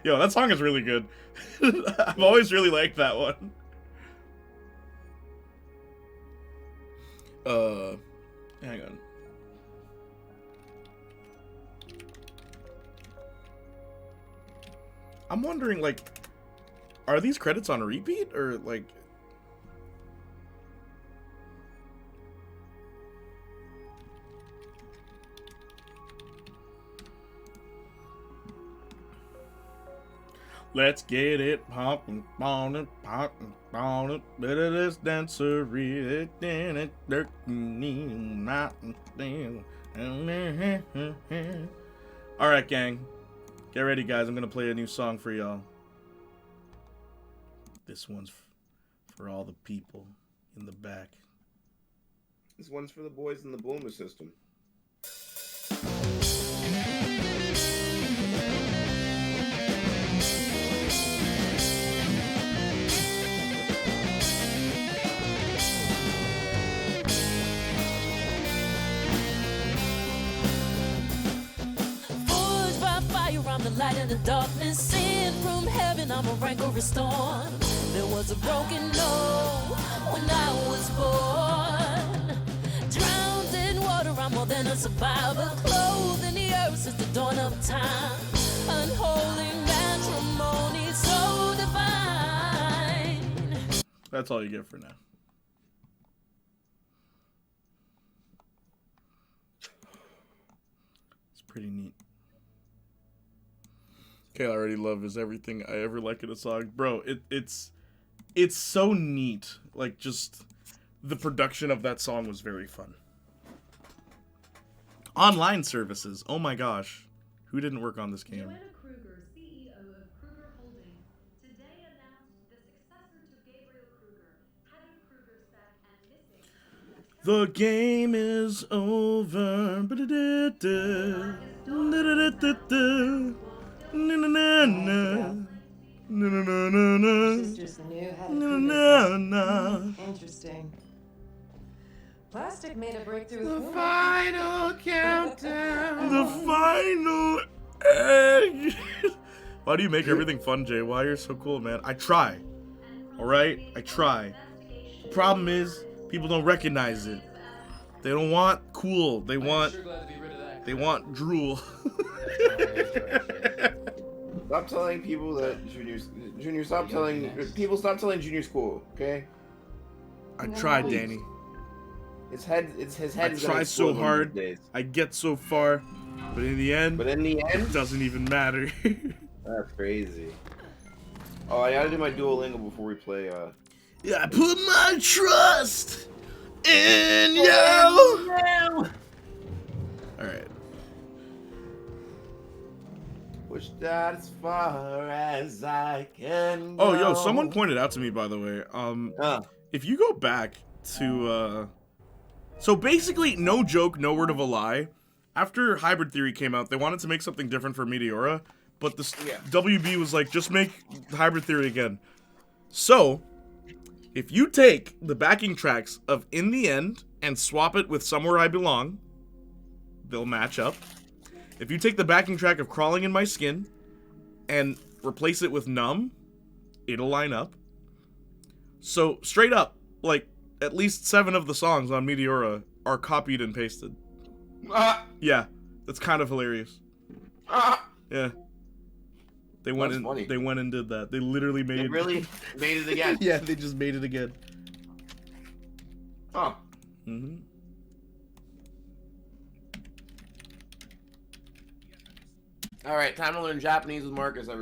Yo, that song is really good. I've always really liked that one. Hang on. I'm wondering, like, are these credits on repeat, or, like... Let's get it poppin', poppin', poppin', poppin', better this dancery, Alright, gang. Get ready, guys. I'm gonna play a new song for y'all. This one's for all the people in the back. This one's for the boys in the boomer system. The light in the darkness, sent from heaven, I'm a rancor restored. There was a broken note when I was born. Drowned in water, I'm more than a survivor. Clothed in the earth since the dawn of time. Unholy matrimony, so divine. That's all you get for now. It's pretty neat. Okay, I already love is everything I ever like in a song. Bro, it's so neat. Like, just the production of that song was very fun. Online services. Oh my gosh. Who didn't work on this game? Joanna Kruger, CEO of Kruger Holdings, today announced the successor to Gabriel Kruger, Heather Kruger's back and missing. The game is over. Sisters knew how to prove it. Interesting. Plastic made a breakthrough. The final countdown. The final egg. Why do you make everything fun, Jay? Why you're so cool, man? I try. Alright? I try. The problem is, people don't recognize it. They don't want cool. They want drool. Stop telling people that Junior, stop telling people, stop telling Junior's cool, okay? I tried, Danny. His head I try so hard. I get so far, but in the end, it doesn't even matter. That's crazy. Oh, I gotta do my Duolingo before we play. Yeah, I put my trust in you. All right. Push that as far as I can go. Oh, yo, someone pointed out to me, by the way. If you go back to so basically, no joke, no word of a lie. After Hybrid Theory came out, they wanted to make something different for Meteora, but the WB was like, just make Hybrid Theory again. So, if you take the backing tracks of In the End and swap it with Somewhere I Belong, they'll match up. If you take the backing track of Crawling in My Skin and replace it with Numb, it'll line up. So, straight up, like, at least 7 of the songs on Meteora are copied and pasted. Yeah, that's kind of hilarious. Yeah. They went and did that. They literally made They really made it again. Yeah, they just made it again. Huh. Mm-hmm. All right, time to learn Japanese with Marcus, everybody.